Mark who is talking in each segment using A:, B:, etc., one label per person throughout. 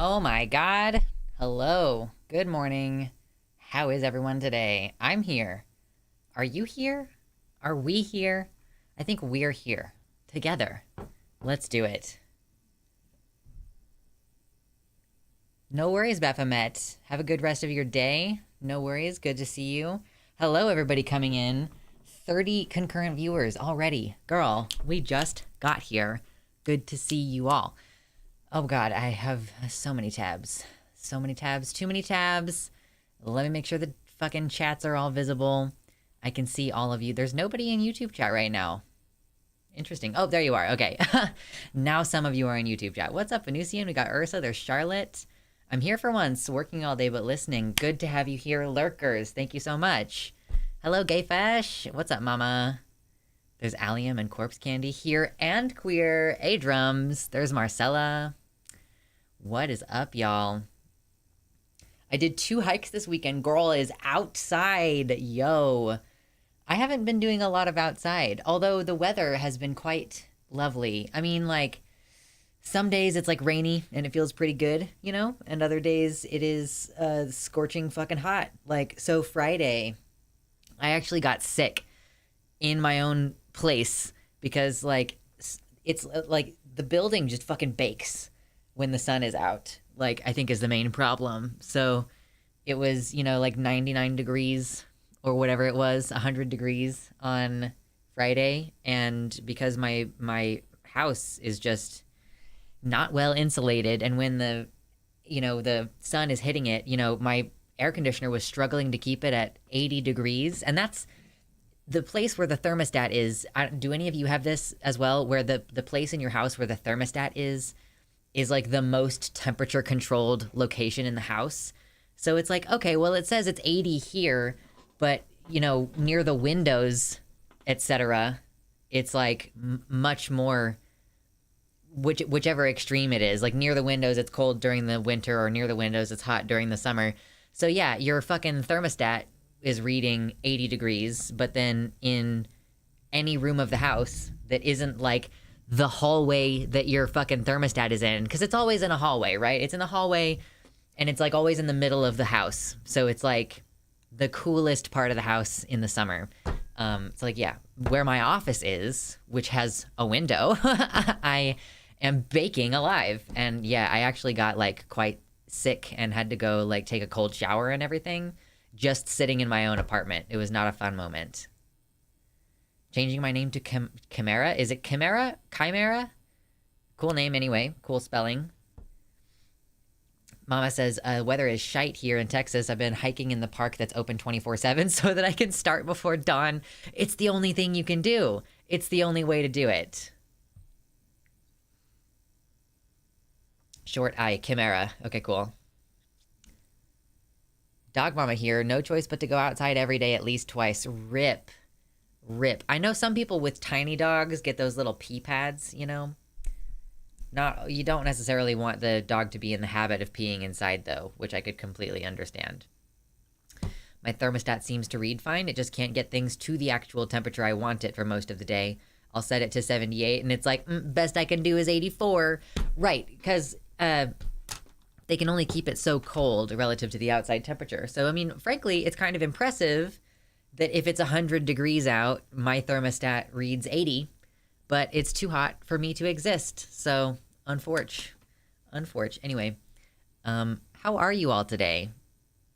A: Oh my God. Hello. Good morning. How is everyone today? I'm here. Are you here? Are we here? I think we're here. Together. Let's do it. No worries, Baphomet. Have a good rest of your day. No worries. Good to see you. Hello, everybody coming in. 30 concurrent viewers already. Girl, we just got here. Good to see you all. Oh God, I have so many tabs. So many tabs. Too many tabs. Let me make sure the fucking chats are all visible. I can see all of you. There's nobody in YouTube chat right now. Interesting. Oh, there you are. Okay. Now some of you are in YouTube chat. What's up, Venusian? We got Ursa. There's Charlotte. I'm here for once, working all day but listening. Good to have you here, lurkers. Thank you so much. Hello, Gayfesh. What's up, mama? There's Allium and Corpse Candy here, and Queer. A-Drums. There's Marcella. What is up, y'all? I did 2 hikes this weekend. Girl is outside. Yo. I haven't been doing a lot of outside, although the weather has been quite lovely. I mean, like, some days it's like rainy and it feels pretty good, you know? And other days it is scorching fucking hot. Like, so Friday, I actually got sick in my own place because, like, it's like the building just fucking bakes when the sun is out, like, I think is the main problem. So it was, like 99 degrees or whatever it was, 100 degrees on Friday. And because my house is just not well insulated, and when the sun is hitting it, my air conditioner was struggling to keep it at 80 degrees. And that's the place where the thermostat is. Do any of you have this as well, where the place in your house where the thermostat is like the most temperature controlled location in the house? So it's like, okay, well, it says it's 80 here, but near the windows, etc., it's like much more, whichever extreme it is. Like near the windows it's cold during the winter, or near the windows it's hot during the summer. So yeah, your fucking thermostat is reading 80 degrees, but then in any room of the house that isn't like the hallway that your fucking thermostat is in, because it's always in a hallway, right? It's in the hallway, and it's like always in the middle of the house. So it's like the coolest part of the house in the summer. It's like, yeah, where my office is, which has a window, I am baking alive. And yeah, I actually got like quite sick and had to go like take a cold shower and everything, just sitting in my own apartment. It was not a fun moment. Changing my name to Chimera. Is it Chimera? Chimera? Cool name anyway. Cool spelling. Mama says, weather is shite here in Texas. I've been hiking in the park that's open 24/7 so that I can start before dawn. It's the only thing you can do. It's the only way to do it. Short eye, Chimera. Okay, cool. Dog mama here. No choice but to go outside every day at least twice. Rip. I know some people with tiny dogs get those little pee pads, you don't necessarily want the dog to be in the habit of peeing inside though, which I could completely understand. My thermostat seems to read fine. It just can't get things to the actual temperature I want it for most of the day. I'll set it to 78 and it's like, best I can do is 84. Right, because they can only keep it so cold relative to the outside temperature. So, I mean, frankly, it's kind of impressive that if it's 100 degrees out, my thermostat reads 80, but it's too hot for me to exist. So, unfortunate. Anyway, how are you all today?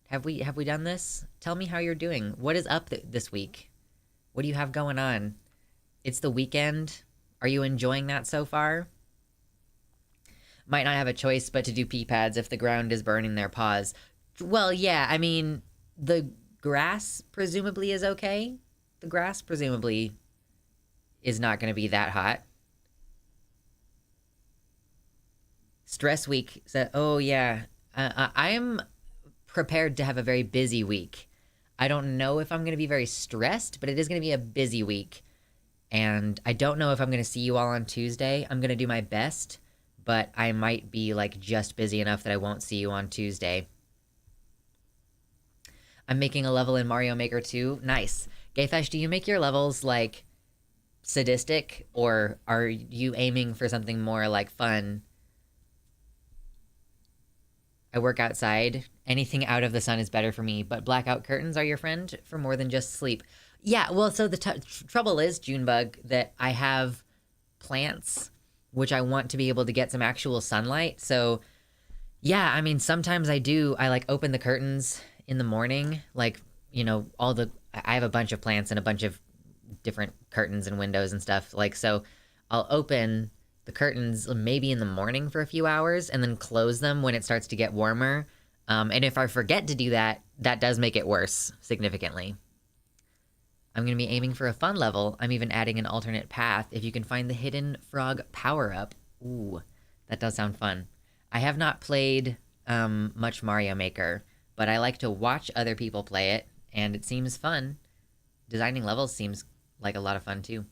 A: Have we done this? Tell me how you're doing. What is up this week? What do you have going on? It's the weekend. Are you enjoying that so far? Might not have a choice but to do pee pads if the ground is burning their paws. Well, yeah, I mean, the grass presumably is okay. The grass presumably is not going to be that hot. Stress week. So, oh, yeah. I'm prepared to have a very busy week. I don't know if I'm going to be very stressed, but it is going to be a busy week. And I don't know if I'm going to see you all on Tuesday. I'm going to do my best, but I might be like just busy enough that I won't see you on Tuesday. I'm making a level in Mario Maker 2. Nice. Gayfesh, do you make your levels like sadistic, or are you aiming for something more like fun? I work outside. Anything out of the sun is better for me, but blackout curtains are your friend for more than just sleep. Yeah, well, so the trouble is, Junebug, that I have plants, which I want to be able to get some actual sunlight. So, yeah, I mean, sometimes I like open the curtains in the morning, like, I have a bunch of plants and a bunch of different curtains and windows and stuff. Like, so I'll open the curtains maybe in the morning for a few hours and then close them when it starts to get warmer. And if I forget to do that, that does make it worse significantly. I'm going to be aiming for a fun level. I'm even adding an alternate path if you can find the hidden frog power-up. Ooh, that does sound fun. I have not played much Mario Maker, but I like to watch other people play it, and it seems fun. Designing levels seems like a lot of fun, too.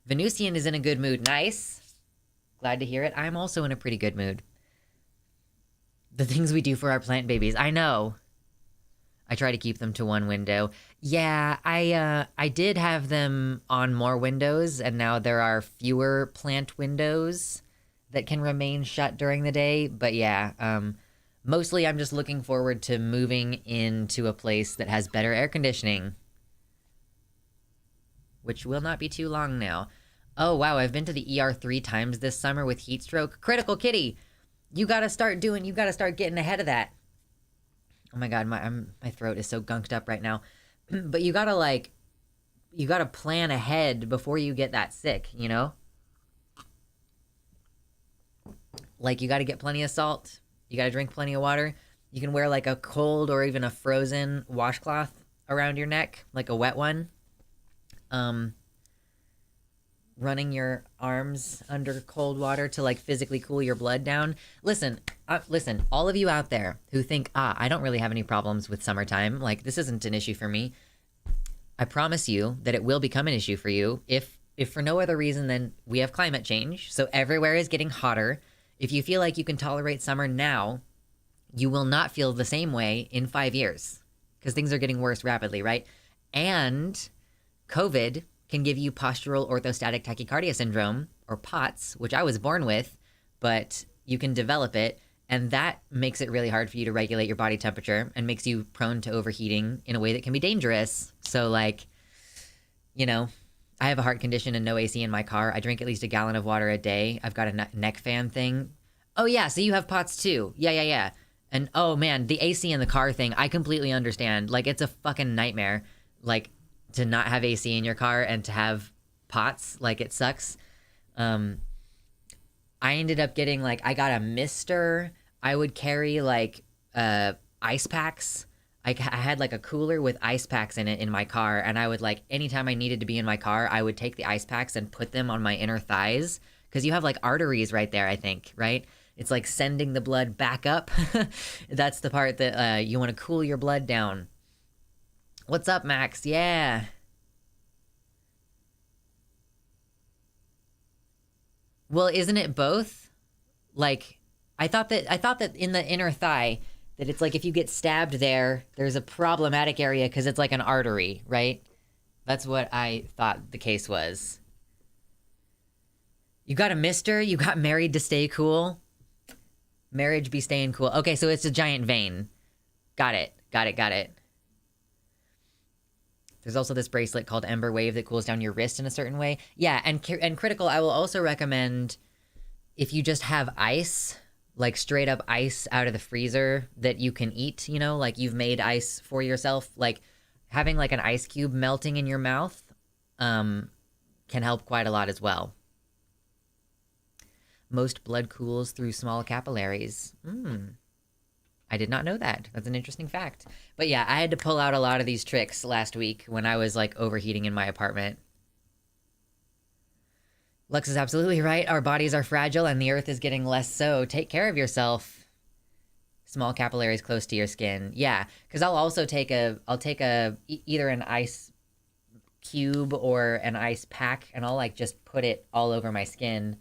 A: Venusian is in a good mood. Nice. Glad to hear it. I'm also in a pretty good mood. The things we do for our plant babies. I know. I try to keep them to one window. Yeah, I did have them on more windows, and now there are fewer plant windows that can remain shut during the day. But yeah, mostly I'm just looking forward to moving into a place that has better air conditioning, which will not be too long now. Oh, wow. I've been to the ER 3 times this summer with heat stroke. Critical Kitty. You got to start getting ahead of that. Oh my God. My throat is so gunked up right now. But you got to plan ahead before you get that sick, you know? Like, you got to get plenty of salt. You got to drink plenty of water. You can wear like a cold or even a frozen washcloth around your neck, like a wet one. Running your arms under cold water to like physically cool your blood down. Listen, all of you out there who think, I don't really have any problems with summertime. Like, this isn't an issue for me. I promise you that it will become an issue for you if for no other reason than we have climate change. So everywhere is getting hotter. If you feel like you can tolerate summer now, you will not feel the same way in 5 years because things are getting worse rapidly, right? And COVID can give you postural orthostatic tachycardia syndrome, or POTS, which I was born with, but you can develop it, and that makes it really hard for you to regulate your body temperature and makes you prone to overheating in a way that can be dangerous. So, like, you know, I have a heart condition and no AC in my car. I drink at least a gallon of water a day. I've got a neck fan thing. Oh, yeah, so you have POTS too. Yeah. And, oh, man, the AC in the car thing, I completely understand. Like, it's a fucking nightmare. Like, to not have AC in your car and to have POTS, like, it sucks. I ended up getting, like, I got a mister. I would carry, like, ice packs. I had, like, a cooler with ice packs in it in my car, and I would, like, anytime I needed to be in my car, I would take the ice packs and put them on my inner thighs, because you have, like, arteries right there, I think, right? It's, like, sending the blood back up. That's the part that you want to cool your blood down. What's up, Max? Yeah. Well, isn't it both? Like, I thought that in the inner thigh, that it's like if you get stabbed there, there's a problematic area because it's like an artery, right? That's what I thought the case was. You got a mister? You got married to stay cool? Marriage be staying cool. Okay, so it's a giant vein. Got it. There's also this bracelet called Ember Wave that cools down your wrist in a certain way. Yeah, and Critical, I will also recommend if you just have ice, like straight up ice out of the freezer that you can eat, you know, like you've made ice for yourself, like having like an ice cube melting in your mouth can help quite a lot as well. Most blood cools through small capillaries. I did not know that. That's an interesting fact. But yeah, I had to pull out a lot of these tricks last week when I was like overheating in my apartment. Lux is absolutely right. Our bodies are fragile and the earth is getting less so. Take care of yourself. Small capillaries close to your skin. Yeah, because I'll also take either an ice cube or an ice pack, and I'll like just put it all over my skin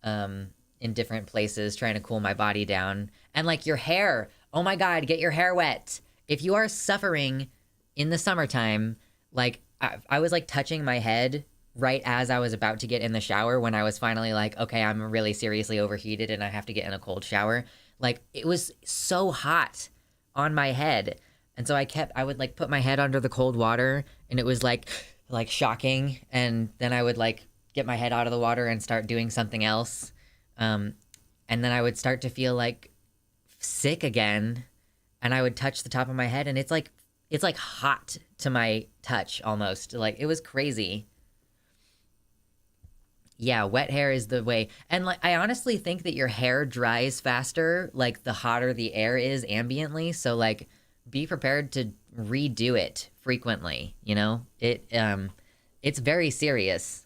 A: in different places, trying to cool my body down. And like your hair, oh my God, get your hair wet. If you are suffering in the summertime, like I was like touching my head right as I was about to get in the shower when I was finally like, okay, I'm really seriously overheated and I have to get in a cold shower. Like it was so hot on my head. And so I would like put my head under the cold water and it was like shocking. And then I would like get my head out of the water and start doing something else. And then I would start to feel like sick again, and I would touch the top of my head, and it's like hot to my touch almost. Like it was crazy. Yeah, wet hair is the way. And like I honestly think that your hair dries faster like the hotter the air is ambiently, so like be prepared to redo it frequently, you know? It's very serious.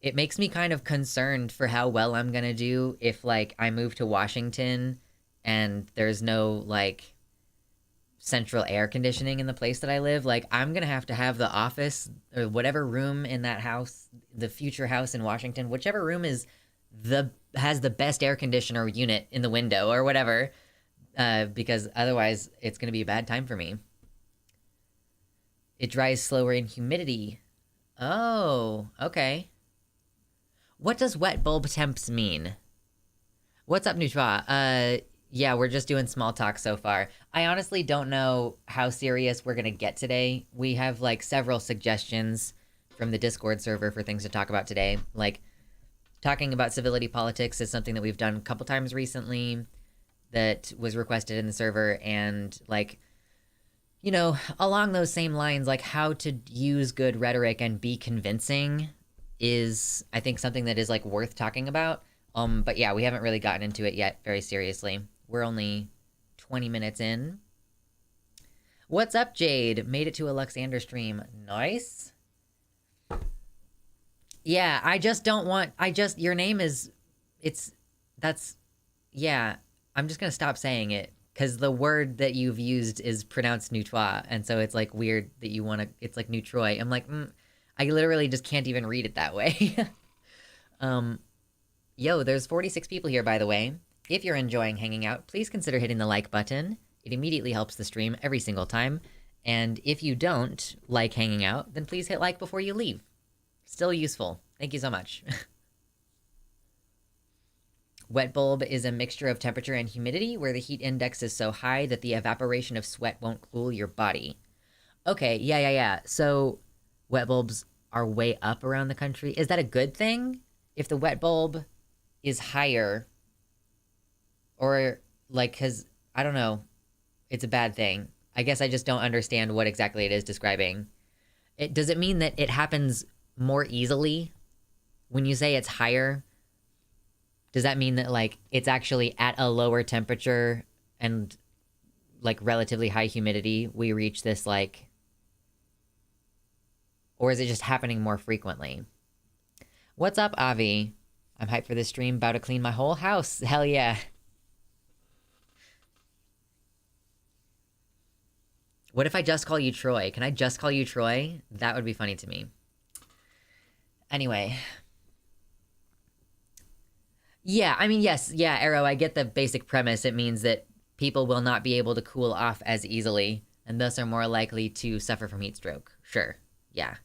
A: It makes me kind of concerned for how well I'm gonna do if, like, I move to Washington and there's no, like, central air conditioning in the place that I live. Like, I'm gonna have to have the office or whatever room in that house, the future house in Washington, whichever room has the best air conditioner unit in the window or whatever, because otherwise it's gonna be a bad time for me. It dries slower in humidity. Oh, okay. What does wet bulb temps mean? What's up, Nutra? Yeah, we're just doing small talk so far. I honestly don't know how serious we're gonna get today. We have like several suggestions from the Discord server for things to talk about today. Like, talking about civility politics is something that we've done a couple times recently that was requested in the server, and, like, you know, along those same lines, like, how to use good rhetoric and be convincing is, I think, something that is, like, worth talking about. But yeah, we haven't really gotten into it yet very seriously. We're only 20 minutes in. What's up, Jade? Made it to a Luxander stream. Nice. Yeah, I just don't want... your name is... yeah, I'm just gonna stop saying it, because the word that you've used is pronounced Neutrois, and so it's, like, weird that you want to... It's, like, Neutroy. I'm like, I literally just can't even read it that way. Yo, there's 46 people here, by the way. If you're enjoying hanging out, please consider hitting the like button. It immediately helps the stream every single time. And if you don't like hanging out, then please hit like before you leave. Still useful. Thank you so much. Wet bulb is a mixture of temperature and humidity where the heat index is so high that the evaporation of sweat won't cool your body. Okay, yeah. So wet bulbs are way up around the country. Is that a good thing? If the wet bulb is higher, or, like, cause, I don't know, it's a bad thing. I guess I just don't understand what exactly it is describing. Does it mean that it happens more easily? When you say it's higher, does that mean that, like, it's actually at a lower temperature and, like, relatively high humidity we reach this, like... Or is it just happening more frequently? What's up, Avi? I'm hyped for this stream, about to clean my whole house. Hell yeah. What if I just call you Troy? Can I just call you Troy? That would be funny to me. Anyway. Yeah, I mean, yes, yeah, Arrow, I get the basic premise. It means that people will not be able to cool off as easily, and thus are more likely to suffer from heat stroke. Sure, yeah.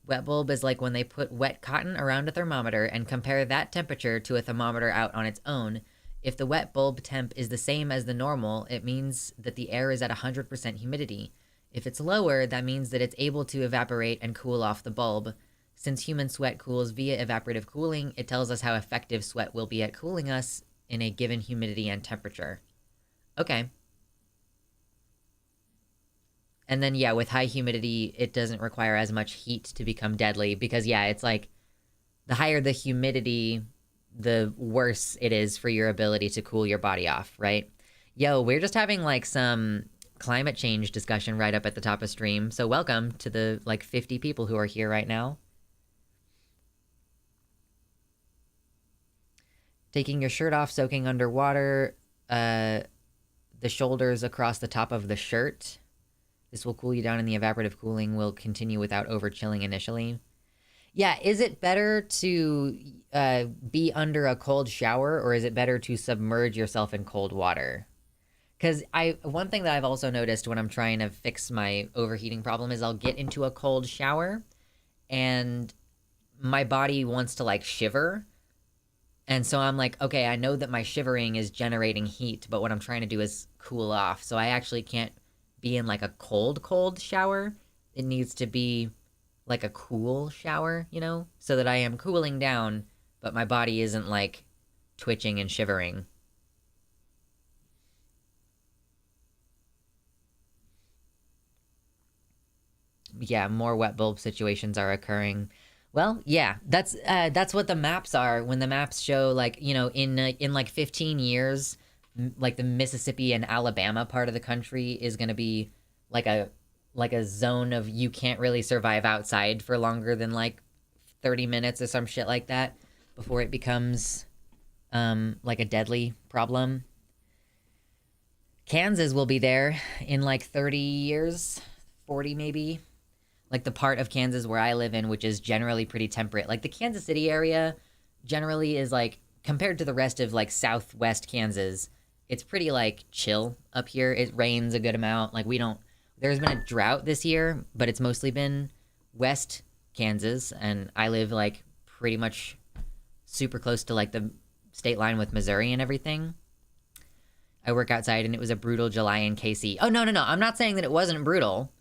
A: Wet bulb is like when they put wet cotton around a thermometer and compare that temperature to a thermometer out on its own. If the wet bulb temp is the same as the normal, it means that the air is at 100% humidity. If it's lower, that means that it's able to evaporate and cool off the bulb. Since human sweat cools via evaporative cooling, it tells us how effective sweat will be at cooling us in a given humidity and temperature. Okay. And then, yeah, with high humidity, it doesn't require as much heat to become deadly, because, yeah, it's like, the higher the humidity, the worse it is for your ability to cool your body off, right? Yo, we're just having, like, some climate change discussion right up at the top of stream, so welcome to the, like, 50 people who are here right now. Taking your shirt off, soaking underwater, the shoulders across the top of the shirt. This will cool you down, and the evaporative cooling will continue without over-chilling initially. Yeah, is it better to be under a cold shower, or is it better to submerge yourself in cold water? Because one thing that I've also noticed when I'm trying to fix my overheating problem is I'll get into a cold shower, and my body wants to, like, shiver. And so I'm like, okay, I know that my shivering is generating heat, but what I'm trying to do is cool off. So I actually can't be in, like, a cold shower. It needs to be like a cool shower, you know, so that I am cooling down, but my body isn't, like, twitching and shivering. Yeah, more wet bulb situations are occurring. Well, yeah, that's what the maps are. When the maps show, like, you know, in like 15 years, like, the Mississippi and Alabama part of the country is going to be like a zone of you can't really survive outside for longer than, like, 30 minutes or some shit like that before it becomes like a deadly problem. Kansas will be there in, like, 30 years, 40 maybe. Like, the part of Kansas where I live in, which is generally pretty temperate. Like, the Kansas City area generally is, like, compared to the rest of, like, southwest Kansas, it's pretty, like, chill up here. It rains a good amount. Like, there's been a drought this year, but it's mostly been west Kansas, and I live, like, pretty much super close to, like, the state line with Missouri and everything. I work outside and it was a brutal July in KC. Oh, no, no, no. I'm not saying that it wasn't brutal.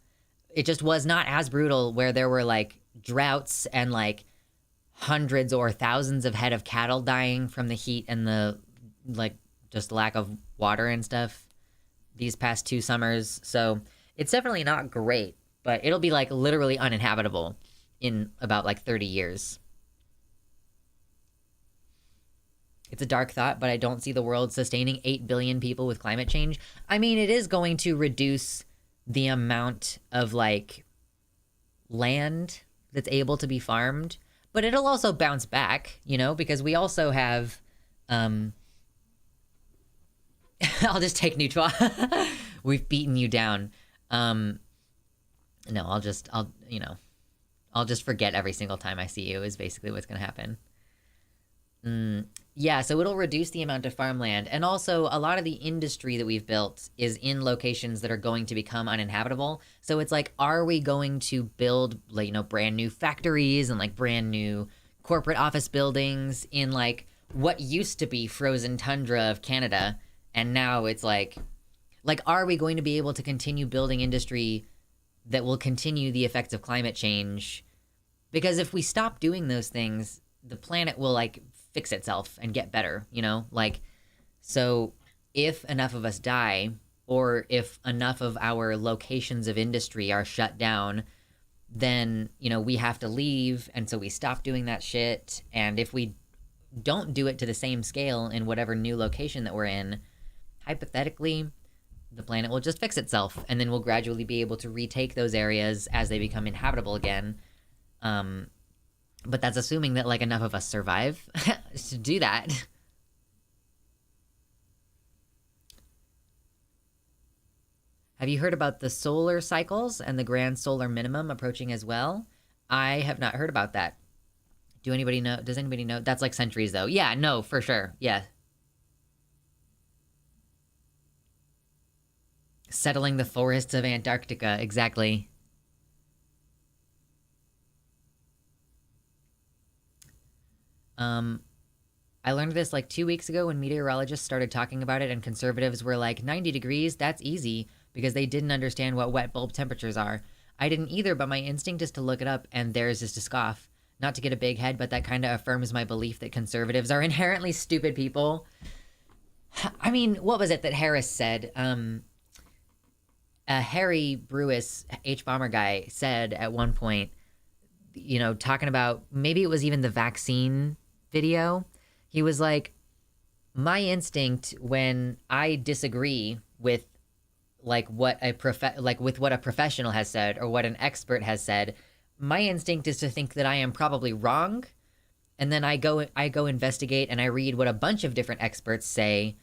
A: It just was not as brutal where there were like droughts and like hundreds or thousands of head of cattle dying from the heat and the like just lack of water and stuff these past 2 summers. So it's definitely not great, but it'll be like literally uninhabitable in about like 30 years. It's a dark thought, but I don't see the world sustaining 8 billion people with climate change. I mean, it is going to reduce the amount of like land that's able to be farmed, but it'll also bounce back, you know, because we also have I'll just take neutral. We've beaten you down. No, I'll just forget every single time I see you is basically what's going to happen. Yeah, so it'll reduce the amount of farmland. And also, a lot of the industry that we've built is in locations that are going to become uninhabitable. So it's like, are we going to build, like, you know, brand new factories and, like, brand new corporate office buildings in, like, what used to be frozen tundra of Canada? And now it's like, are we going to be able to continue building industry that will continue the effects of climate change? Because if we stop doing those things, the planet will, like, fix itself and get better, you know? Like, so if enough of us die, or if enough of our locations of industry are shut down, then, you know, we have to leave, and so we stop doing that shit. And if we don't do it to the same scale in whatever new location that we're in, hypothetically, the planet will just fix itself, and then we'll gradually be able to retake those areas as they become inhabitable again. But that's assuming that, like, enough of us survive to do that. Have you heard about the solar cycles and the grand solar minimum approaching as well? I have not heard about that. Does anybody know? That's like centuries, though. Yeah, no, for sure. Yeah. Settling the forests of Antarctica, exactly. I learned this like 2 weeks ago when meteorologists started talking about it, and conservatives were like, 90 degrees, that's easy, because they didn't understand what wet bulb temperatures are. I didn't either, but my instinct is to look it up, and theirs is to scoff. Not to get a big head, but that kind of affirms my belief that conservatives are inherently stupid people. I mean, what was it that Harris said? Harry Brewis, H-Bomber guy, said at one point, you know, talking about, maybe it was even the vaccine video, he was like, my instinct when I disagree with like what a professional has said or what an expert has said, my instinct is to think that I am probably wrong, and then I go investigate and I read what a bunch of different experts say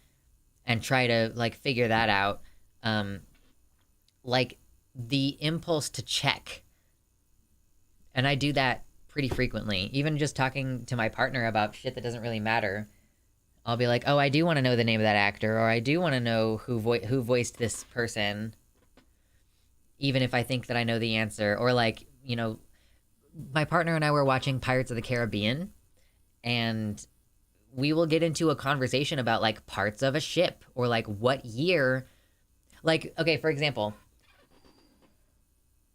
A: and try to like figure that out. Like the impulse to check, and I do that pretty frequently, even just talking to my partner about shit that doesn't really matter. I'll be like, oh, I do want to know the name of that actor, or I do want to know who voiced this person, even if I think that I know the answer. Or like, you know, my partner and I were watching Pirates of the Caribbean, and we will get into a conversation about like parts of a ship or like what year. Like, okay, for example,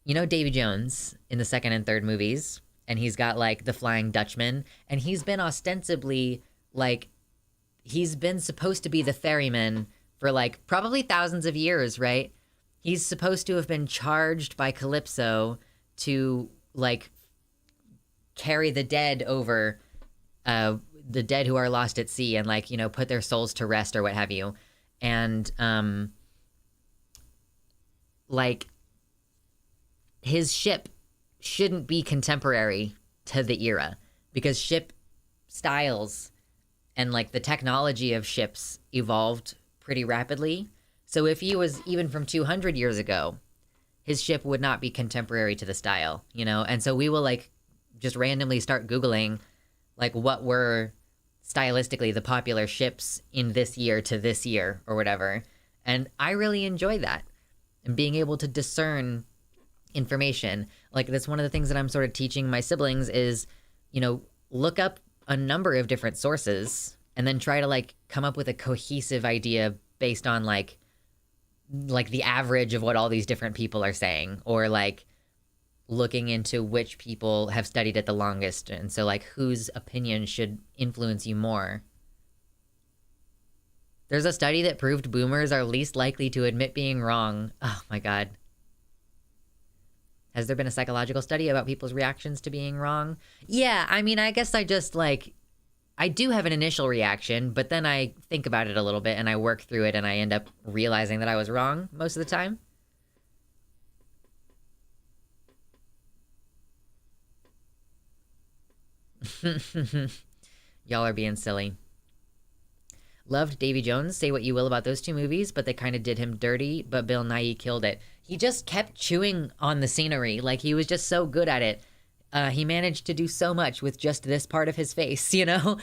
A: you know Davy Jones in the second and third movies, and he's got like the Flying Dutchman, and he's been ostensibly like, he's been supposed to be the ferryman for like probably thousands of years, right? He's supposed to have been charged by Calypso to like carry the dead over, the dead who are lost at sea, and like, you know, put their souls to rest or what have you. And like his ship shouldn't be contemporary to the era, because ship styles and like the technology of ships evolved pretty rapidly. So if he was even from 200 years ago, his ship would not be contemporary to the style, you know? And so we will like just randomly start Googling like what were stylistically the popular ships in this year to this year or whatever. And I really enjoy that, and being able to discern information. Like that's one of the things that I'm sort of teaching my siblings is, you know, look up a number of different sources and then try to like come up with a cohesive idea based on like the average of what all these different people are saying, or like looking into which people have studied it the longest, and so like whose opinion should influence you more. There's a study that proved boomers are least likely to admit being wrong. Oh my god. Has there been a psychological study about people's reactions to being wrong? Yeah, I mean, I guess I just like, I do have an initial reaction, but then I think about it a little bit and I work through it and I end up realizing that I was wrong most of the time. Y'all are being silly. Loved Davy Jones. Say what you will about those two movies, but they kind of did him dirty, but Bill Nighy killed it. He just kept chewing on the scenery. Like, he was just so good at it. He managed to do so much with just this part of his face, you know?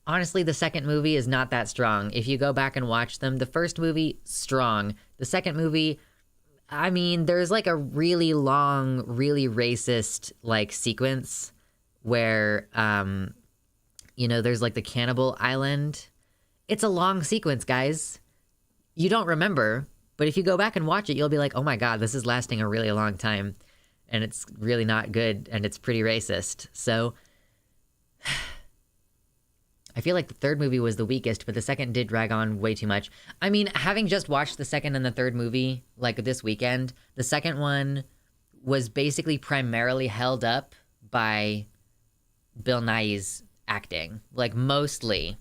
A: Honestly, the second movie is not that strong. If you go back and watch them, the first movie, strong. The second movie, I mean, there's like a really long, really racist, like, sequence where, you know, there's like the cannibal island. It's a long sequence, guys. You don't remember, but if you go back and watch it, you'll be like, oh my god, this is lasting a really long time. And it's really not good, and it's pretty racist. So, I feel like the third movie was the weakest, but the second did drag on way too much. I mean, having just watched the second and the third movie, like this weekend, the second one was basically primarily held up by Bill Nighy's acting. Like, mostly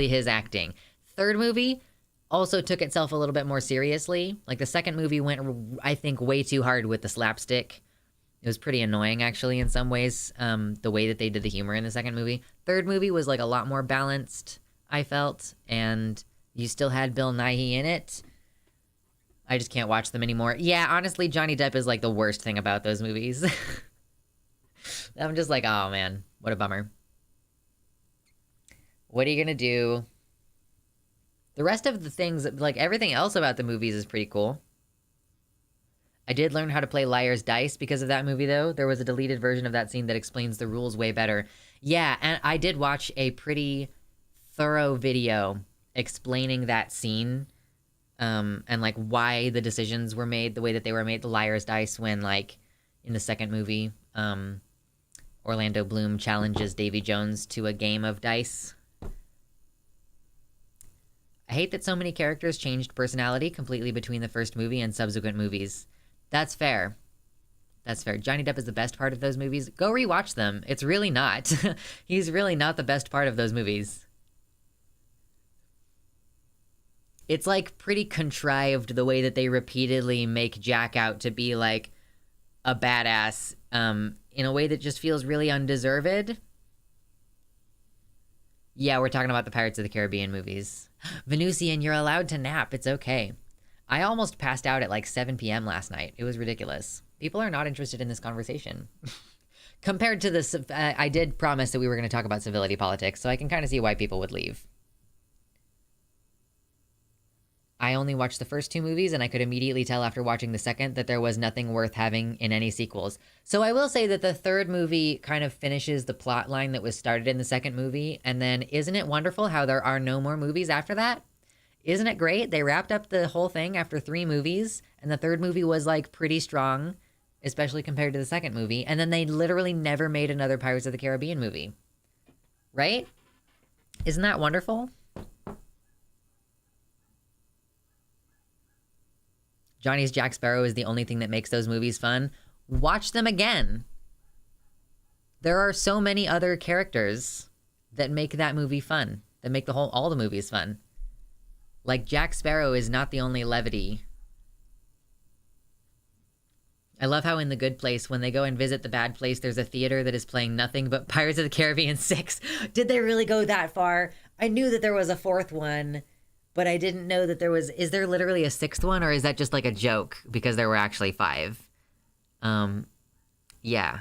A: his acting. Third movie also took itself a little bit more seriously. Like, the second movie went, I think, way too hard with the slapstick. It was pretty annoying, actually, in some ways, the way that they did the humor in the second movie. Third movie was, like, a lot more balanced, I felt, and you still had Bill Nighy in it. I just can't watch them anymore. Yeah, honestly, Johnny Depp is, like, the worst thing about those movies. I'm just like, oh, man, what a bummer. What are you gonna do? The rest of the things, like everything else about the movies is pretty cool. I did learn how to play Liar's Dice because of that movie, though. There was a deleted version of that scene that explains the rules way better. Yeah, and I did watch a pretty thorough video explaining that scene, and like why the decisions were made the way that they were made. The Liar's Dice, when like in the second movie, Orlando Bloom challenges Davy Jones to a game of dice. I hate that so many characters changed personality completely between the first movie and subsequent movies. That's fair. That's fair. Johnny Depp is the best part of those movies. Go rewatch them. It's really not. He's really not the best part of those movies. It's like pretty contrived the way that they repeatedly make Jack out to be like a badass, in a way that just feels really undeserved. Yeah, we're talking about the Pirates of the Caribbean movies. Venusian, you're allowed to nap. It's okay. I almost passed out at like 7 p.m. last night. It was ridiculous. People are not interested in this conversation. Compared to this, I did promise that we were going to talk about civility politics, so I can kind of see why people would leave. I only watched the first two movies, and I could immediately tell after watching the second that there was nothing worth having in any sequels. So I will say that the third movie kind of finishes the plot line that was started in the second movie, and then isn't it wonderful how there are no more movies after that? Isn't it great? They wrapped up the whole thing after 3 movies, and the third movie was like pretty strong, especially compared to the second movie, and then they literally never made another Pirates of the Caribbean movie. Right? Isn't that wonderful? Johnny's Jack Sparrow is the only thing that makes those movies fun. Watch them again. There are so many other characters that make that movie fun, that make all the movies fun. Like, Jack Sparrow is not the only levity. I love how in The Good Place, when they go and visit the bad place, there's a theater that is playing nothing but Pirates of the Caribbean 6. Did they really go that far? I knew that there was a 4th one, but I didn't know that there was... Is there literally a 6th one, or is that just like a joke? Because there were actually 5. Yeah.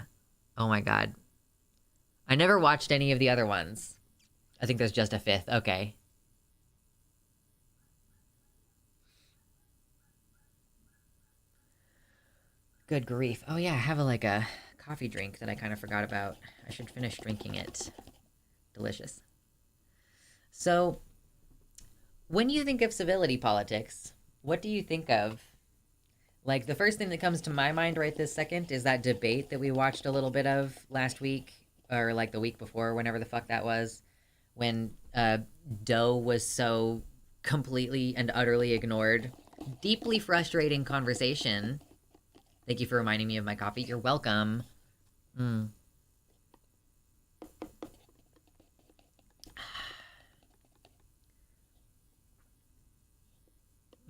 A: Oh my god. I never watched any of the other ones. I think there's just a 5th. Okay. Good grief. Oh yeah, I have a coffee drink that I kind of forgot about. I should finish drinking it. Delicious. So, When you think of civility politics, what do you think of? Like, the first thing that comes to my mind right this second is that debate that we watched a little bit of last week, or like the week before, whenever the fuck that was, when Doe was so completely and utterly ignored. Deeply frustrating conversation. Thank you for reminding me of my coffee. You're welcome. Mm.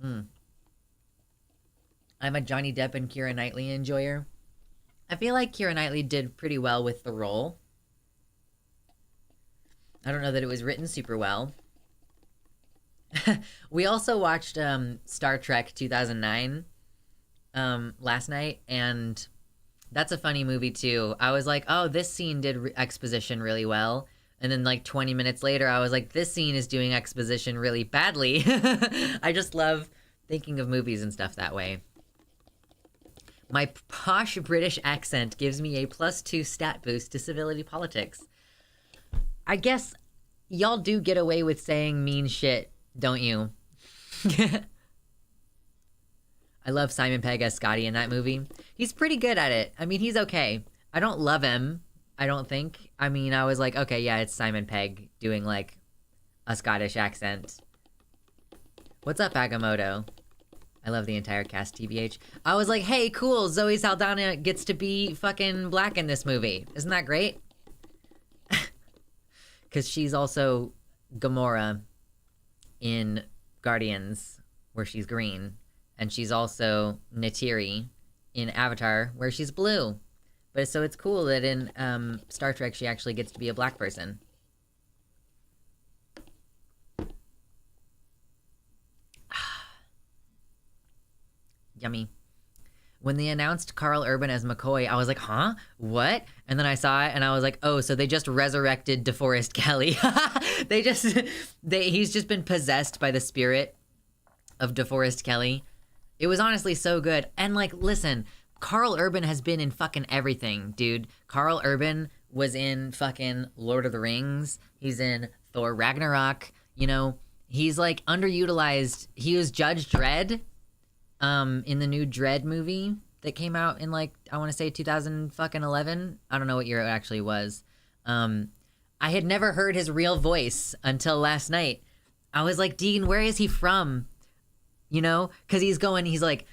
A: Mm. I'm a Johnny Depp and Keira Knightley enjoyer. I feel like Keira Knightley did pretty well with the role. I don't know that it was written super well. We also watched Star Trek 2009 last night, and that's a funny movie too. I was like, oh, this scene did exposition really well. And then like 20 minutes later, I was like, this scene is doing exposition really badly. I just love thinking of movies and stuff that way. My posh British accent gives me a +2 stat boost to civility politics. I guess y'all do get away with saying mean shit, don't you? I love Simon Pegg as Scotty in that movie. He's pretty good at it. I mean, he's okay. I don't love him, I don't think. I mean, I was like, okay, yeah, it's Simon Pegg doing, like, a Scottish accent. What's up, Agamotto? I love the entire cast, TBH. I was like, hey, cool, Zoe Saldana gets to be fucking black in this movie. Isn't that great? Because she's also Gamora in Guardians, where she's green. And she's also Neytiri in Avatar, where she's blue. But so it's cool that in Star Trek she actually gets to be a black person. Yummy. When they announced Carl Urban as McCoy, I was like, huh? What? And then I saw it and I was like, oh, so they just resurrected DeForest Kelley. He's just been possessed by the spirit of DeForest Kelley. It was honestly so good. And like, listen, Carl Urban has been in fucking everything, dude. Carl Urban was in fucking Lord of the Rings. He's in Thor Ragnarok. You know, he's like underutilized. He was Judge Dredd in the new Dredd movie that came out in like, I want to say 2011. I don't know what year it actually was. I had never heard his real voice until last night. I was like, Dean, where is he from? You know, because he's like,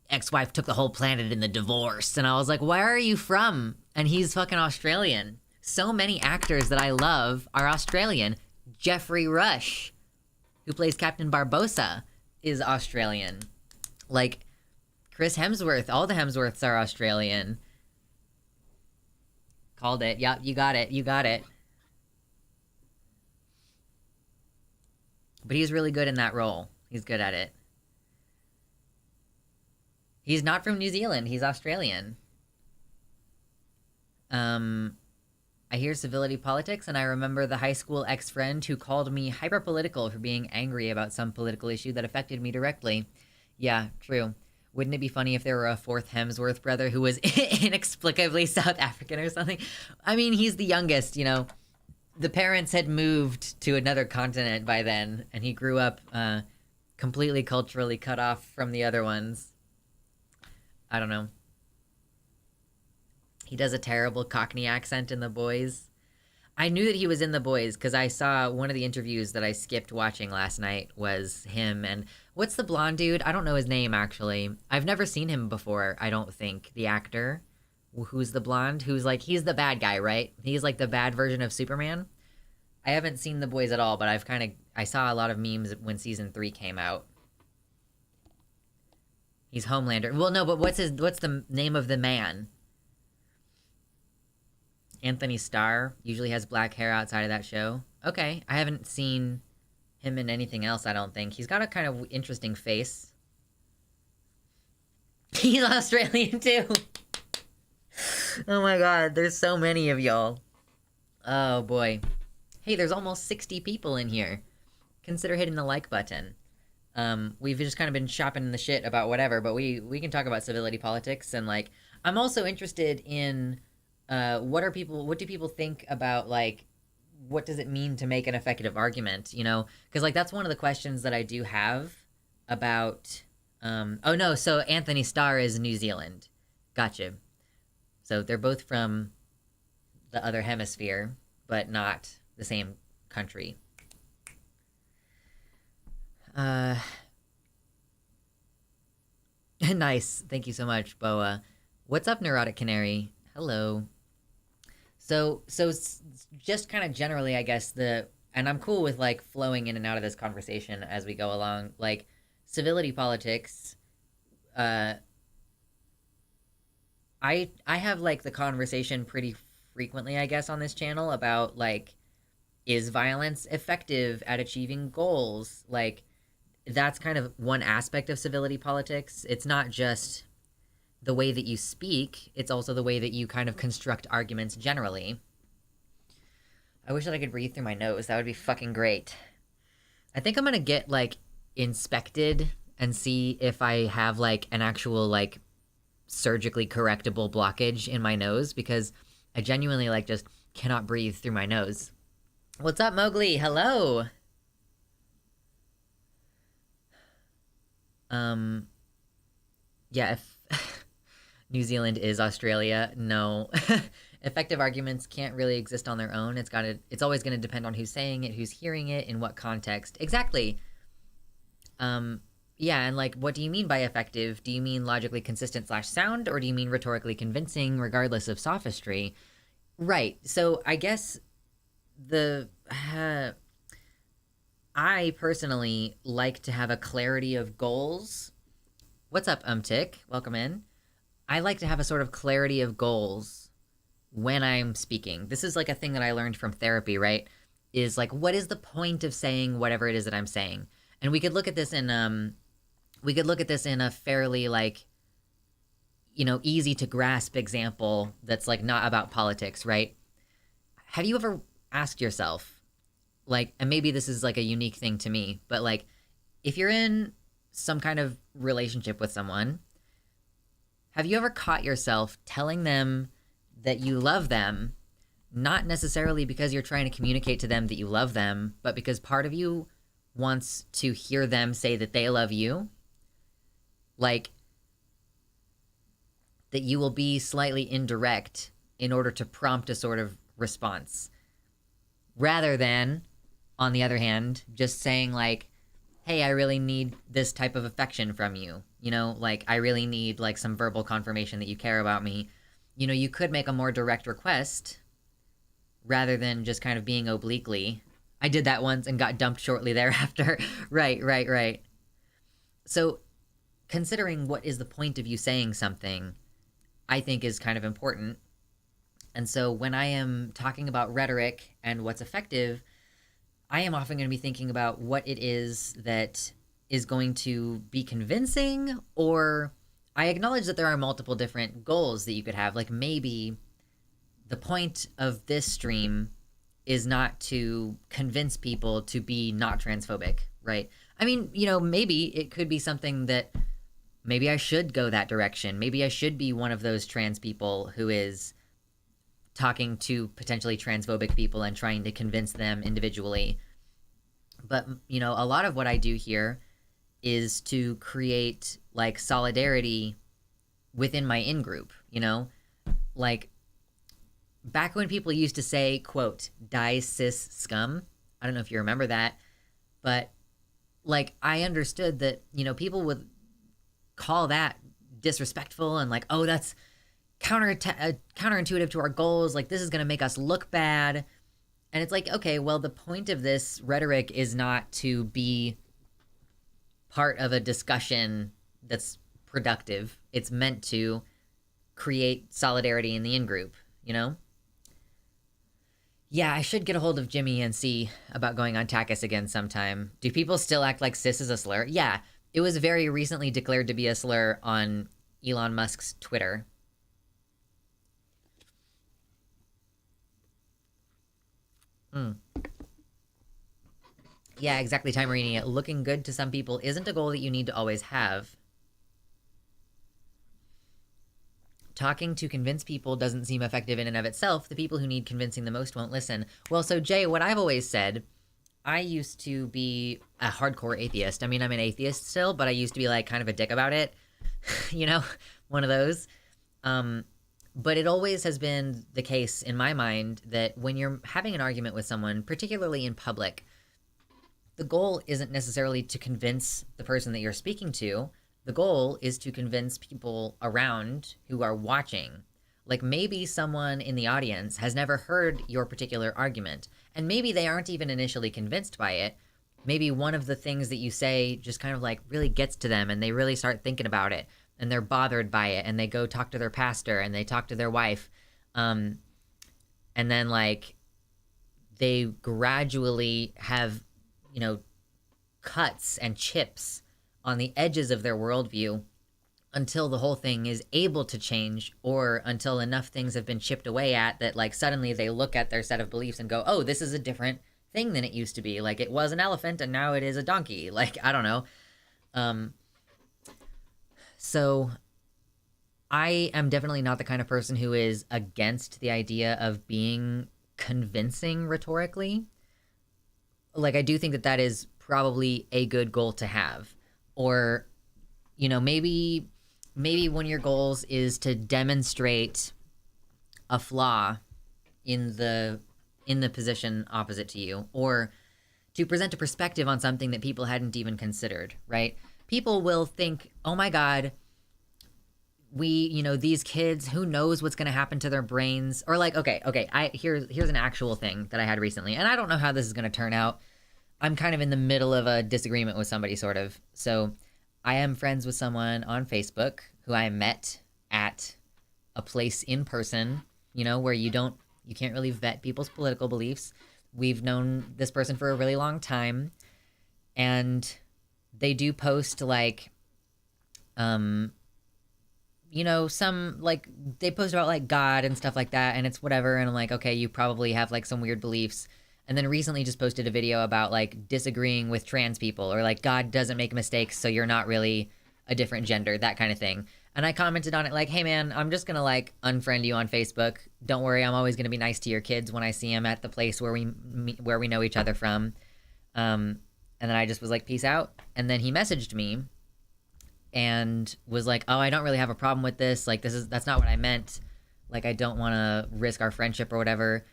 A: ex-wife took the whole planet in the divorce. And I was like, where are you from? And he's fucking Australian. So many actors that I love are Australian. Jeffrey Rush, who plays Captain Barbossa, is Australian. Like, Chris Hemsworth, all the Hemsworths are Australian. Called it. Yep, you got it. You got it. But he's really good in that role. He's good at it. He's not from New Zealand. He's Australian. I hear civility politics, and I remember the high school ex-friend who called me hyper-political for being angry about some political issue that affected me directly. Yeah, true. Wouldn't it be funny if there were a fourth Hemsworth brother who was inexplicably South African or something? I mean, he's the youngest, you know. The parents had moved to another continent by then, and he grew up completely culturally cut off from the other ones. I don't know. He does a terrible Cockney accent in The Boys. I knew that he was in The Boys because I saw one of the interviews that I skipped watching last night was him and what's the blonde dude? I don't know his name actually. I've never seen him before, I don't think. The actor who's the blonde, who's like, he's the bad guy, right? He's like the bad version of Superman. I haven't seen The Boys at all, but I saw a lot of memes when season 3 came out. He's Homelander. Well, no, but what's the name of the man? Anthony Starr usually has black hair outside of that show. Okay, I haven't seen him in anything else, I don't think. He's got a kind of interesting face. He's Australian too. Oh my god, there's so many of y'all. Oh boy. Hey, there's almost 60 people in here. Consider hitting the like button. We've just kind of been shopping the shit about whatever, but we can talk about civility politics and like, I'm also interested in what do people think about like what does it mean to make an effective argument, you know? Because, like, that's one of the questions that I do have about. Oh, no, so Anthony Starr is New Zealand. Gotcha. So they're both from the other hemisphere, but not the same country. Nice. Thank you so much, Boa. What's up, Neurotic Canary? Hello. So just kind of generally, I guess and I'm cool with like flowing in and out of this conversation as we go along. Like civility politics, uh, I have like the conversation pretty frequently, I guess, on this channel about like, is violence effective at achieving goals? Like that's kind of one aspect of civility politics. It's not just the way that you speak, it's also the way that you kind of construct arguments generally. I wish that I could breathe through my nose. That would be fucking great. I think I'm gonna get like inspected and see if I have like an actual like surgically correctable blockage in my nose, because I genuinely like just cannot breathe through my nose. What's up, Mowgli? Hello. Yeah, if New Zealand is Australia, no. Effective arguments can't really exist on their own. It's always gonna depend on who's saying it, who's hearing it, in what context. Exactly. Yeah, and like, what do you mean by effective? Do you mean logically consistent / sound, or do you mean rhetorically convincing regardless of sophistry? Right. So I guess I personally like to have a clarity of goals. What's up, Umtick? Welcome in. I like to have a sort of clarity of goals when I'm speaking. This is like a thing that I learned from therapy, right? Is like, what is the point of saying whatever it is that I'm saying? And we could look at this in a fairly like, you know, easy to grasp example that's like not about politics, right? Have you ever asked yourself, like, and maybe this is like a unique thing to me, but like, if you're in some kind of relationship with someone, have you ever caught yourself telling them that you love them, not necessarily because you're trying to communicate to them that you love them, but because part of you wants to hear them say that they love you? Like, that you will be slightly indirect in order to prompt a sort of response, rather than, on the other hand, just saying like, hey, I really need this type of affection from you. You know, like, I really need like some verbal confirmation that you care about me. You know, you could make a more direct request rather than just kind of being obliquely. I did that once and got dumped shortly thereafter. Right. So considering what is the point of you saying something, I think is kind of important. And so when I am talking about rhetoric and what's effective, I am often going to be thinking about what it is that is going to be convincing, or I acknowledge that there are multiple different goals that you could have. Like, maybe the point of this stream is not to convince people to be not transphobic, right? I mean, you know, maybe it could be something that maybe I should go that direction. Maybe I should be one of those trans people who is talking to potentially transphobic people and trying to convince them individually. But, you know, a lot of what I do here is to create like solidarity within my in-group, you know? Like, back when people used to say, quote, die cis scum, I don't know if you remember that, but like, I understood that, you know, people would call that disrespectful and like, oh, that's counterintuitive to our goals. Like, this is going to make us look bad. And it's like, okay, well, the point of this rhetoric is not to be part of a discussion that's productive. It's meant to create solidarity in the in-group, you know? Yeah, I should get a hold of Jimmy and see about going on Takis again sometime. Do people still act like cis is a slur? Yeah, it was very recently declared to be a slur on Elon Musk's Twitter. Yeah, exactly, Timerini. Looking good to some people isn't a goal that you need to always have. talking to convince people doesn't seem effective in and of itself, the people who need convincing the most won't listen. Well, so Jay, what I've always said, I used to be a hardcore atheist. I mean, I'm an atheist still, but I used to be like kind of a dick about it. You know, one of those. But it always has been the case in my mind that when you're having an argument with someone, particularly in public, the goal isn't necessarily to convince the person that you're speaking to. The goal is to convince people around who are watching. Like maybe someone in the audience has never heard your particular argument, and maybe they aren't even initially convinced by it. Maybe one of the things that you say just kind of like really gets to them and they really start thinking about it and they're bothered by it and they go talk to their pastor and they talk to their wife. And then like they gradually have, you know, cuts and chips on the edges of their worldview until the whole thing is able to change, or until enough things have been chipped away at that like suddenly they look at their set of beliefs and go, oh, this is a different thing than it used to be. Like it was an elephant and now it is a donkey. Like, I don't know. So I am definitely not the kind of person who is against the idea of being convincing rhetorically. Like I do think that that is probably a good goal to have. Or, you know, maybe one of your goals is to demonstrate a flaw in the position opposite to you, or to present a perspective on something that people hadn't even considered, right? People will think, oh my God, these kids, who knows what's going to happen to their brains? Or like, here's an actual thing that I had recently, and I don't know how this is going to turn out. I'm kind of in the middle of a disagreement with somebody, sort of. So I am friends with someone on Facebook who I met at a place in person, you know, where you can't really vet people's political beliefs. We've known this person for a really long time, and they do post like, you know, some like they post about like God and stuff like that, and it's whatever. And I'm like, okay, you probably have like some weird beliefs. And then recently just posted a video about like disagreeing with trans people, or like God doesn't make mistakes, so you're not really a different gender, that kind of thing. And I commented on it like, hey man, I'm just gonna like unfriend you on Facebook. Don't worry, I'm always gonna be nice to your kids when I see them at the place where we know each other from. And then I just was like, peace out. And then he messaged me and was like, oh, I don't really have a problem with this. Like that's not what I meant. Like I don't want to risk our friendship or whatever.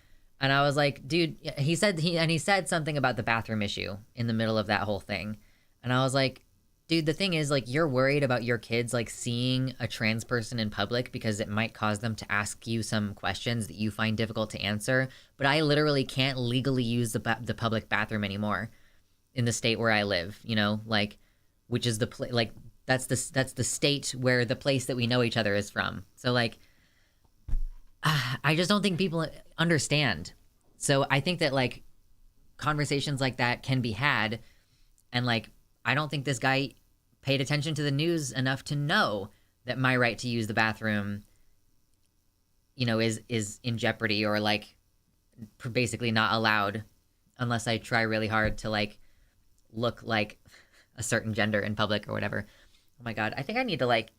A: And I was like, dude, he said something about the bathroom issue in the middle of that whole thing. And I was like, dude, the thing is, like, you're worried about your kids, like, seeing a trans person in public because it might cause them to ask you some questions that you find difficult to answer. But I literally can't legally use the public bathroom anymore in the state where I live, you know, like, which is that's the state where the place that we know each other is from. So, like, I just don't think people understand. So I think that like conversations like that can be had, and like I don't think this guy paid attention to the news enough to know that my right to use the bathroom, you know, is in jeopardy, or like basically not allowed unless I try really hard to like look like a certain gender in public or whatever. Oh my God, I think I need to like,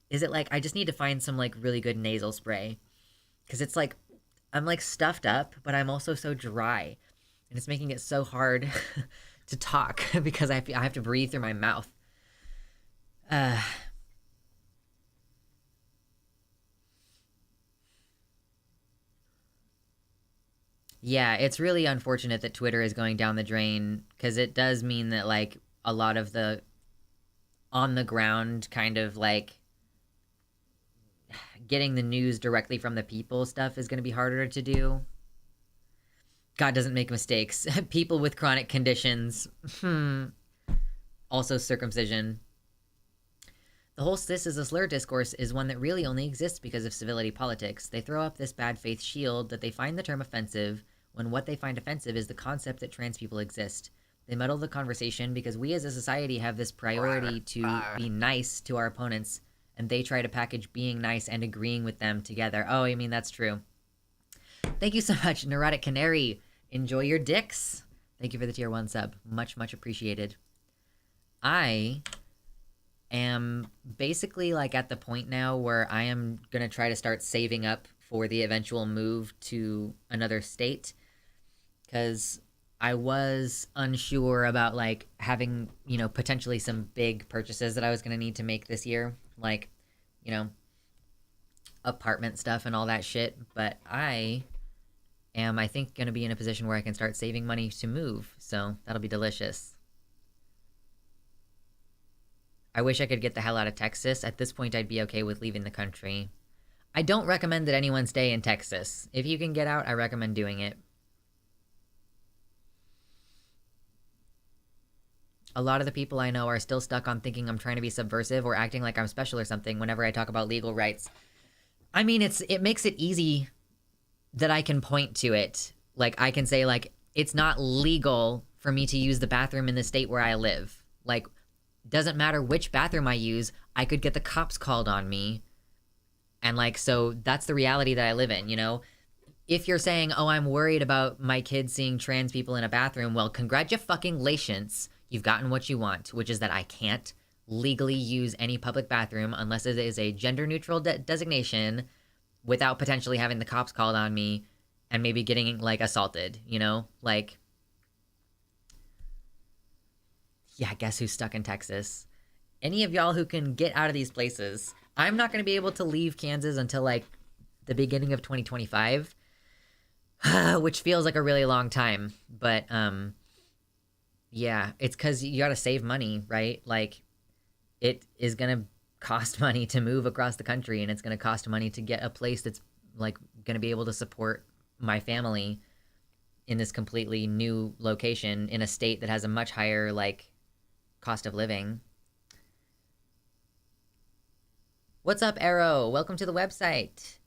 A: is it like I just need to find some like really good nasal spray, because it's like I'm like stuffed up, but I'm also so dry, and it's making it so hard to talk because I have to breathe through my mouth. Yeah, it's really unfortunate that Twitter is going down the drain, because it does mean that like a lot of the on the ground kind of like getting the news directly from the people stuff is going to be harder to do. God doesn't make mistakes. People with chronic conditions. Also circumcision. The whole "this is a slur" discourse is one that really only exists because of civility politics. They throw up this bad faith shield that they find the term offensive, when what they find offensive is the concept that trans people exist. They muddle the conversation because we as a society have this priority to be nice to our opponents, and they try to package being nice and agreeing with them together. Oh, I mean, that's true. Thank you so much, Neurotic Canary. Enjoy your dicks. Thank you for the tier 1 sub. Much, much appreciated. I am basically like at the point now where I am going to try to start saving up for the eventual move to another state, because I was unsure about like having, potentially some big purchases that I was going to need to make this year, like, you know, apartment stuff and all that shit. But I am, I think, going to be in a position where I can start saving money to move. So that'll be delicious. I wish I could get the hell out of Texas. At this point, I'd be okay with leaving the country. I don't recommend that anyone stay in Texas. If you can get out, I recommend doing it. A lot of the people I know are still stuck on thinking I'm trying to be subversive or acting like I'm special or something whenever I talk about legal rights. I mean, it makes it easy that I can point to it. Like, I can say, like, it's not legal for me to use the bathroom in the state where I live. Like, doesn't matter which bathroom I use, I could get the cops called on me. And, like, so that's the reality that I live in, you know? If you're saying, oh, I'm worried about my kids seeing trans people in a bathroom, well, congratulations. You've gotten what you want, which is that I can't legally use any public bathroom unless it is a gender-neutral designation without potentially having the cops called on me and maybe getting, like, assaulted, you know? Like, yeah, guess who's stuck in Texas? Any of y'all who can get out of these places. I'm not going to be able to leave Kansas until, like, the beginning of 2025, which feels like a really long time. But, yeah, it's because you got to save money, right? Like, it is going to cost money to move across the country, and it's going to cost money to get a place that's, like, going to be able to support my family in this completely new location in a state that has a much higher, like, cost of living. What's up, Arrow? Welcome to the website.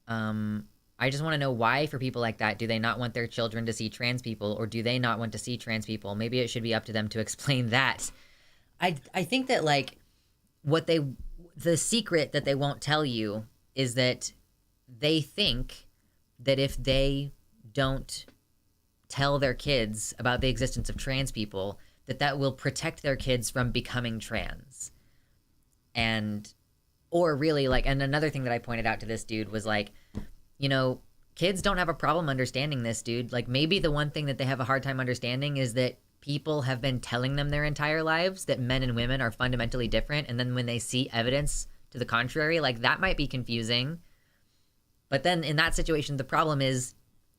A: I just want to know why, for people like that, do they not want their children to see trans people, or do they not want to see trans people? Maybe it should be up to them to explain that. I think that, like, the secret that they won't tell you is that they think that if they don't tell their kids about the existence of trans people, that will protect their kids from becoming trans. Or really, like, and another thing that I pointed out to this dude was, like, you know, kids don't have a problem understanding this, dude. Like, maybe the one thing that they have a hard time understanding is that people have been telling them their entire lives that men and women are fundamentally different, and then when they see evidence to the contrary, like, that might be confusing. But then in that situation, the problem is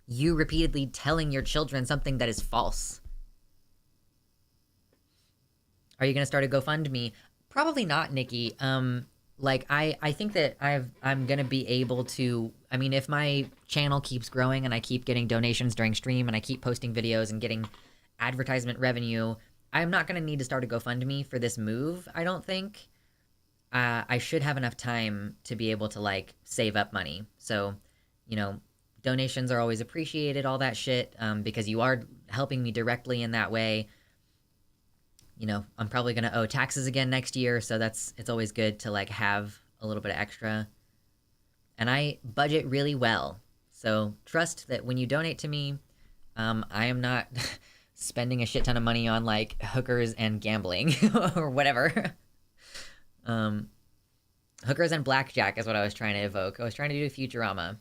A: you repeatedly telling your children something that is false. Are you going to start a GoFundMe? Probably not, Nikki. Like, I think that I'm going to be able to, I mean, if my channel keeps growing and I keep getting donations during stream and I keep posting videos and getting advertisement revenue, I'm not going to need to start a GoFundMe for this move, I don't think. I should have enough time to be able to, like, save up money. So, you know, donations are always appreciated, all that shit, because you are helping me directly in that way. You know, I'm probably going to owe taxes again next year, so it's always good to, like, have a little bit of extra. And I budget really well. So trust that when you donate to me, I am not spending a shit ton of money on, like, hookers and gambling or whatever. Hookers and blackjack is what I was trying to evoke. I was trying to do Futurama.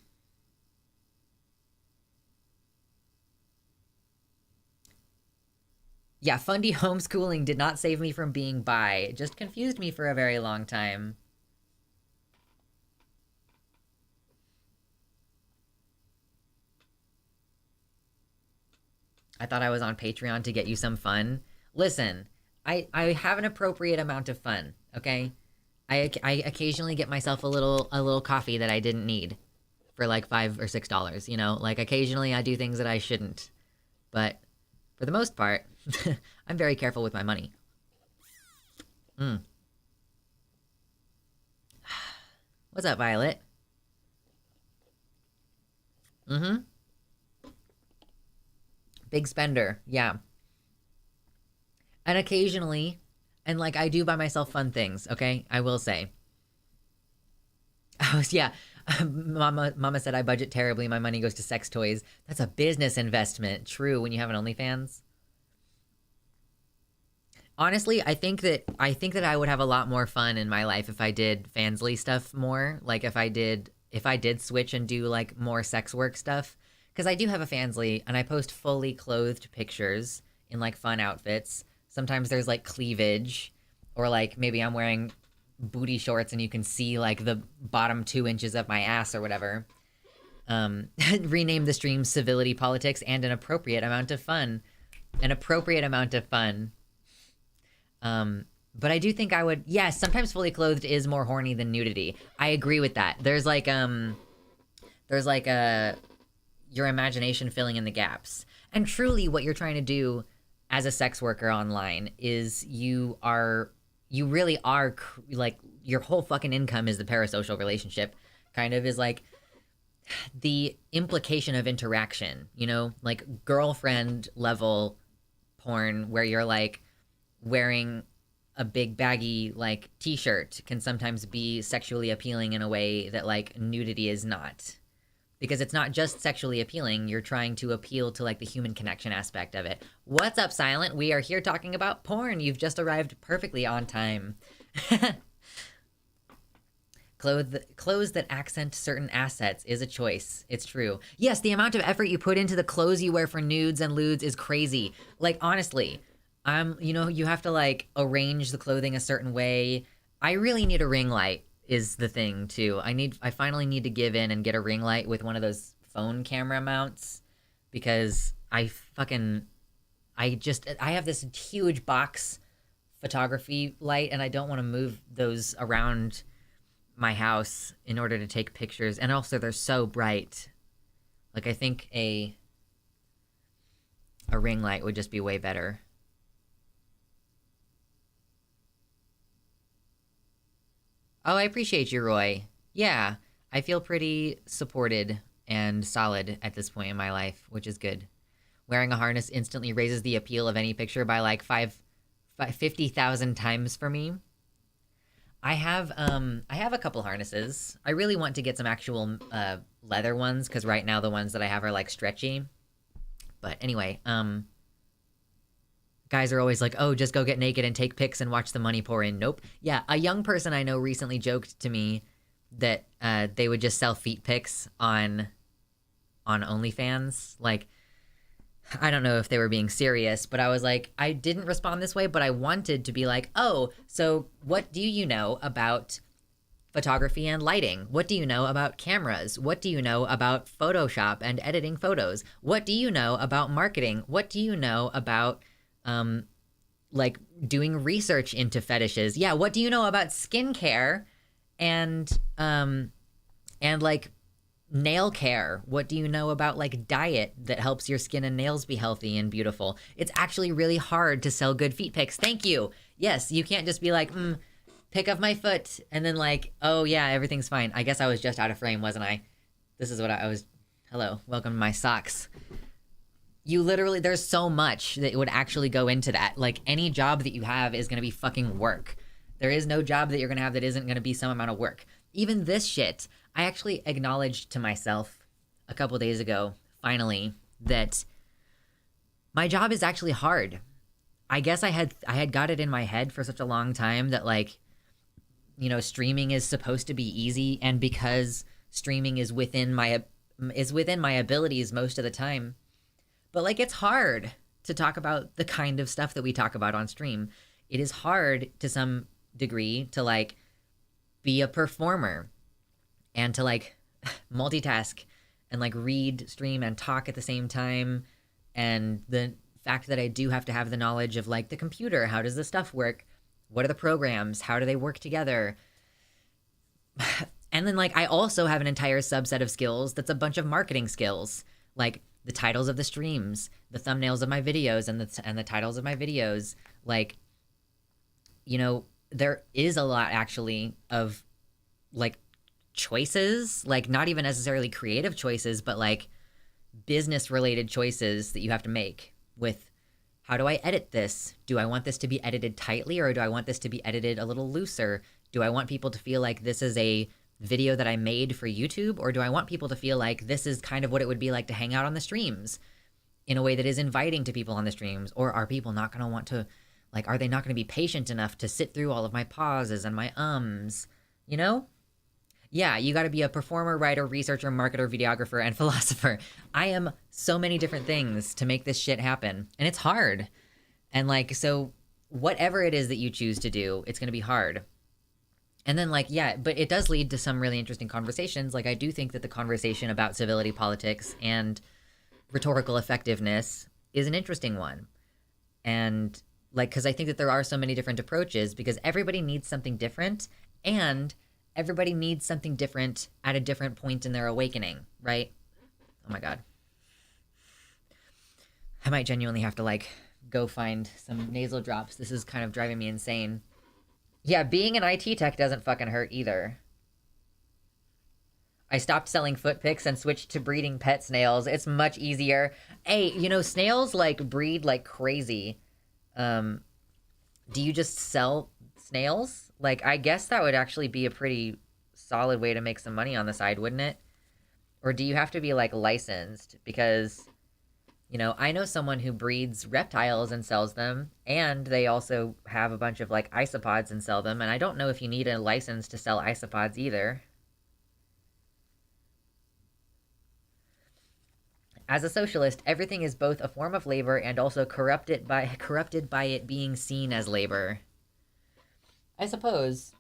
A: Yeah, fundy homeschooling did not save me from being bi. It just confused me for a very long time. I thought I was on Patreon to get you some fun. Listen, I have an appropriate amount of fun, okay? I occasionally get myself a little coffee that I didn't need for like $5 or $6, you know? Like, occasionally I do things that I shouldn't. But for the most part, I'm very careful with my money. What's up, Violet? Big spender, yeah. And occasionally, and, like, I do buy myself fun things, okay? I will say. Oh, yeah. Mama said I budget terribly. My money goes to sex toys. That's a business investment. True, when you have an OnlyFans. Honestly, I think that I would have a lot more fun in my life if I did fansly stuff more. Like if I did switch and do like more sex work stuff, because I do have a fansly and I post fully clothed pictures in like fun outfits. Sometimes there's like cleavage, or like maybe I'm wearing booty shorts and you can see like the bottom 2 inches of my ass or whatever. Rename the stream Civility, Politics, and an appropriate amount of fun. An appropriate amount of fun. But I do think I would, yes, sometimes fully clothed is more horny than nudity. I agree with that. There's like your imagination filling in the gaps. And truly what you're trying to do as a sex worker online is you really are like, your whole fucking income is the parasocial relationship, kind of, is like the implication of interaction, you know, like girlfriend level porn where you're like wearing a big baggy like t-shirt can sometimes be sexually appealing in a way that like nudity is not, because it's not just sexually appealing, you're trying to appeal to like the human connection aspect of it. What's up, Silent? We are here talking about porn. You've just arrived perfectly on time. Clothes that accent certain assets is a choice. It's true. Yes, the amount of effort you put into the clothes you wear for nudes and lewds is crazy. Like, honestly, you have to like arrange the clothing a certain way. I really need a ring light is the thing too. I finally need to give in and get a ring light with one of those phone camera mounts, because I have this huge box photography light and I don't want to move those around my house in order to take pictures, and also they're so bright. Like, I think a ring light would just be way better. Oh, I appreciate you, Roy. Yeah, I feel pretty supported and solid at this point in my life, which is good. Wearing a harness instantly raises the appeal of any picture by like 50,000 times for me. I have a couple harnesses. I really want to get some actual leather ones, because right now the ones that I have are like stretchy. But anyway, guys are always like, oh, just go get naked and take pics and watch the money pour in. Nope. Yeah, a young person I know recently joked to me that they would just sell feet pics on OnlyFans. Like, I don't know if they were being serious, but I was like, I didn't respond this way, but I wanted to be like, oh, so what do you know about photography and lighting? What do you know about cameras? What do you know about Photoshop and editing photos? What do you know about marketing? What do you know about like doing research into fetishes? Yeah, what do you know about skincare and like nail care? What do you know about like diet that helps your skin and nails be healthy and beautiful? It's actually really hard to sell good feet pics. Thank you. Yes, you can't just be like, pick up my foot and then like, oh yeah, everything's fine. I guess I was just out of frame, wasn't I? This is what I was. Hello, welcome to my socks. You literally, there's so much that would actually go into that. Like, any job that you have is going to be fucking work. There is no job that you're going to have that isn't going to be some amount of work. Even this shit, I actually acknowledged to myself a couple days ago, finally, that my job is actually hard. I guess I had got it in my head for such a long time that, like, you know, streaming is supposed to be easy, and because streaming is within my abilities most of the time. But like, it's hard to talk about the kind of stuff that we talk about on stream. It is hard to some degree to like be a performer and to like multitask and like read, stream, and talk at the same time. And the fact that I do have to have the knowledge of like the computer, how does the stuff work? What are the programs? How do they work together? And then like, I also have an entire subset of skills that's a bunch of marketing skills, like the titles of the streams, the thumbnails of my videos, and the titles of my videos. Like, you know, there is a lot actually of like choices, like not even necessarily creative choices, but like business related choices that you have to make with, how do I edit this? Do I want this to be edited tightly, or do I want this to be edited a little looser? Do I want people to feel like this is a video that I made for YouTube, or do I want people to feel like this is kind of what it would be like to hang out on the streams in a way that is inviting to people on the streams? Or are people not going to want to Like, are they not going to be patient enough to sit through all of my pauses and my ums? You know? Yeah, you got to be a performer, writer, researcher, marketer, videographer, and philosopher. I am so many different things to make this shit happen. And it's hard. And like, so whatever it is that you choose to do, it's going to be hard. And then, like, yeah, but it does lead to some really interesting conversations. Like, I do think that the conversation about civility politics and rhetorical effectiveness is an interesting one. And, like, because I think that there are so many different approaches because everybody needs something different and everybody needs something different at a different point in their awakening, right? Oh my God. I might genuinely have to, like, go find some nasal drops. This is kind of driving me insane. Yeah, being an IT tech doesn't fucking hurt either. I stopped selling foot picks and switched to breeding pet snails. It's much easier. Hey, you know, snails, like, breed like crazy. Do you just sell snails? Like, I guess that would actually be a pretty solid way to make some money on the side, wouldn't it? Or do you have to be, like, licensed? Because, you know, I know someone who breeds reptiles and sells them, and they also have a bunch of, like, isopods and sell them, and I don't know if you need a license to sell isopods either. As a socialist, everything is both a form of labor and also corrupted by it being seen as labor. I suppose.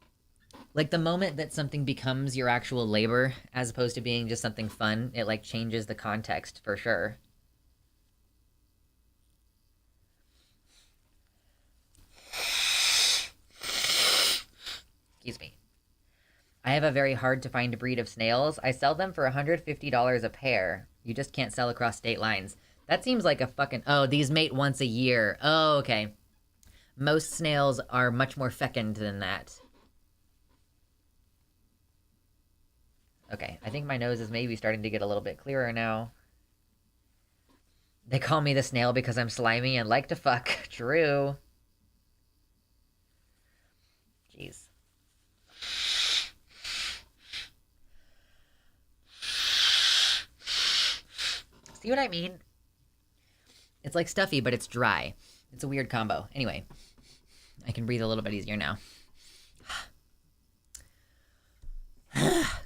A: Like, the moment that something becomes your actual labor, as opposed to being just something fun, it, like, changes the context for sure. Excuse me. I have a very hard to find breed of snails. I sell them for $150 a pair. You just can't sell across state lines. That seems like a fucking... Oh, these mate once a year. Oh, okay. Most snails are much more fecund than that. Okay, I think my nose is maybe starting to get a little bit clearer now. They call me the snail because I'm slimy and like to fuck. True. Jeez. See what I mean? It's like stuffy, but it's dry. It's a weird combo. Anyway, I can breathe a little bit easier now.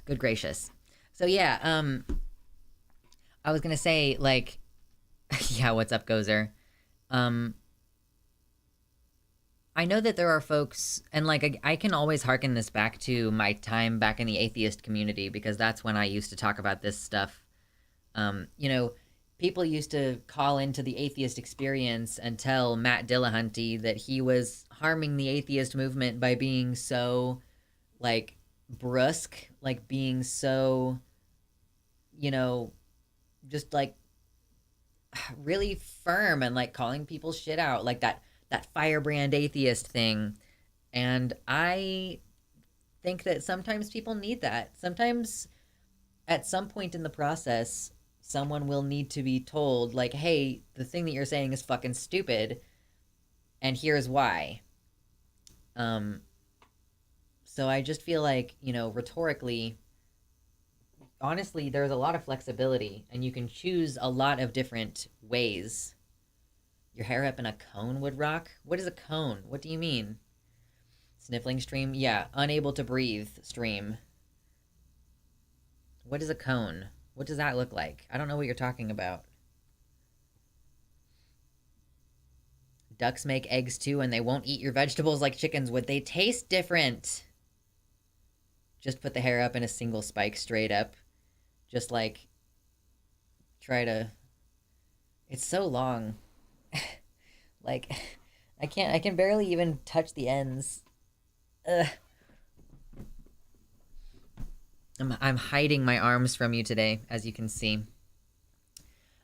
A: Good gracious. So yeah, I was gonna say, like, yeah, what's up, Gozer? I know that there are folks, and like, I can always hearken this back to my time back in the atheist community because that's when I used to talk about this stuff. You know, people used to call into the atheist experience and tell Matt Dillahunty that he was harming the atheist movement by being so, like, brusque, like being so, you know, just like really firm and like calling people shit out, like that firebrand atheist thing. And I think that sometimes people need that. Sometimes at some point in the process, someone will need to be told, like, hey, the thing that you're saying is fucking stupid, and here's why. So I just feel like, you know, rhetorically, honestly, there's a lot of flexibility, and you can choose a lot of different ways. Your hair up in a cone would rock? What is a cone? What do you mean? Sniffling stream? Yeah, unable to breathe stream. What is a cone? What does that look like? I don't know what you're talking about. Ducks make eggs too, and they won't eat your vegetables like chickens would. They taste different. Just put the hair up in a single spike straight up. Just like, try to... It's so long. Like, I can barely even touch the ends. Ugh. I'm hiding my arms from you today, as you can see.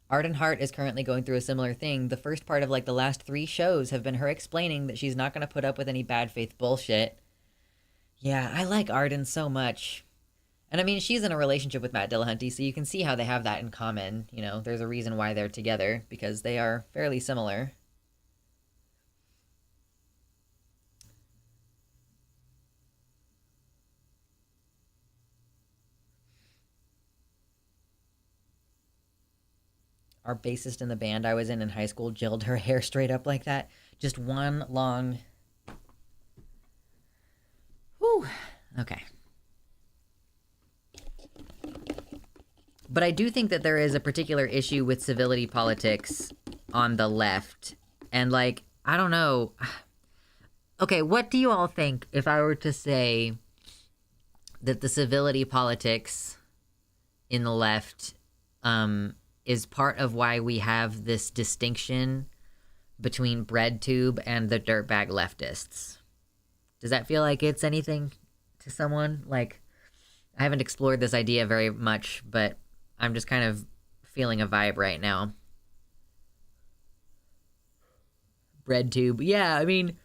A: Arden Hart is currently going through a similar thing. The first part of, like, the last 3 shows have been her explaining that she's not going to put up with any bad faith bullshit. Yeah, I like Arden so much. And I mean, she's in a relationship with Matt Dillahunty, so you can see how they have that in common. You know, there's a reason why they're together, because they are fairly similar. Our bassist in the band I was in high school gelled her hair straight up like that. Just one long... Whew. Okay. But I do think that there is a particular issue with civility politics on the left. And, like, I don't know. Okay, what do you all think if I were to say that the civility politics in the left is part of why we have this distinction between BreadTube and the dirtbag leftists? Does that feel like it's anything to someone? Like, I haven't explored this idea very much, but I'm just kind of feeling a vibe right now. BreadTube. Yeah, I mean,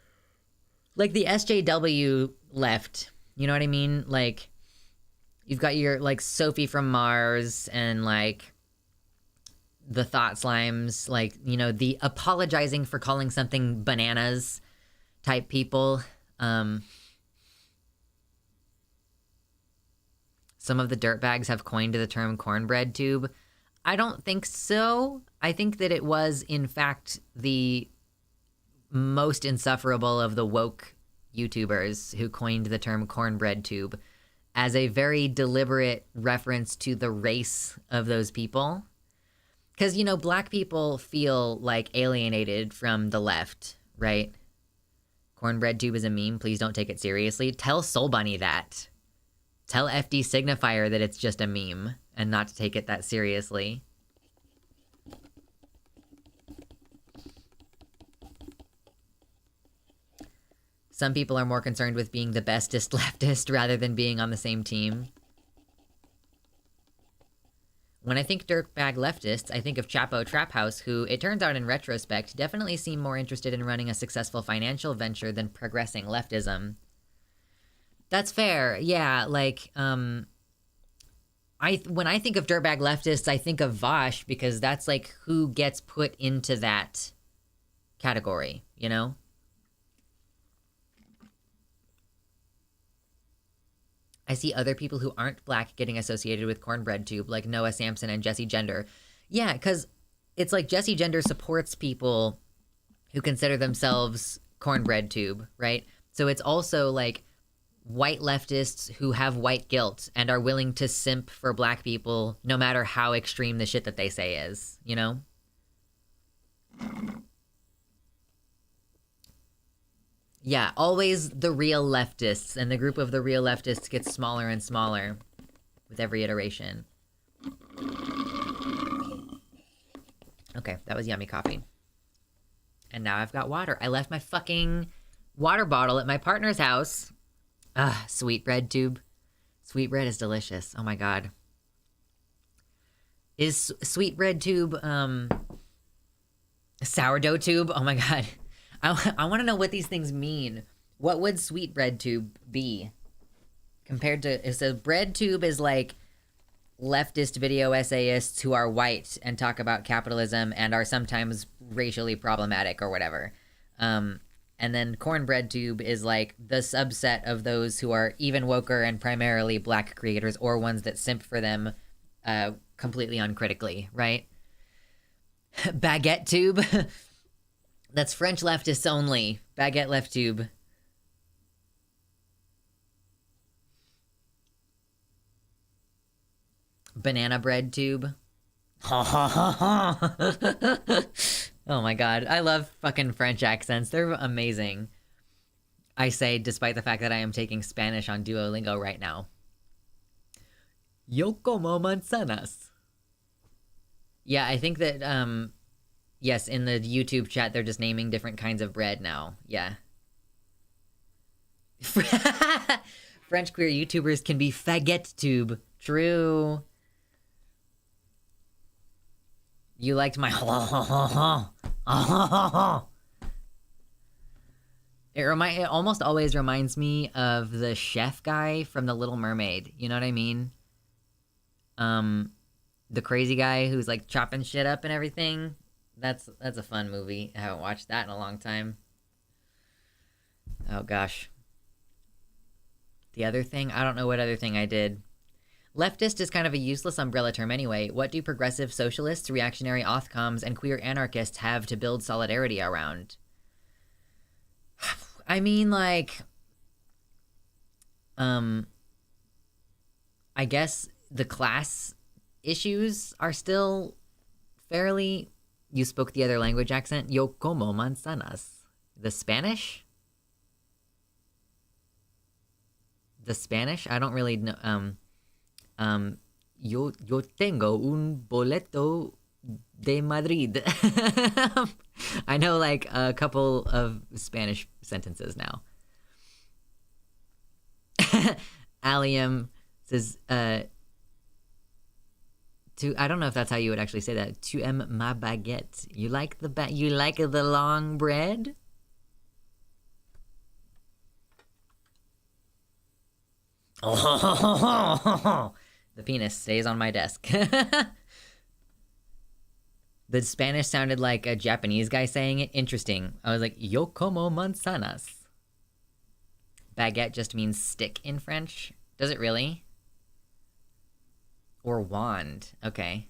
A: like the SJW left, you know what I mean? Like, you've got your, like, Sophie from Mars and, like, the Thought Slimes, like, you know, the apologizing for calling something bananas type people. Some of the dirtbags have coined the term cornbread tube. I don't think so. I think that it was, in fact, the most insufferable of the woke YouTubers who coined the term cornbread tube as a very deliberate reference to the race of those people. Because, you know, black people feel, like, alienated from the left, right? Cornbread tube is a meme. Please don't take it seriously. Tell Soul Bunny that. Tell FD Signifier that it's just a meme and not to take it that seriously. Some people are more concerned with being the bestest leftist rather than being on the same team. When I think dirtbag leftists, I think of Chapo Trap House, who, it turns out in retrospect, definitely seem more interested in running a successful financial venture than progressing leftism. That's fair. Yeah, like, when I think of dirtbag leftists, I think of Vosh, because that's, like, who gets put into that category, you know? I see other people who aren't black getting associated with cornbread tube, like Noah Sampson and Jesse Gender. Yeah, because it's like Jesse Gender supports people who consider themselves cornbread tube, right? So it's also, like, white leftists who have white guilt and are willing to simp for black people no matter how extreme the shit that they say is, you know? Yeah, always the real leftists, and the group of the real leftists gets smaller and smaller with every iteration. Okay, that was yummy coffee. And now I've got water. I left my fucking water bottle at my partner's house. Ah, sweetbread tube. Sweetbread is delicious. Oh my god. Is sweetbread tube, sourdough tube? Oh my god. I want to know what these things mean. What would sweetbread tube be? Compared to... So bread tube is like leftist video essayists who are white and talk about capitalism and are sometimes racially problematic or whatever. And then cornbread tube is like the subset of those who are even woker and primarily black creators, or ones that simp for them completely uncritically, right? Baguette tube. That's French leftists only. Baguette left tube. Banana bread tube. Oh my god. I love fucking French accents. They're amazing. I say, despite the fact that I am taking Spanish on Duolingo right now. Yo como manzanas. Yeah, I think that, yes, in the YouTube chat, they're just naming different kinds of bread now. Yeah. French queer YouTubers can be faggot tube. True. You liked my It almost always reminds me of the chef guy from The Little Mermaid. You know what I mean? The crazy guy who's like chopping shit up and everything. That's a fun movie. I haven't watched that in a long time. Oh gosh. The other thing? I don't know what other thing I did. Leftist is kind of a useless umbrella term anyway. What do progressive socialists, reactionary authcoms, and queer anarchists have to build solidarity around? I mean, like, I guess the class issues are still fairly... You spoke the other language accent? Yo como manzanas. The Spanish? The Spanish? I don't really know. Yo tengo un boleto de Madrid. I know like a couple of Spanish sentences now. Allium says, I don't know if that's how you would actually say that. Tu aimes ma baguette. You like the long bread? Oh, the penis stays on my desk. The Spanish sounded like a Japanese guy saying it. Interesting. I was like, yo como manzanas. Baguette just means stick in French. Does it really? Or wand. Okay.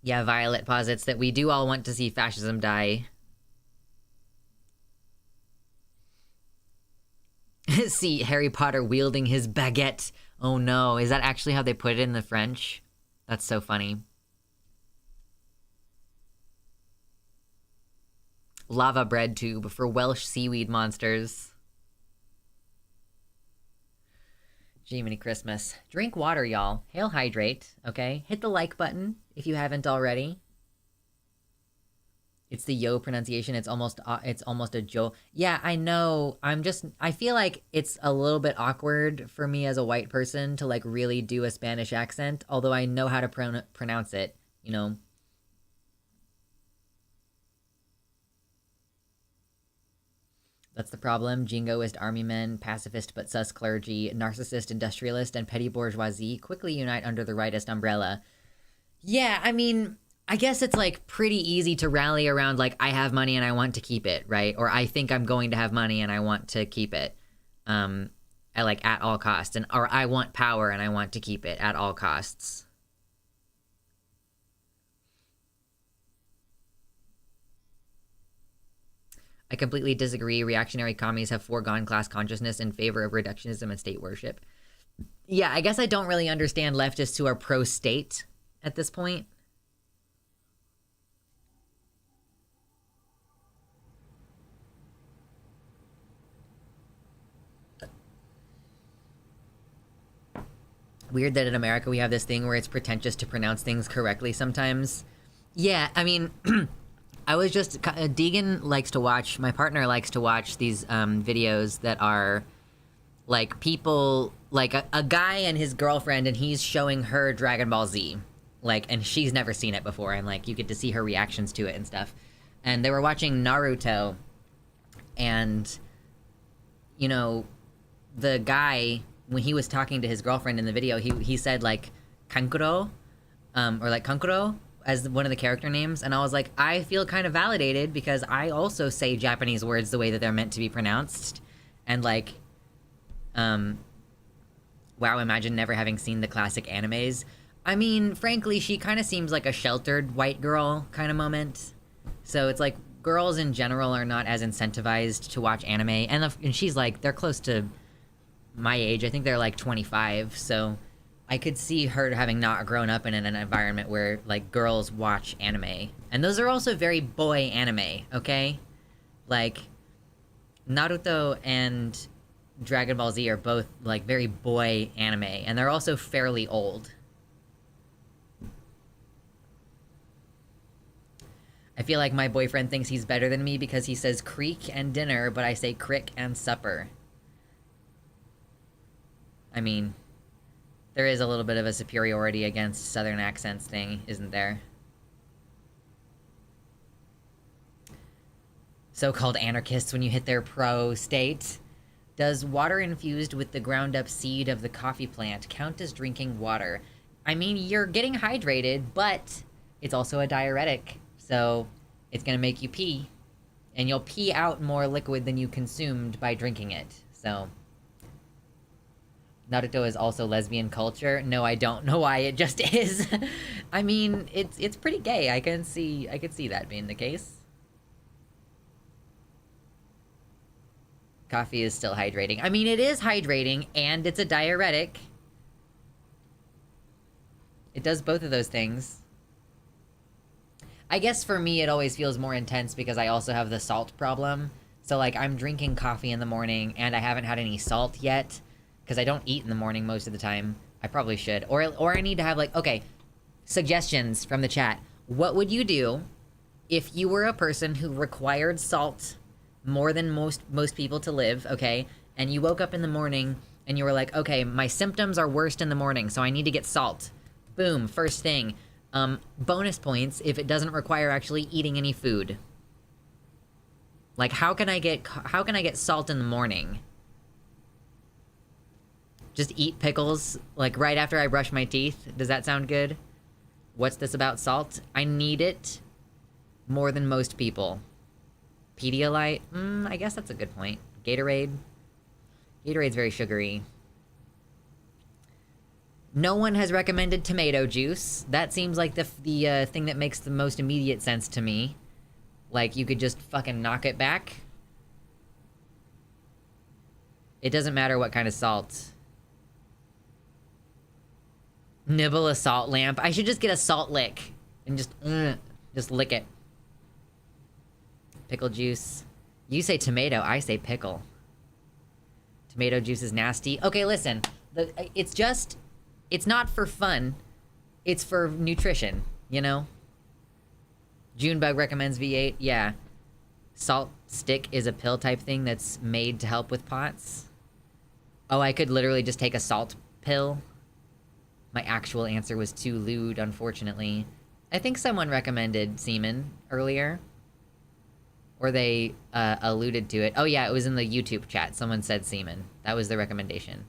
A: Yeah, Violet posits that we do all want to see fascism die. See Harry Potter wielding his baguette. Oh no, is that actually how they put it in the French? That's so funny. Lava bread tube for Welsh seaweed monsters. Jiminy Christmas. Drink water, y'all. Hail hydrate, okay? Hit the like button if you haven't already. It's the yo pronunciation. It's almost a jo. Yeah, I know. I feel like it's a little bit awkward for me as a white person to like really do a Spanish accent, although I know how to pronounce it, you know. That's the problem. Jingoist army men, pacifist but sus clergy, narcissist industrialist, and petty bourgeoisie quickly unite under the rightist umbrella. Yeah, I mean, I guess it's like pretty easy to rally around like I have money and I want to keep it, right? Or I think I'm going to have money and I want to keep it. At all costs, or I want power and I want to keep it at all costs. I completely disagree. Reactionary commies have foregone class consciousness in favor of reductionism and state worship. Yeah, I guess I don't really understand leftists who are pro-state at this point. Weird that in America we have this thing where it's pretentious to pronounce things correctly sometimes. Yeah, I mean... I was just... Deegan likes to watch... My partner likes to watch these videos that are... Like, people... Like, a guy and his girlfriend, and he's showing her Dragon Ball Z. Like, and she's never seen it before, and, like, you get to see her reactions to it and stuff. And they were watching Naruto, and... You know, the guy... When he was talking to his girlfriend in the video, he said, like, Kankuro, or, like, Kankuro, as one of the character names, and I was like, I feel kind of validated, because I also say Japanese words the way that they're meant to be pronounced, and, like, wow, imagine never having seen the classic animes. I mean, frankly, she kind of seems like a sheltered white girl kind of moment, so it's like, girls in general are not as incentivized to watch anime, and she's like, they're close to my age. I think they're like 25, so I could see her having not grown up in an environment where like girls watch anime. And those are also very boy anime, okay? Like Naruto and Dragon Ball Z are both like very boy anime, and they're also fairly old. I feel like my boyfriend thinks he's better than me because he says creek and dinner, but I say crick and supper. I mean, there is a little bit of a superiority against Southern accents thing, isn't there? So-called anarchists when you hit their pro-state. Does water infused with the ground-up seed of the coffee plant count as drinking water? I mean, you're getting hydrated, but it's also a diuretic, so it's gonna make you pee. And you'll pee out more liquid than you consumed by drinking it, so... Naruto is also lesbian culture. No, I don't know why, it just is. I mean, it's pretty gay. I could see that being the case. Coffee is still hydrating. I mean, it is hydrating, and it's a diuretic. It does both of those things. I guess for me, it always feels more intense because I also have the salt problem. So, like, I'm drinking coffee in the morning, and I haven't had any salt yet, because I don't eat in the morning most of the time. I probably should. Or I need to have, like, okay, suggestions from the chat. What would you do if you were a person who required salt more than most people to live, okay? And you woke up in the morning, and you were like, okay, my symptoms are worst in the morning, so I need to get salt. Boom, first thing. Bonus points if it doesn't require actually eating any food. Like, how can I get salt in the morning? Just eat pickles, like, right after I brush my teeth? Does that sound good? What's this about salt? I need it more than most people. Pedialyte? I guess that's a good point. Gatorade? Gatorade's very sugary. No one has recommended tomato juice. That seems like the thing that makes the most immediate sense to me. Like, you could just fucking knock it back. It doesn't matter what kind of salt. Nibble a salt lamp. I should just get a salt lick and just lick it. Pickle juice. You say tomato, I say pickle. Tomato juice is nasty. Okay, listen. It's not for fun. It's for nutrition, you know? Junebug recommends V8. Yeah. Salt stick is a pill type thing that's made to help with POTS. Oh, I could literally just take a salt pill. My actual answer was too lewd, unfortunately. I think someone recommended semen earlier. Or they alluded to it. Oh yeah, it was in the YouTube chat. Someone said semen. That was the recommendation.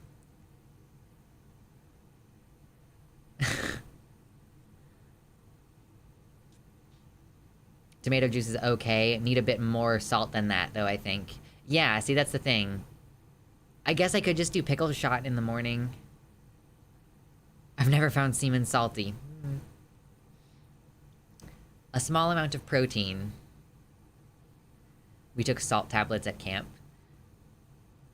A: Tomato juice is okay. Need a bit more salt than that, though, I think. Yeah, see, that's the thing. I guess I could just do pickle shot in the morning. I've never found semen salty. A small amount of protein. We took salt tablets at camp.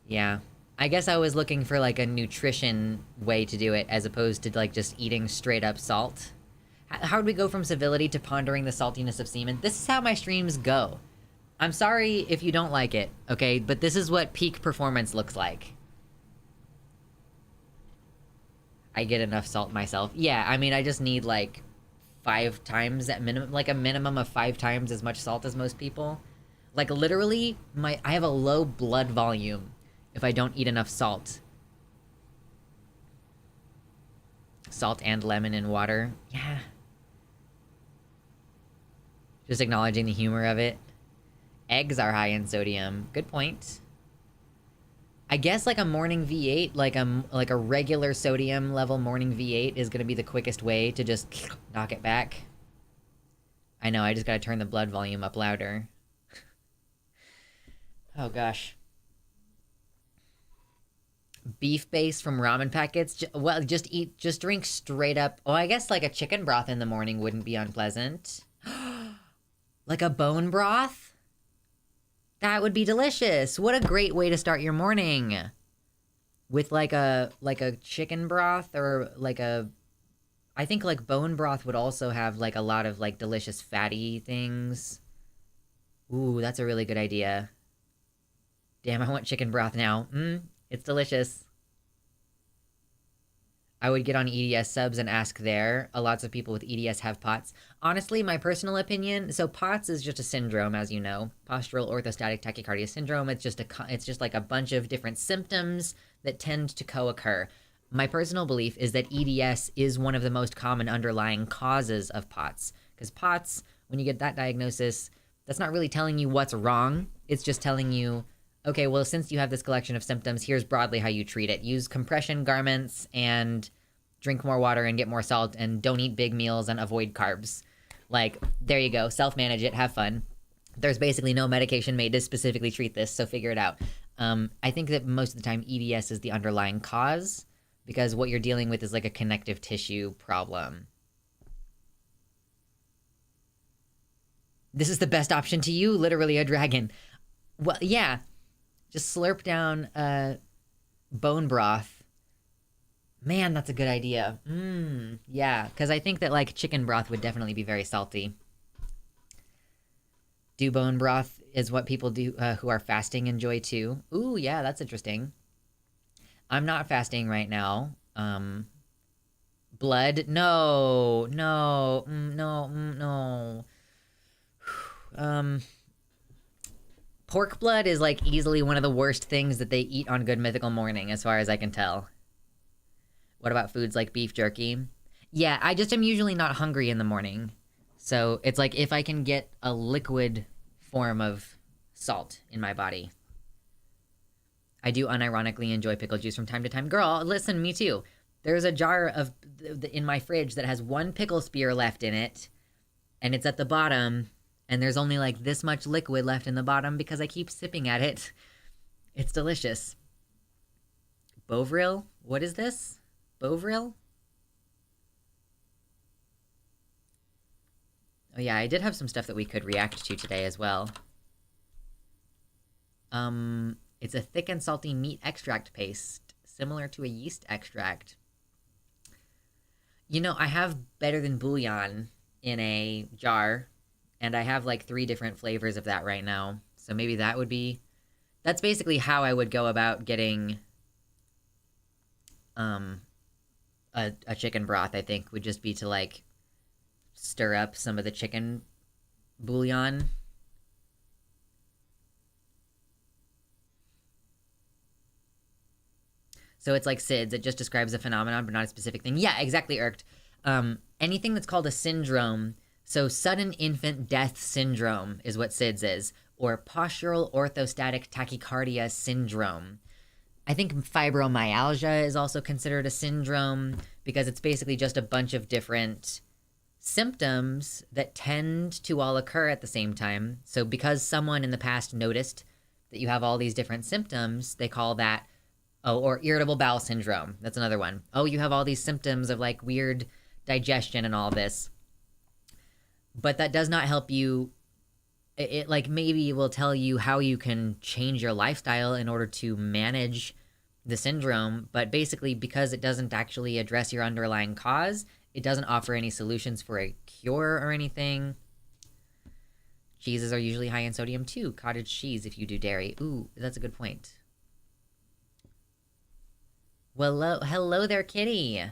A: Yeah. I guess I was looking for, like, a nutrition way to do it, as opposed to, like, just eating straight-up salt. How do we go from civility to pondering the saltiness of semen? This is how my streams go. I'm sorry if you don't like it, okay? But this is what peak performance looks like. I get enough salt myself. Yeah, I mean, I just need, like, 5 times at minimum, like a minimum of 5 times as much salt as most people. Like, literally, I have a low blood volume if I don't eat enough salt. Salt and lemon in water. Yeah. Just acknowledging the humor of it. Eggs are high in sodium. Good point. I guess like a morning V8, like a regular sodium level morning V8 is gonna be the quickest way to just knock it back. I know, I just gotta turn the blood volume up louder. Oh gosh. Beef base from ramen packets? Well, just drink straight up. Oh, I guess like a chicken broth in the morning wouldn't be unpleasant. Like a bone broth? That would be delicious. What a great way to start your morning. With like a chicken broth or like I think like bone broth would also have like a lot of like delicious fatty things. Ooh, that's a really good idea. Damn, I want chicken broth now. It's delicious. I would get on EDS subs and ask there. Lots of people with EDS have POTS. Honestly, my personal opinion, so POTS is just a syndrome, as you know. Postural orthostatic tachycardia syndrome. It's just like a bunch of different symptoms that tend to co-occur. My personal belief is that EDS is one of the most common underlying causes of POTS. Because POTS, when you get that diagnosis, that's not really telling you what's wrong. It's just telling you, okay, well, since you have this collection of symptoms, here's broadly how you treat it. Use compression garments and drink more water and get more salt and don't eat big meals and avoid carbs. Like, there you go. Self-manage it. Have fun. There's basically no medication made to specifically treat this, so figure it out. I think that most of the time EDS is the underlying cause because what you're dealing with is like a connective tissue problem. This is the best option to you? Literally a dragon. Well, yeah. Just slurp down bone broth. Man, that's a good idea. Yeah, because I think that like chicken broth would definitely be very salty. Do bone broth is what people do who are fasting enjoy too. Ooh, yeah, that's interesting. I'm not fasting right now. Blood? No, no, no, no. Pork blood is like easily one of the worst things that they eat on Good Mythical Morning, as far as I can tell. What about foods like beef jerky? Yeah, I just am usually not hungry in the morning. So it's like if I can get a liquid form of salt in my body. I do unironically enjoy pickle juice from time to time. Girl, listen, me too. There's a jar of in my fridge that has one pickle spear left in it, and it's at the bottom, and there's only like this much liquid left in the bottom because I keep sipping at it. It's delicious. Bovril? What is this? Bovril? Oh yeah, I did have some stuff that we could react to today as well. It's a thick and salty meat extract paste, similar to a yeast extract. You know, I have Better Than Bouillon in a jar, and I have like 3 different flavors of that right now. So maybe that would be... That's basically how I would go about getting a chicken broth, I think, would just be to like stir up some of the chicken bouillon. So it's like SIDS. It just describes a phenomenon, but not a specific thing. Yeah, exactly, Irked. Anything that's called a syndrome, so sudden infant death syndrome is what SIDS is, or postural orthostatic tachycardia syndrome. I think fibromyalgia is also considered a syndrome because it's basically just a bunch of different symptoms that tend to all occur at the same time. So because someone in the past noticed that you have all these different symptoms, they call that... Oh, or irritable bowel syndrome. That's another one. Oh, you have all these symptoms of like weird digestion and all this. But that does not help you. It like maybe will tell you how you can change your lifestyle in order to manage the syndrome. But basically, because it doesn't actually address your underlying cause, it doesn't offer any solutions for a cure or anything. Cheeses are usually high in sodium too. Cottage cheese if you do dairy. Ooh, that's a good point. Well, hello there, kitty.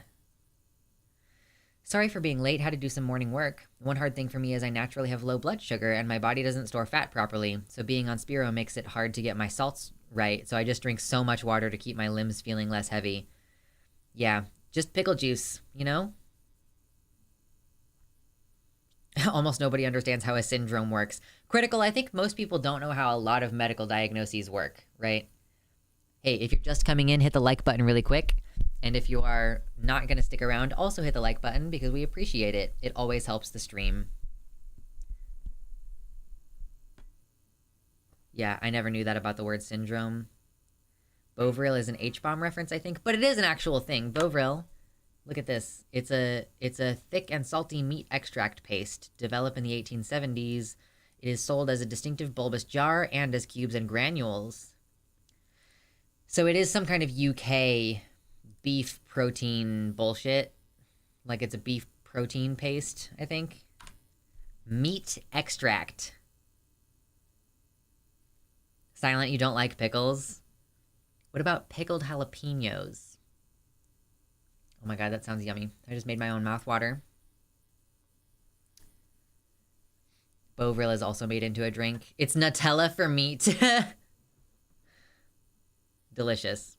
A: Sorry for being late. Had to do some morning work. One hard thing for me is I naturally have low blood sugar and my body doesn't store fat properly. So being on Spiro makes it hard to get my salts right. So I just drink so much water to keep my limbs feeling less heavy. Yeah, just pickle juice, you know? Almost nobody understands how a syndrome works. Critical, I think most people don't know how a lot of medical diagnoses work, right? Hey, if you're just coming in, hit the like button really quick. And if you are not going to stick around, also hit the like button because we appreciate it. It always helps the stream. Yeah, I never knew that about the word syndrome. Bovril is an H-bomb reference, I think, but it is an actual thing. Bovril, look at this. It's a thick and salty meat extract paste developed in the 1870s. It is sold as a distinctive bulbous jar and as cubes and granules. So it is some kind of UK beef protein bullshit. Like it's a beef protein paste, I think. Meat extract. Silent, you don't like pickles? What about pickled jalapenos? Oh my god, that sounds yummy. I just made my own mouthwater. Bovril is also made into a drink. It's Nutella for meat. Delicious.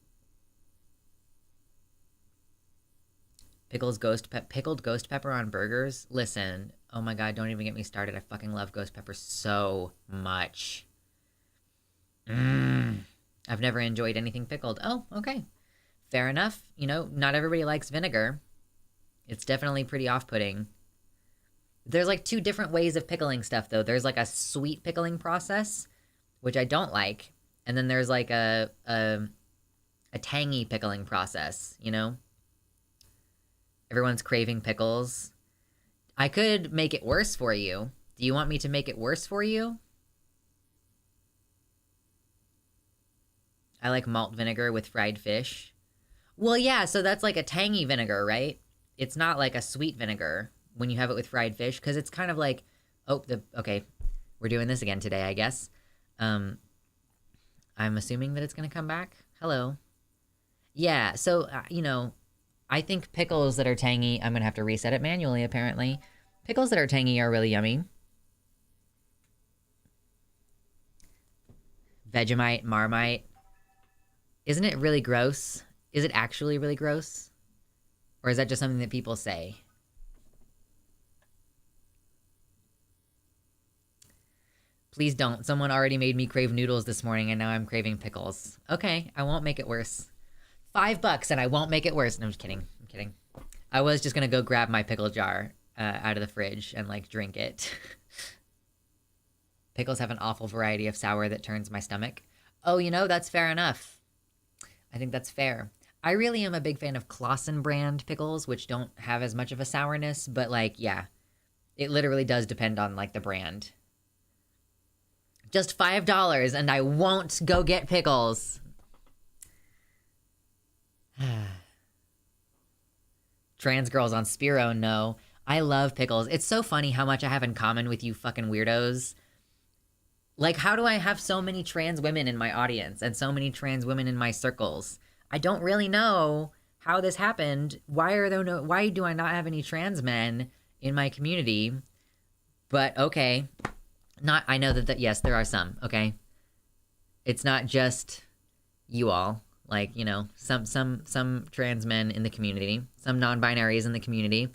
A: Pickled ghost pepper on burgers. Listen, oh my god, don't even get me started. I fucking love ghost pepper so much. I've never enjoyed anything pickled. Oh, okay. Fair enough. You know, not everybody likes vinegar. It's definitely pretty off-putting. There's like 2 different ways of pickling stuff, though. There's like a sweet pickling process, which I don't like. And then there's like a tangy pickling process, you know? Everyone's craving pickles. I could make it worse for you. Do you want me to make it worse for you? I like malt vinegar with fried fish. Well, yeah, so that's like a tangy vinegar, right? It's not like a sweet vinegar when you have it with fried fish, because it's kind of like, okay, we're doing this again today, I guess. I'm assuming that it's gonna come back. Hello. Yeah, so, I think pickles that are tangy, I'm gonna have to reset it manually, apparently. Pickles that are tangy are really yummy. Vegemite, Marmite. Isn't it really gross? Is it actually really gross? Or is that just something that people say? Please don't. Someone already made me crave noodles this morning and now I'm craving pickles. Okay, I won't make it worse. $5 and I won't make it worse. No, I'm just kidding. I'm kidding. I was just gonna go grab my pickle jar out of the fridge and, like, drink it. Pickles have an awful variety of sour that turns my stomach. Oh, that's fair enough. I think that's fair. I really am a big fan of Claussen brand pickles, which don't have as much of a sourness, but, like, yeah. It literally does depend on, like, the brand. Just $5 and I won't go get pickles. Trans girls on Spiro, no. I love pickles. It's so funny how much I have in common with you fucking weirdos. Like, how do I have so many trans women in my audience and so many trans women in my circles? I don't really know how this happened. Why do I not have any trans men in my community? But okay. I know that yes, there are some, okay? It's not just you all. Like, some trans men in the community, some non-binaries in the community.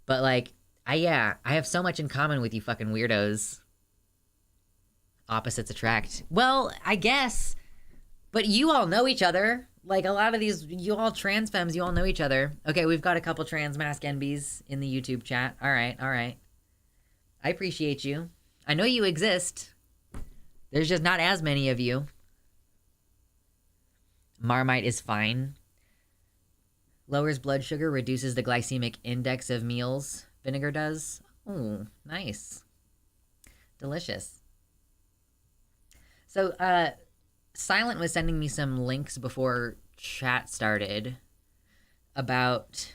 A: But, like, I have so much in common with you fucking weirdos. Opposites attract. Well, I guess. But you all know each other. Like, a lot of these, you all trans femmes, you all know each other. Okay, we've got a couple trans mask NBs in the YouTube chat. All right. I appreciate you. I know you exist. There's just not as many of you. Marmite is fine. Lowers blood sugar, reduces the glycemic index of meals. Vinegar does. Oh, nice. Delicious. So, Silent was sending me some links before chat started about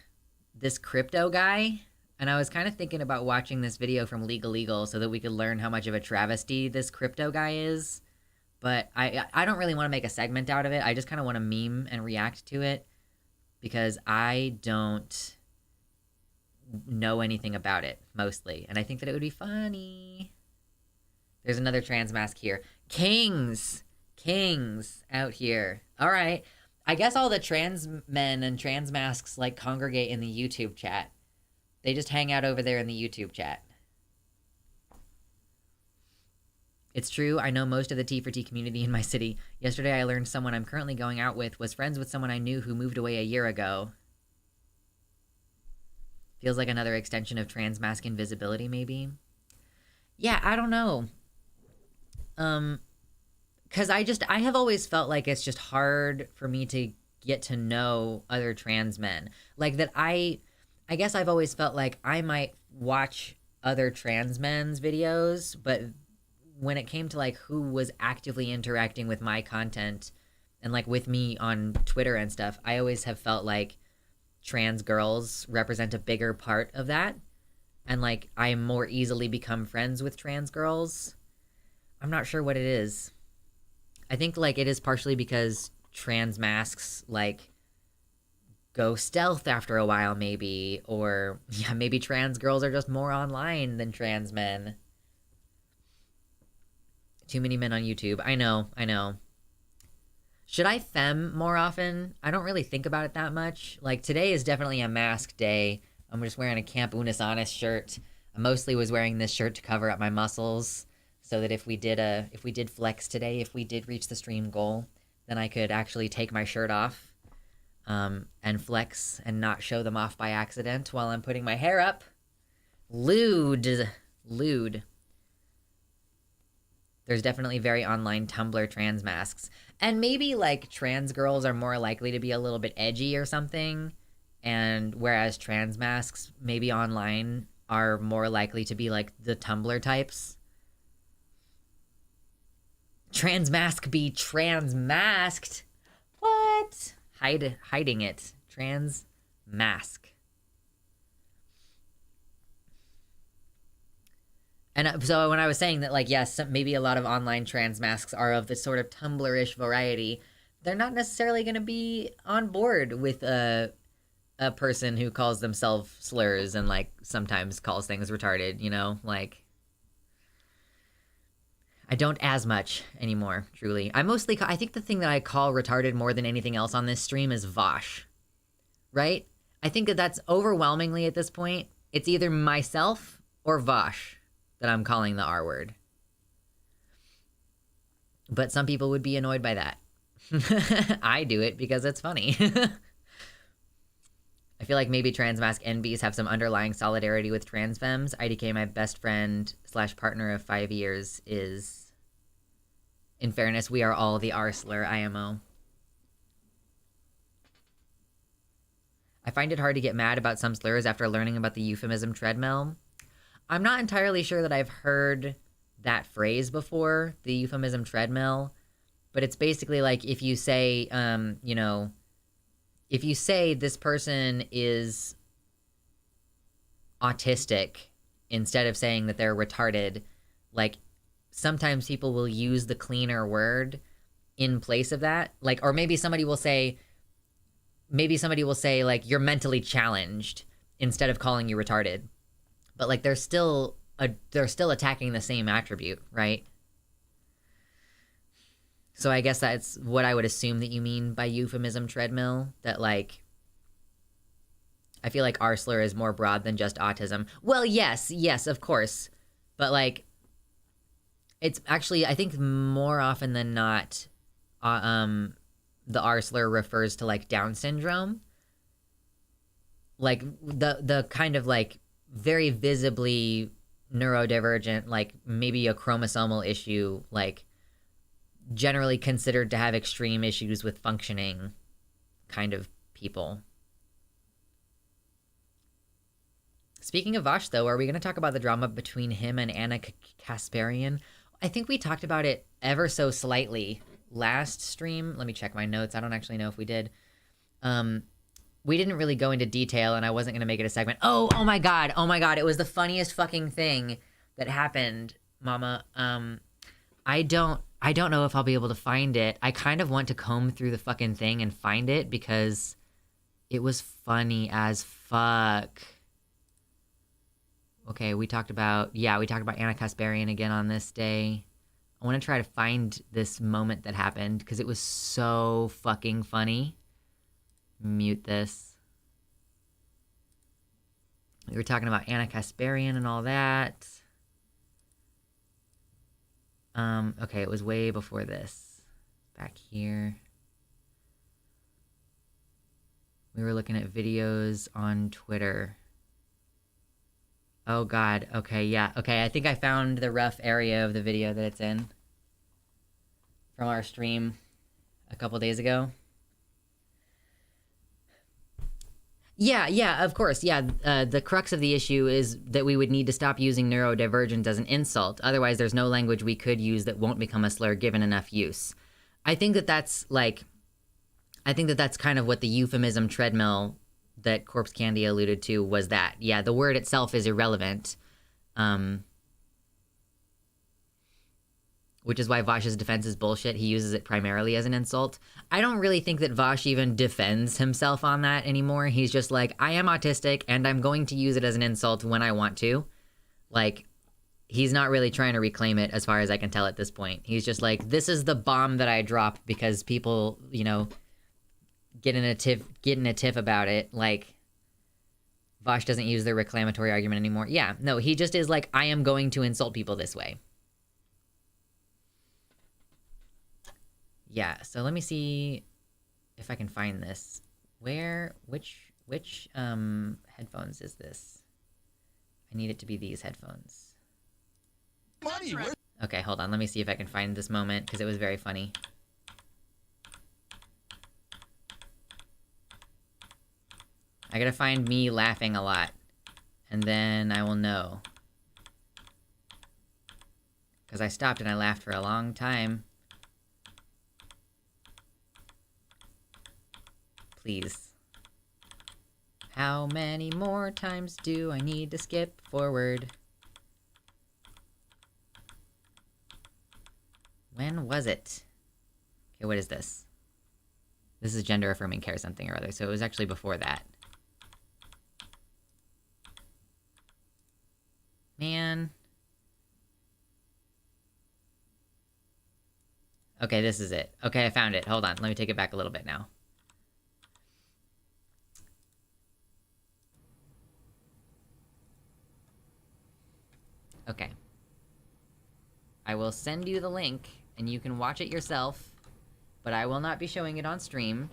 A: this crypto guy. And I was kind of thinking about watching this video from Legal so that we could learn how much of a travesty this crypto guy is. But I don't really want to make a segment out of it. I just kind of want to meme and react to it because I don't know anything about it, mostly. And I think that it would be funny. There's another trans mask here. Kings out here. All right. I guess all the trans men and trans masks, like, congregate in the YouTube chat. They just hang out over there in the YouTube chat. It's true, I know most of the T4T community in my city. Yesterday I learned someone I'm currently going out with was friends with someone I knew who moved away a year ago. Feels like another extension of trans mask invisibility, maybe? Yeah, I don't know. Because I have always felt like it's just hard for me to get to know other trans men. Like, that I guess I've always felt like I might watch other trans men's videos, but when it came to, like, who was actively interacting with my content and, like, with me on Twitter and stuff, I always have felt like trans girls represent a bigger part of that. And, like, I more easily become friends with trans girls. I'm not sure what it is. I think, like, it is partially because trans masks, like, go stealth after a while, maybe. Or, yeah, maybe trans girls are just more online than trans men. Too many men on YouTube. I know. Should I femme more often? I don't really think about it that much. Like, today is definitely a mask day. I'm just wearing a Camp Unis Honest shirt. I mostly was wearing this shirt to cover up my muscles so that if we did flex today, if we did reach the stream goal, then I could actually take my shirt off and flex and not show them off by accident while I'm putting my hair up. Lewd. There's definitely very online Tumblr trans masks. And maybe, like, trans girls are more likely to be a little bit edgy or something. And whereas trans masks, maybe online, are more likely to be, like, the Tumblr types. Trans mask be trans masked. What? Hiding it. Trans mask. And so when I was saying that, like, yes, maybe a lot of online trans masks are of this sort of Tumblr-ish variety, they're not necessarily going to be on board with a person who calls themselves slurs and, like, sometimes calls things retarded, you know? Like, I don't as much anymore, truly. I think the thing that I call retarded more than anything else on this stream is Vosh, right? I think that that's overwhelmingly at this point, it's either myself or Vosh that I'm calling the R word. But some people would be annoyed by that. I do it because it's funny. I feel like maybe trans mask NBs have some underlying solidarity with trans femmes. IDK, my best friend / partner of 5 years, is... In fairness, we are all the R slur IMO. I find it hard to get mad about some slurs after learning about the euphemism treadmill. I'm not entirely sure that I've heard that phrase before, the euphemism treadmill, but it's basically like if you say, you know, if you say this person is autistic instead of saying that they're retarded, like sometimes people will use the cleaner word in place of that. Like, or maybe somebody will say like you're mentally challenged instead of calling you retarded. But like they're still attacking the same attribute, right? So I guess that's what I would assume that you mean by euphemism treadmill, that like I feel like R slur is more broad than just autism. Well, yes, of course. But like it's actually, I think more often than not the R slur refers to like Down syndrome. Like the kind of like very visibly neurodivergent, like maybe a chromosomal issue, like generally considered to have extreme issues with functioning kind of people. Speaking of Vosh, though, are we going to talk about the drama between him and Anna Kasparian? I think we talked about it ever so slightly last stream. Let me check my notes. I don't actually know if we did. We didn't really go into detail, and I wasn't going to make it a segment. Oh my god. It was the funniest fucking thing that happened, Mama. I don't know if I'll be able to find it. I kind of want to comb through the fucking thing and find it because it was funny as fuck. Okay, we talked about Anna Kasparian again on this day. I want to try to find this moment that happened because it was so fucking funny. Mute this. We were talking about Anna Kasparian and all that. Okay, it was way before this. Back here. We were looking at videos on Twitter. Oh god, okay, yeah. Okay, I think I found the rough area of the video that it's in. From our stream a couple days ago. Yeah, of course. Yeah, the crux of the issue is that we would need to stop using neurodivergent as an insult. Otherwise, there's no language we could use that won't become a slur given enough use. I think that that's kind of what the euphemism treadmill that Corpse Candy alluded to was that. Yeah, the word itself is irrelevant. Which is why Vosh's defense is bullshit. He uses it primarily as an insult. I don't really think that Vosh even defends himself on that anymore. He's just like, I am autistic and I'm going to use it as an insult when I want to. Like, he's not really trying to reclaim it as far as I can tell at this point. He's just like, this is the bomb that I dropped because people, you know, get in a tiff about it. Like, Vosh doesn't use the reclamatory argument anymore. Yeah, no, he just is like, I am going to insult people this way. Yeah, so let me see if I can find this. Which headphones is this? I need it to be these headphones. Okay, hold on. Let me see if I can find this moment, because it was very funny. I gotta find me laughing a lot, and then I will know. Because I stopped and I laughed for a long time. Please. How many more times do I need to skip forward? When was it? Okay, what is this? This is gender affirming care something or other, so it was actually before that. Man. Okay, this is it. Okay, I found it. Hold on, let me take it back a little bit now. Okay. I will send you the link, and you can watch it yourself, but I will not be showing it on stream.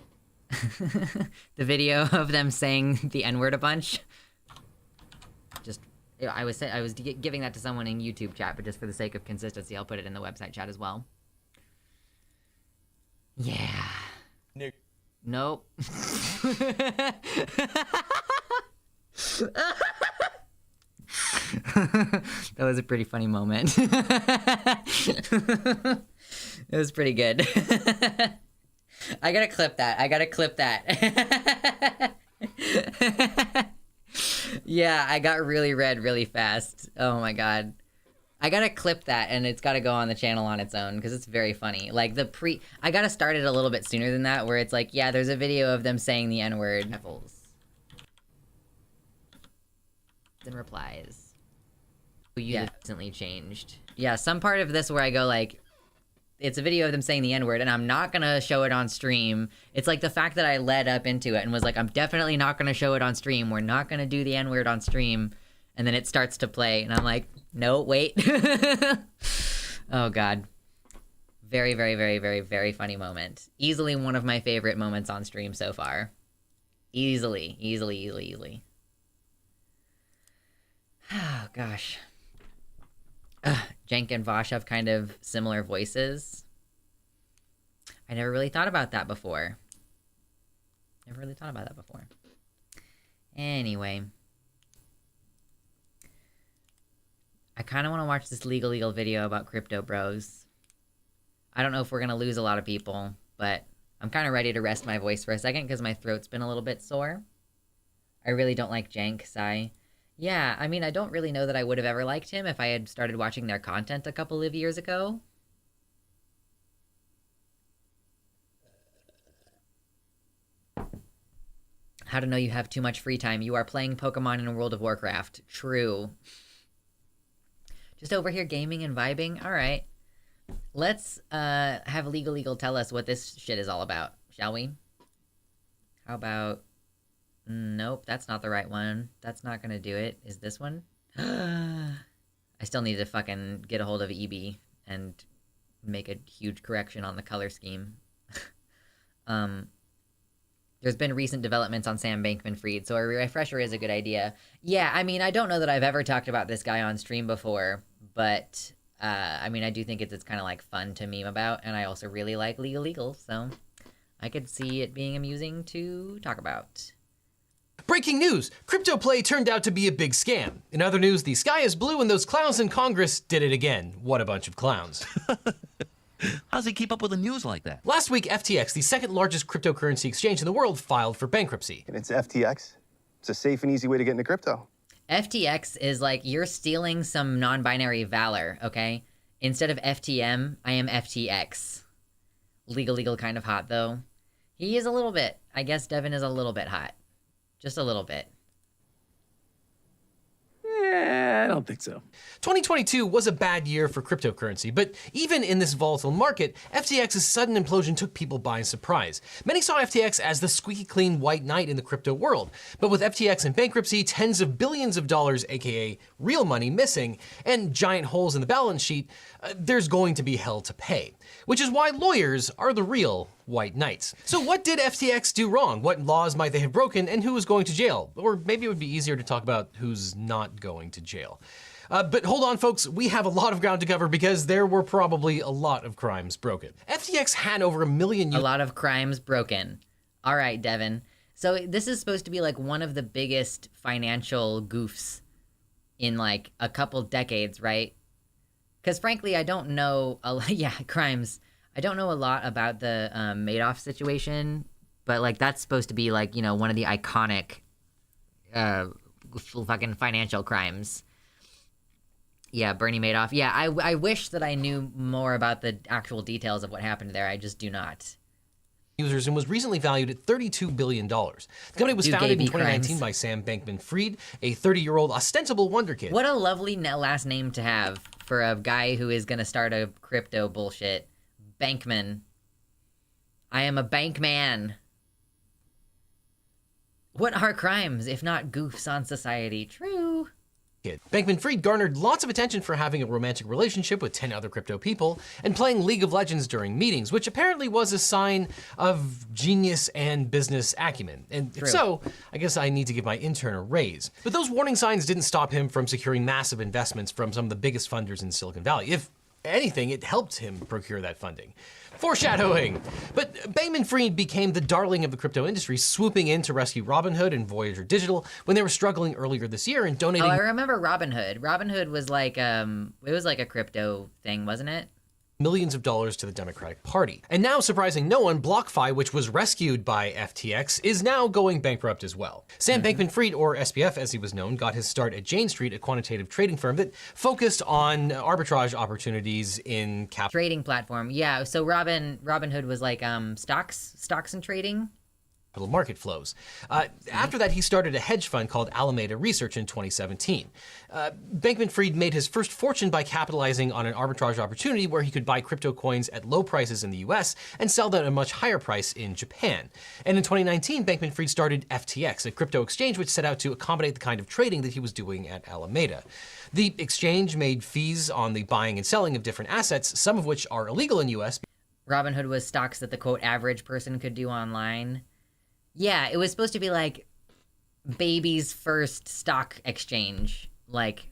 A: The video of them saying the N-word a bunch. Just, I was giving that to someone in YouTube chat, but just for the sake of consistency, I'll put it in the website chat as well. Yeah.
B: Nick.
A: Nope. That was a pretty funny moment. It was pretty good. I gotta clip that. I gotta clip that. Yeah, I got really red really fast. Oh my god. I gotta clip that, and it's gotta go on the channel on its own, because it's very funny. Like, I gotta start it a little bit sooner than that, where it's like, yeah, there's a video of them saying the N-word. Then replies. You instantly changed. Yeah, some part of this where I go like, it's a video of them saying the N-word, and I'm not gonna show it on stream. It's like the fact that I led up into it and was like, I'm definitely not gonna show it on stream. We're not gonna do the N-word on stream. And then it starts to play, and I'm like, no, wait. Oh, God. Very, very, very, very, very funny moment. Easily one of my favorite moments on stream so far. Easily, easily, easily, easily. Oh, gosh. Jenk and Vosh have kind of similar voices. I never really thought about that before. Anyway. I kind of want to watch this legal video about crypto bros. I don't know if we're going to lose a lot of people, but I'm kind of ready to rest my voice for a second because my throat's been a little bit sore. I really don't like Jank, Sai. Yeah, I mean, I don't really know that I would have ever liked him if I had started watching their content a couple of years ago. How to know you have too much free time. You are playing Pokemon in World of Warcraft. True. Just over here gaming and vibing? Alright. Let's have Legal tell us what this shit is all about, shall we? How about... Nope, that's not the right one. That's not gonna do it. Is this one? I still need to fucking get a hold of EB and make a huge correction on the color scheme. There's been recent developments on Sam Bankman-Fried, so a refresher is a good idea. Yeah, I mean, I don't know that I've ever talked about this guy on stream before, but, I mean, I do think it's kind of, like, fun to meme about, and I also really like Legal, so I could see it being amusing to talk about.
B: Breaking news! Crypto play turned out to be a big scam. In other news, the sky is blue and those clowns in Congress did it again. What a bunch of clowns.
C: How does he keep up with the news like that?
B: Last week, FTX, the second largest cryptocurrency exchange in the world, filed for bankruptcy.
D: And it's FTX. It's a safe and easy way to get into crypto.
A: FTX is like, you're stealing some non-binary valor, okay? Instead of FTM, I am FTX. Legal kind of hot, though. He is a little bit. I guess Devin is a little bit hot. Just a little bit.
E: I don't think so.
B: 2022 was a bad year for cryptocurrency, but even in this volatile market, FTX's sudden implosion took people by surprise. Many saw FTX as the squeaky clean white knight in the crypto world, but with FTX in bankruptcy, tens of billions of dollars, aka real money, missing, and giant holes in the balance sheet, there's going to be hell to pay. Which is why lawyers are the real white knights. So what did FTX do wrong? What laws might they have broken, and who is going to jail? Or maybe it would be easier to talk about who's not going to jail. But hold on, folks, we have a lot of ground to cover because there were probably a lot of crimes broken. FTX had over 1 million...
A: A lot of crimes broken. All right, Devin. So this is supposed to be like one of the biggest financial goofs in like a couple decades, right? Because frankly, I don't know, yeah, crimes. I don't know a lot about the Madoff situation but like that's supposed to be like, you know, one of the iconic fucking financial crimes. Yeah, Bernie Madoff. Yeah, I wish that I knew more about the actual details of what happened there. I just do not.
B: Users and was recently valued at $32 billion. The company was founded in 2019 by Sam Bankman-Fried, a 30-year-old ostensible wonder kid.
A: What a lovely last name to have for a guy who is going to start a crypto bullshit. Bankman. I am a bank man. What are crimes if not goofs on society? True.
B: Bankman-Fried garnered lots of attention for having a romantic relationship with 10 other crypto people and playing League of Legends during meetings, which apparently was a sign of genius and business acumen. And if so, I guess I need to give my intern a raise. But those warning signs didn't stop him from securing massive investments from some of the biggest funders in Silicon Valley. If anything, it helped him procure that funding. Foreshadowing! But Bankman-Fried became the darling of the crypto industry, swooping in to rescue Robinhood and Voyager Digital when they were struggling earlier this year and donating—
A: Oh, I remember Robinhood. Robinhood was like, it was like a crypto thing, wasn't it?
B: millions of dollars to the Democratic Party. And now, surprising no one, BlockFi, which was rescued by FTX, is now going bankrupt as well. Sam Bankman-Fried, or SBF as he was known, got his start at Jane Street, a quantitative trading firm that focused on arbitrage opportunities in capital
A: Trading platform. Yeah, so Robinhood was like stocks and trading.
B: market flows. After that, he started a hedge fund called Alameda Research in 2017. Bankman-Fried made his first fortune by capitalizing on an arbitrage opportunity where he could buy crypto coins at low prices in the US and sell them at a much higher price in Japan. And in 2019, Bankman-Fried started FTX, a crypto exchange which set out to accommodate the kind of trading that he was doing at Alameda. The exchange made fees on the buying and selling of different assets, some of which are illegal in US.
A: Robinhood was stocks that the quote average person could do online. Yeah, it was supposed to be like baby's first stock exchange. Like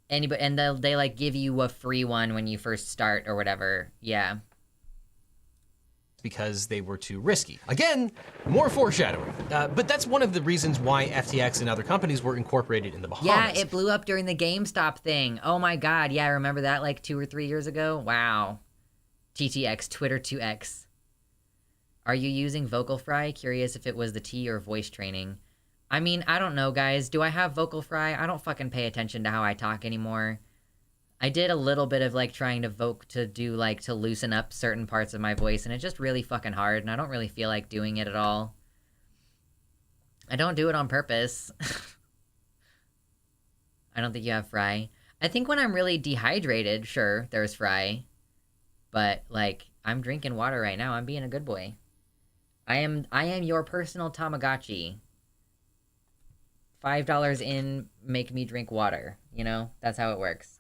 A: anybody, and they like give you a free one when you first start or whatever. Yeah.
B: Because they were too risky. Again, more foreshadowing. But that's one of the reasons why FTX and other companies were incorporated in the Bahamas.
A: Yeah, it blew up during the GameStop thing. Oh my God. Yeah, I remember that like 2 or 3 years ago. Wow. TTX, Twitter 2X. Are you using Vocal Fry? Curious if it was the T or voice training. I mean, I don't know, guys. Do I have Vocal Fry? I don't fucking pay attention to how I talk anymore. I did a little bit of like trying to loosen up certain parts of my voice, and it's just really fucking hard, and I don't really feel like doing it at all. I don't do it on purpose. I don't think you have Fry. I think when I'm really dehydrated, sure, there's Fry. But like, I'm drinking water right now. I'm being a good boy. I am your personal Tamagotchi. $5 in, make me drink water. You know? That's how it works.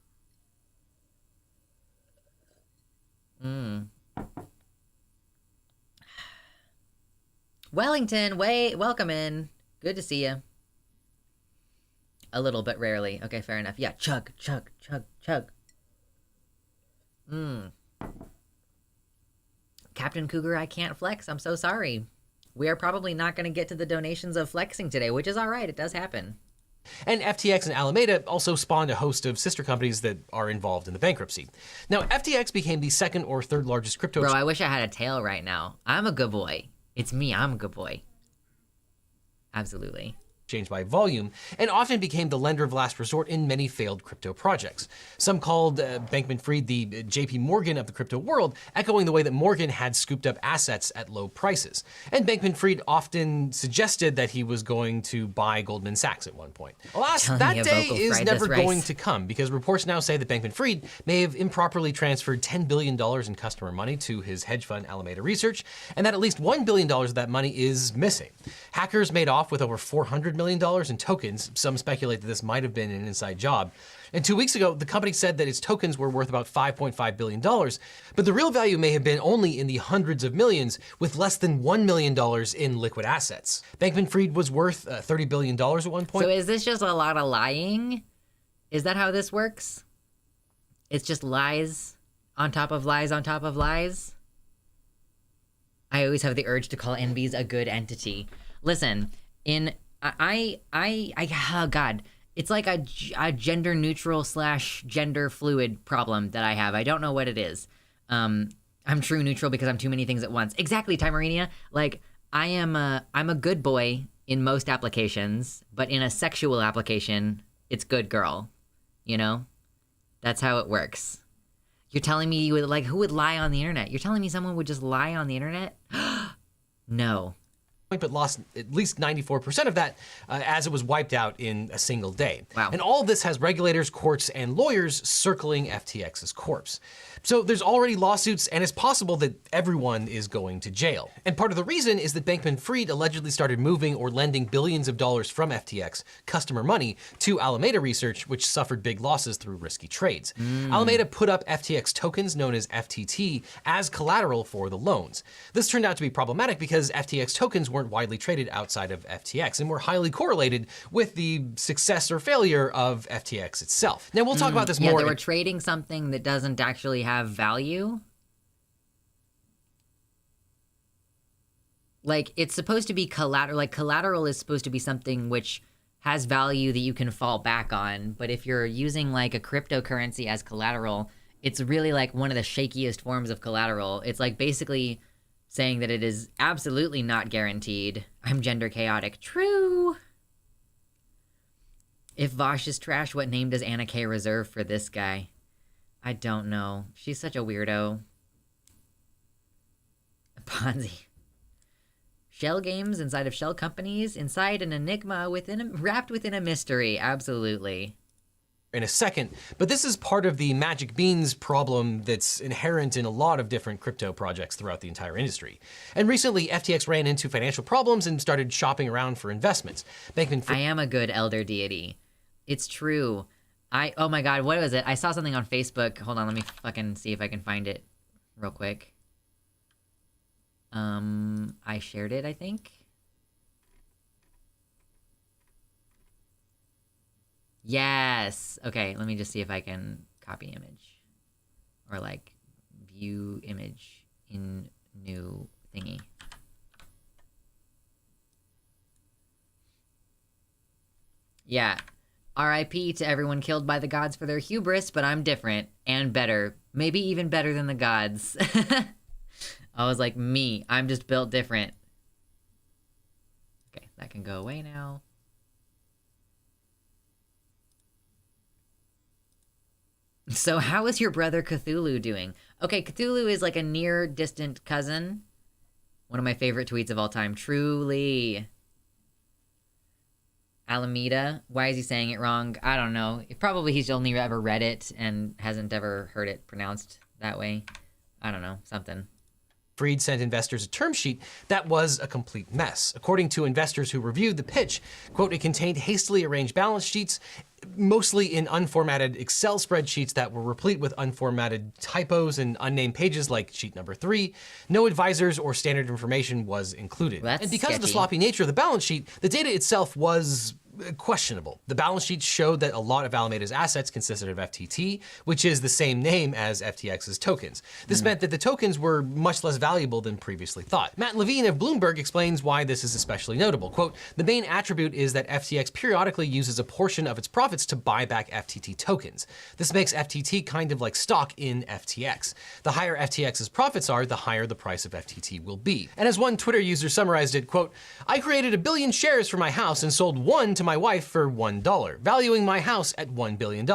A: Wellington, welcome in. Good to see you. A little bit rarely. Okay, fair enough. Yeah, chug, chug, chug, chug. Captain Cougar, I can't flex. I'm so sorry. We are probably not going to get to the donations of flexing today, which is all right. It does happen.
B: And FTX and Alameda also spawned a host of sister companies that are involved in the bankruptcy. Now, FTX became the second or third largest crypto—
A: Bro, I wish I had a tail right now. I'm a good boy. It's me. I'm a good boy. Absolutely.
B: exchange by volume, and often became the lender of last resort in many failed crypto projects. Some called Bankman-Fried the JP Morgan of the crypto world, echoing the way that Morgan had scooped up assets at low prices. And Bankman-Fried often suggested that he was going to buy Goldman Sachs at one point. Alas, that day is never going to come, because reports now say that Bankman-Fried may have improperly transferred $10 billion in customer money to his hedge fund Alameda Research, and that at least $1 billion of that money is missing. Hackers made off with over $400 million in tokens. Some speculate that this might have been an inside job. And 2 weeks ago, the company said that its tokens were worth about $5.5 billion, but the real value may have been only in the hundreds of millions, with less than $1 million in liquid assets. Bankman-Fried was worth $30 billion at one point.
A: So is this just a lot of lying? Is that how this works? It's just lies on top of lies on top of lies? I always have the urge to call NBs a good entity. Listen, oh God, it's like a gender neutral / gender fluid problem that I have. I don't know what it is. I'm true neutral because I'm too many things at once. Exactly, Timerinia. Like, I'm a good boy in most applications, but in a sexual application, it's good girl. You know? That's how it works. You're telling me you would, like, who would lie on the internet? You're telling me someone would just lie on the internet? No.
B: But lost at least 94% of that as it was wiped out in a single day.
A: Wow.
B: And all of this has regulators, courts, and lawyers circling FTX's corpse. So there's already lawsuits, and it's possible that everyone is going to jail. And part of the reason is that Bankman-Fried allegedly started moving or lending billions of dollars from FTX, customer money, to Alameda Research, which suffered big losses through risky trades. Alameda put up FTX tokens, known as FTT, as collateral for the loans. This turned out to be problematic because FTX tokens weren't widely traded outside of FTX and were highly correlated with the success or failure of FTX itself. Now, we'll talk about this more.
A: Yeah, they were trading something that doesn't actually have value. Like, it's supposed to be collateral. Like, collateral is supposed to be something which has value that you can fall back on. But if you're using, like, a cryptocurrency as collateral, it's really, like, one of the shakiest forms of collateral. It's, like, basically saying that it is absolutely not guaranteed. I'm gender chaotic. True. If Vosh is trash, what name does Anna K reserve for this guy? I don't know. She's such a weirdo. A Ponzi. Shell games inside of shell companies, inside an enigma wrapped within a mystery. Absolutely.
B: In a second, but this is part of the magic beans problem that's inherent in a lot of different crypto projects throughout the entire industry. And recently, FTX ran into financial problems and started shopping around for investments.
A: I am a good elder deity. It's true. Oh my god, what was it? I saw something on Facebook. Hold on, let me fucking see if I can find it real quick. I shared it, I think. Yes. Okay, let me just see if I can copy image. Or, like, view image in new thingy. Yeah. R.I.P. to everyone killed by the gods for their hubris, but I'm different and better. Maybe even better than the gods. I was like, me. I'm just built different. Okay, that can go away now. So how is your brother Cthulhu doing? Okay, Cthulhu is like a near distant cousin. One of my favorite tweets of all time. Truly. Alameda. Why is he saying it wrong? I don't know. Probably he's only ever read it and hasn't ever heard it pronounced that way. I don't know. Something.
B: Fried sent investors a term sheet that was a complete mess. According to investors who reviewed the pitch, quote, it contained hastily arranged balance sheets, mostly in unformatted Excel spreadsheets that were replete with unformatted typos and unnamed pages like sheet number 3. No advisors or standard information was included.
A: Well,
B: and because of the
A: sketchy.
B: sloppy nature of the balance sheet, the data itself was questionable. The balance sheet showed that a lot of Alameda's assets consisted of FTT, which is the same name as FTX's tokens. This meant that the tokens were much less valuable than previously thought. Matt Levine of Bloomberg explains why this is especially notable. Quote, the main attribute is that FTX periodically uses a portion of its profits to buy back FTT tokens. This makes FTT kind of like stock in FTX. The higher FTX's profits are, the higher the price of FTT will be. And as one Twitter user summarized it, quote, I created 1 billion shares for my house and sold one to my wife for $1, valuing my house at $1 billion.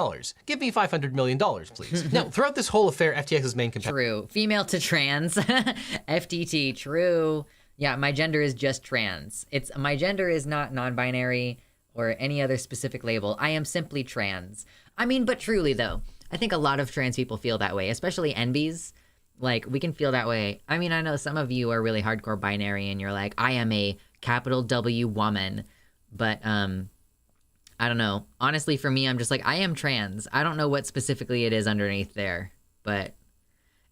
B: Give me $500 million, please. Now, throughout this whole affair, FTX's main competitor.
A: True. Female to trans. FTT. True. Yeah, my gender is just trans. My gender is not non-binary or any other specific label. I am simply trans. I mean, but truly though, I think a lot of trans people feel that way, especially NBs. Like, we can feel that way. I mean, I know some of you are really hardcore binary and you're like, I am a capital W woman. But, I don't know. Honestly, for me, I'm just like, I am trans. I don't know what specifically it is underneath there. But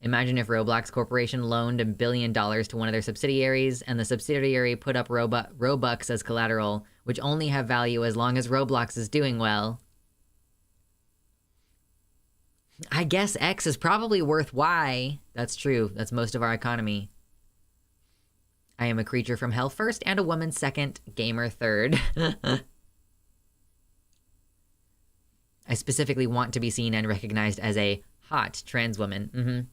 A: imagine if Roblox Corporation loaned $1 billion to one of their subsidiaries, and the subsidiary put up Robux as collateral, which only have value as long as Roblox is doing well. I guess X is probably worth Y. That's true. That's most of our economy. I am a creature from hell first and a woman second, gamer third. I specifically want to be seen and recognized as a hot trans woman.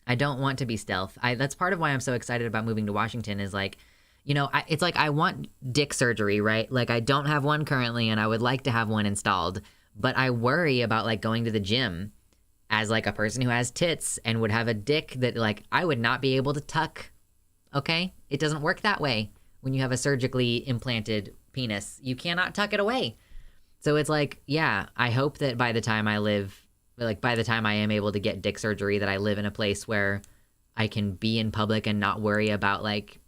A: I don't want to be stealth. That's part of why I'm so excited about moving to Washington is like, you know, it's like I want dick surgery, right? Like I don't have one currently and I would like to have one installed, but I worry about like going to the gym as like a person who has tits and would have a dick that like I would not be able to tuck. Okay? It doesn't work that way when you have a surgically implanted penis. You cannot tuck it away. So it's like, yeah, I hope that by the time I am able to get dick surgery, that I live in a place where I can be in public and not worry about like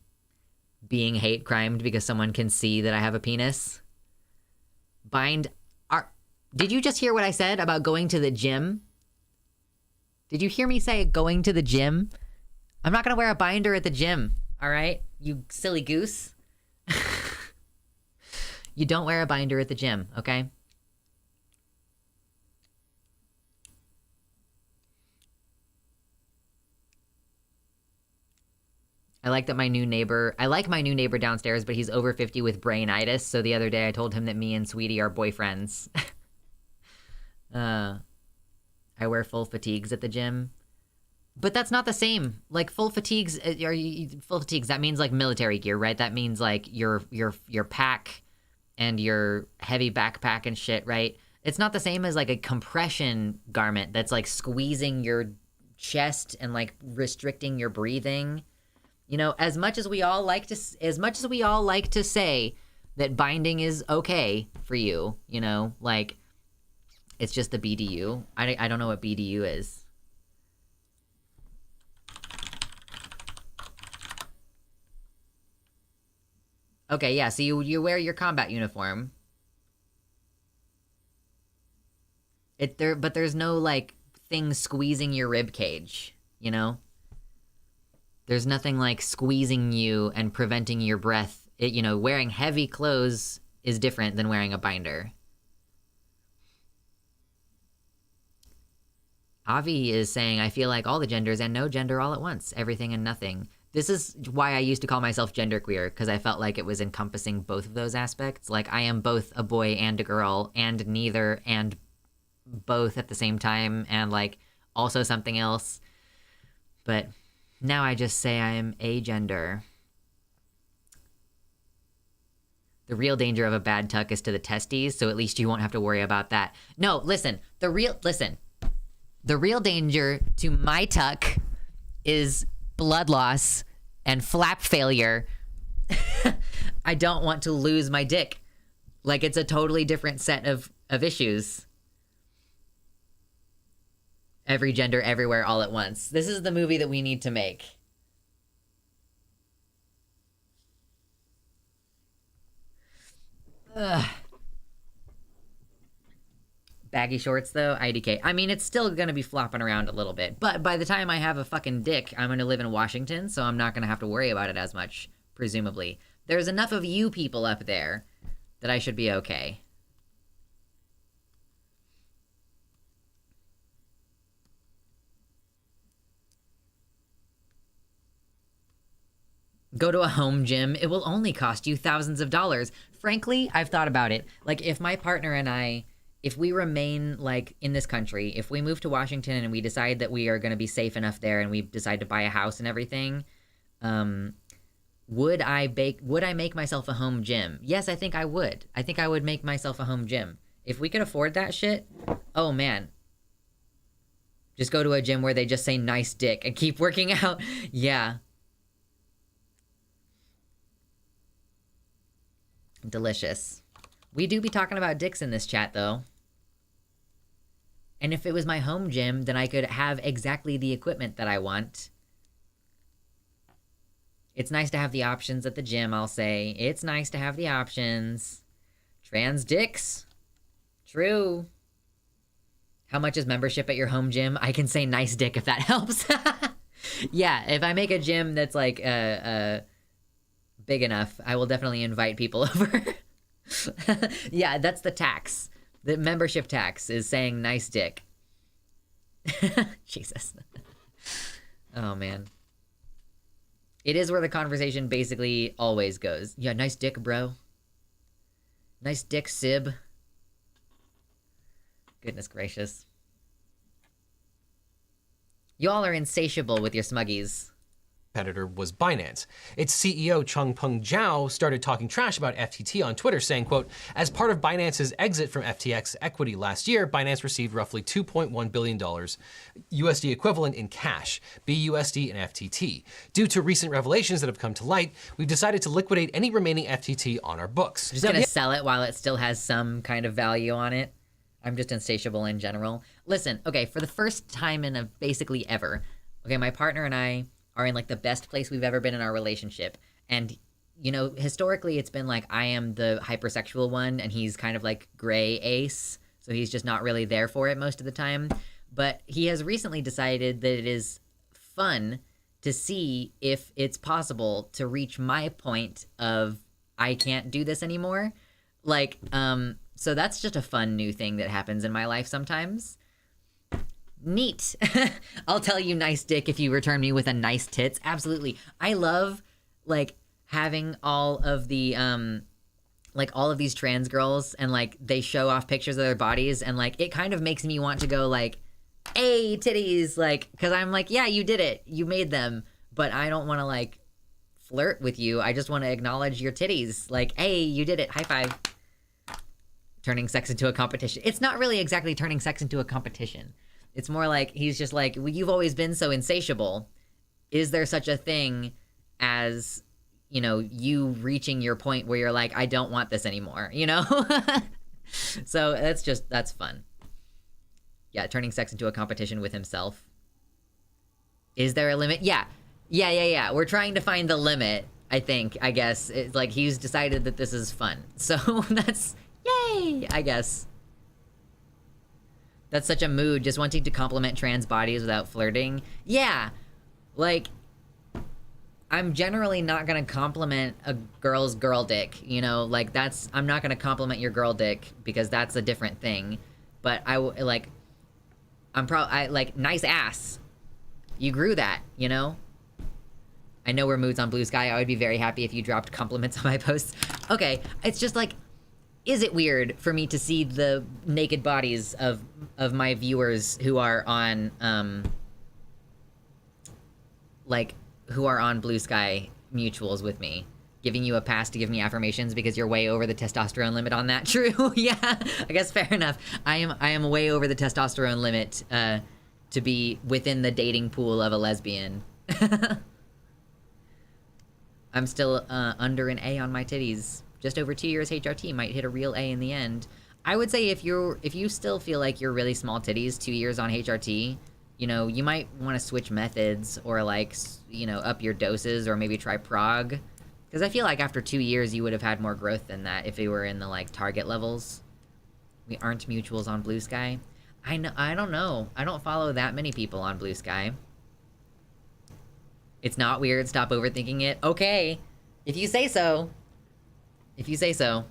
A: being hate crimed because someone can see that I have a penis. Did you just hear what I said about going to the gym? Did you hear me say going to the gym? I'm not going to wear a binder at the gym, all right? You silly goose. You don't wear a binder at the gym, okay? I like my new neighbor downstairs, but he's over 50 with brainitis, so the other day I told him that me and Sweetie are boyfriends. I wear full fatigues at the gym. But that's not the same. Like full fatigues, that means like military gear, right? That means like your pack and your heavy backpack and shit, right? It's not the same as like a compression garment that's like squeezing your chest and like restricting your breathing. You know, as much as we all like to say that binding is okay for you, you know, like it's just the BDU. I don't know what BDU is. Okay, yeah, so you wear your combat uniform. But there's no like thing squeezing your rib cage, you know? There's nothing like squeezing you and preventing your breath. Wearing heavy clothes is different than wearing a binder. Avi is saying, I feel like all the genders and no gender all at once, everything and nothing. This is why I used to call myself genderqueer, because I felt like it was encompassing both of those aspects. Like, I am both a boy and a girl, and neither, and both at the same time, and, like, also something else. But now I just say I am agender. The real danger of a bad tuck is to the testes, so at least you won't have to worry about that. No, listen. The real danger to my tuck is blood loss and flap failure. I don't want to lose my dick. Like, it's a totally different set of issues. Every gender, everywhere, all at once. This is the movie that we need to make. Ugh. Baggy shorts, though, IDK. I mean, it's still gonna be flopping around a little bit, but by the time I have a fucking dick, I'm gonna live in Washington, so I'm not gonna have to worry about it as much, presumably. There's enough of you people up there that I should be okay. Go to a home gym. It will only cost you thousands of dollars. Frankly, I've thought about it. Like, if my partner and I, if we remain, like, in this country, if we move to Washington and we decide that we are going to be safe enough there and we decide to buy a house and everything, would I make myself a home gym? Yes, I think I would. I think I would make myself a home gym. If we could afford that shit, oh, man. Just go to a gym where they just say nice dick and keep working out. Yeah. Delicious. We do be talking about dicks in this chat, though. And if it was my home gym, then I could have exactly the equipment that I want. It's nice to have the options at the gym, I'll say. It's nice to have the options. Trans dicks. True. How much is membership at your home gym? I can say nice dick if that helps. Yeah, if I make a gym that's, like, big enough, I will definitely invite people over. Yeah, that's the tax. The membership tax is saying nice dick. Jesus. Oh, man. It is where the conversation basically always goes. Yeah, nice dick, bro. Nice dick, Sib. Goodness gracious. Y'all are insatiable with your smuggies.
B: Competitor was Binance. Its CEO Changpeng Zhao started talking trash about FTT on Twitter, saying, quote, as part of Binance's exit from FTX equity last year, Binance received roughly $2.1 billion USD equivalent in cash, BUSD and FTT. Due to recent revelations that have come to light, we've decided to liquidate any remaining FTT on our books.
A: Just gonna sell it while it still has some kind of value on it. I'm just insatiable in general. Listen, okay, for the first time in basically ever, okay, my partner and I are in like the best place we've ever been in our relationship. And, you know, historically it's been like I am the hypersexual one and he's kind of like gray ace. So he's just not really there for it most of the time. But he has recently decided that it is fun to see if it's possible to reach my point of I can't do this anymore. Like, so that's just a fun new thing that happens in my life sometimes. Neat. I'll tell you nice dick if you return me with a nice tits. Absolutely. I love like having all of the like all of these trans girls and like they show off pictures of their bodies and like it kind of makes me want to go like, hey, titties, like, because I'm like, yeah, you did it. You made them. But I don't want to like flirt with you. I just want to acknowledge your titties. Like, hey, you did it. High five. Turning sex into a competition. It's not really exactly turning sex into a competition. It's more like he's just like, well, you've always been so insatiable. Is there such a thing as, you know, you reaching your point where you're like, I don't want this anymore, you know? So that's fun. Yeah, turning sex into a competition with himself. Is there a limit? Yeah. We're trying to find the limit, I think, I guess. It's like he's decided that this is fun. So that's, yay, I guess. That's such a mood, just wanting to compliment trans bodies without flirting. Yeah, like, I'm generally not gonna compliment a girl's girl dick, you know? Like, I'm not gonna compliment your girl dick because that's a different thing. But like, nice ass. You grew that, you know? I know we're moods on Blue Sky. I would be very happy if you dropped compliments on my posts. Okay, it's just like, is it weird for me to see the naked bodies of my viewers who are on who are on Blue Sky mutuals with me, giving you a pass to give me affirmations because you're way over the testosterone limit on that? True. Yeah, I guess fair enough. I am way over the testosterone limit to be within the dating pool of a lesbian. I'm still under an A on my titties. Just over 2 years HRT might hit a real A in the end. I would say if you still feel like you're really small titties 2 years on HRT, you know, you might want to switch methods or like, you know, up your doses or maybe try prog. Because I feel like after 2 years you would have had more growth than that if you were in the like target levels. We aren't mutuals on Blue Sky. I don't know. I don't follow that many people on Blue Sky. It's not weird. Stop overthinking it. Okay. If you say so. If you say so.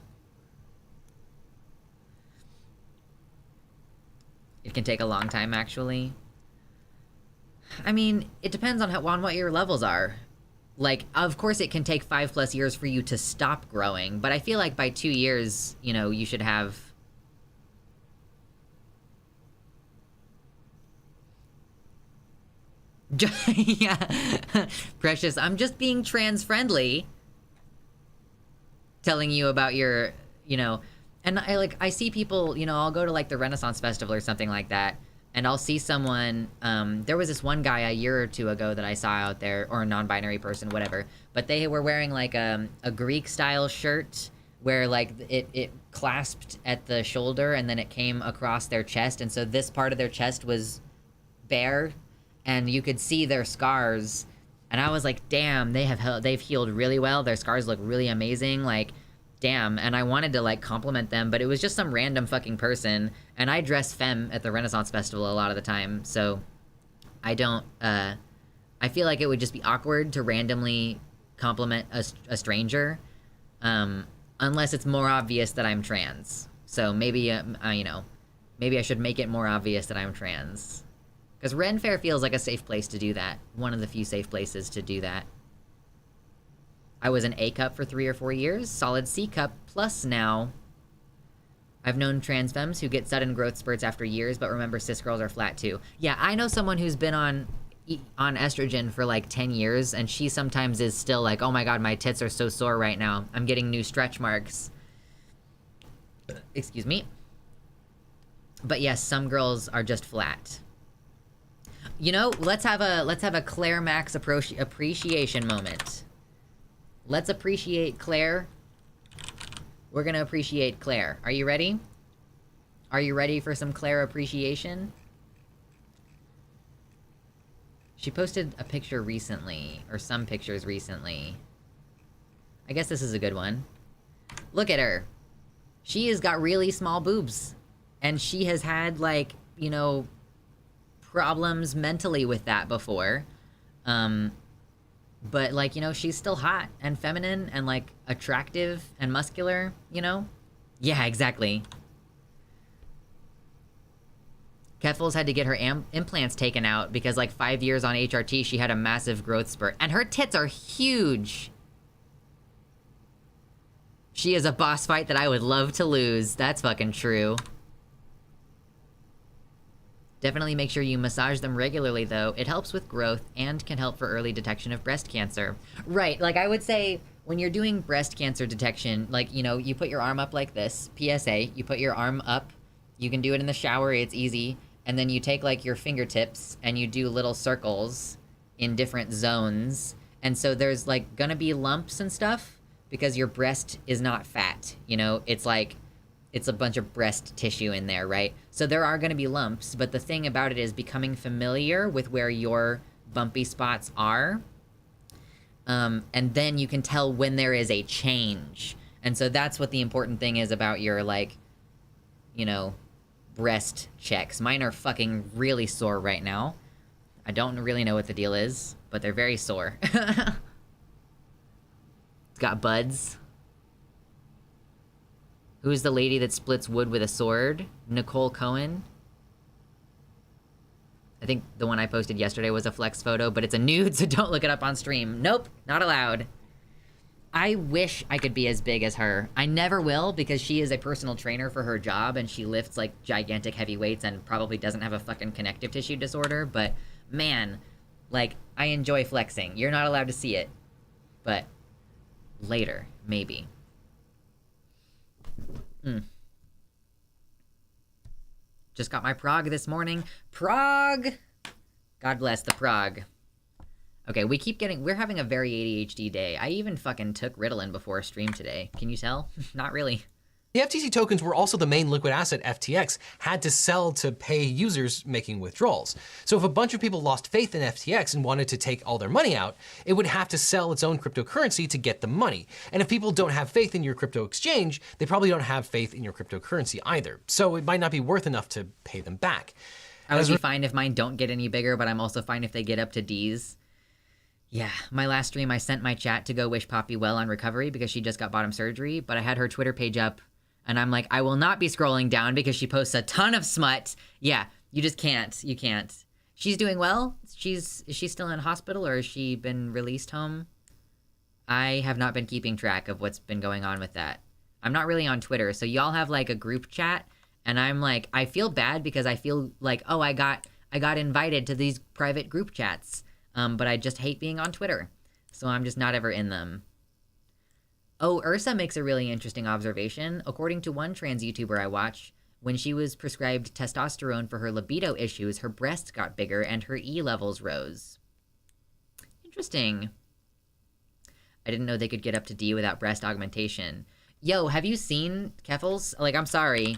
A: It can take a long time, actually. I mean, it depends on what your levels are. Like, of course it can take 5+ years for you to stop growing, but I feel like by 2 years, you know, you should have... Yeah. Precious, I'm just being trans-friendly. Telling you about your, you know, and I see people, you know, I'll go to like the Renaissance Festival or something like that, and I'll see someone, there was this one guy a year or two ago that I saw out there, or a non-binary person, whatever, but they were wearing like a Greek style shirt where like it clasped at the shoulder and then it came across their chest, and so this part of their chest was bare and you could see their scars. And I was like, damn, they've healed really well. Their scars look really amazing. Like, damn. And I wanted to like compliment them, but it was just some random fucking person. And I dress femme at the Renaissance Festival a lot of the time, so I don't. I feel like it would just be awkward to randomly compliment a stranger, unless it's more obvious that I'm trans. So maybe you know, maybe I should make it more obvious that I'm trans. Because Ren Fair feels like a safe place to do that. One of the few safe places to do that. I was an A cup for 3 or 4 years. Solid C cup plus now. I've known trans femmes who get sudden growth spurts after years, but remember cis girls are flat too. Yeah, I know someone who's been on estrogen for like 10 years, and she sometimes is still like, oh my god, my tits are so sore right now. I'm getting new stretch marks. Excuse me. But yes, some girls are just flat. You know, let's have a Claire Max appreciation moment. Let's appreciate Claire. We're gonna appreciate Claire. Are you ready? Are you ready for some Claire appreciation? She posted a picture recently, or some pictures recently. I guess this is a good one. Look at her. She has got really small boobs. And she has had, like, you know, problems mentally with that before. But, like, you know, she's still hot and feminine and, like, attractive and muscular, you know? Yeah, exactly. Keffels had to get her implants taken out because, like, 5 years on HRT, she had a massive growth spurt. And her tits are huge! She is a boss fight that I would love to lose. That's fucking true. Definitely make sure you massage them regularly, though. It helps with growth and can help for early detection of breast cancer. Right, like I would say, when you're doing breast cancer detection, like, you know, you put your arm up like this. PSA, you put your arm up. You can do it in the shower, it's easy. And then you take, like, your fingertips and you do little circles in different zones. And so there's, like, gonna be lumps and stuff because your breast is not fat, you know? It's like... it's a bunch of breast tissue in there, right? So there are going to be lumps, but the thing about it is becoming familiar with where your bumpy spots are. And then you can tell when there is a change. And so that's what the important thing is about your, like, you know, breast checks. Mine are fucking really sore right now. I don't really know what the deal is, but they're very sore. It's got buds. Who's the lady that splits wood with a sword? Nicole Cohen? I think the one I posted yesterday was a flex photo, but it's a nude, so don't look it up on stream. Nope, not allowed. I wish I could be as big as her. I never will, because she is a personal trainer for her job, and she lifts, like, gigantic heavy weights and probably doesn't have a fucking connective tissue disorder, but, man, like, I enjoy flexing. You're not allowed to see it. But, later, maybe. Just got my Prague this morning. Prague! God bless the Prague. Okay, we're having a very ADHD day. I even fucking took Ritalin before a stream today. Can you tell? Not really.
B: The FTC tokens were also the main liquid asset FTX had to sell to pay users making withdrawals. So if a bunch of people lost faith in FTX and wanted to take all their money out, it would have to sell its own cryptocurrency to get the money. And if people don't have faith in your crypto exchange, they probably don't have faith in your cryptocurrency either. So it might not be worth enough to pay them back.
A: I would be fine if mine don't get any bigger, but I'm also fine if they get up to D's. Yeah, my last stream I sent my chat to go wish Poppy well on recovery because she just got bottom surgery, but I had her Twitter page up. And I'm like, I will not be scrolling down because she posts a ton of smut. Yeah, you just can't. You can't. She's doing well. Is she still in hospital or has she been released home? I have not been keeping track of what's been going on with that. I'm not really on Twitter, so y'all have like a group chat, and I'm like, I feel bad because I feel like, oh, I got invited to these private group chats, but I just hate being on Twitter, so I'm just not ever in them. Oh, Ursa makes a really interesting observation. According to one trans YouTuber I watch, when she was prescribed testosterone for her libido issues, her breasts got bigger and her E levels rose. Interesting. I didn't know they could get up to D without breast augmentation. Yo, have you seen Keffels? Like, I'm sorry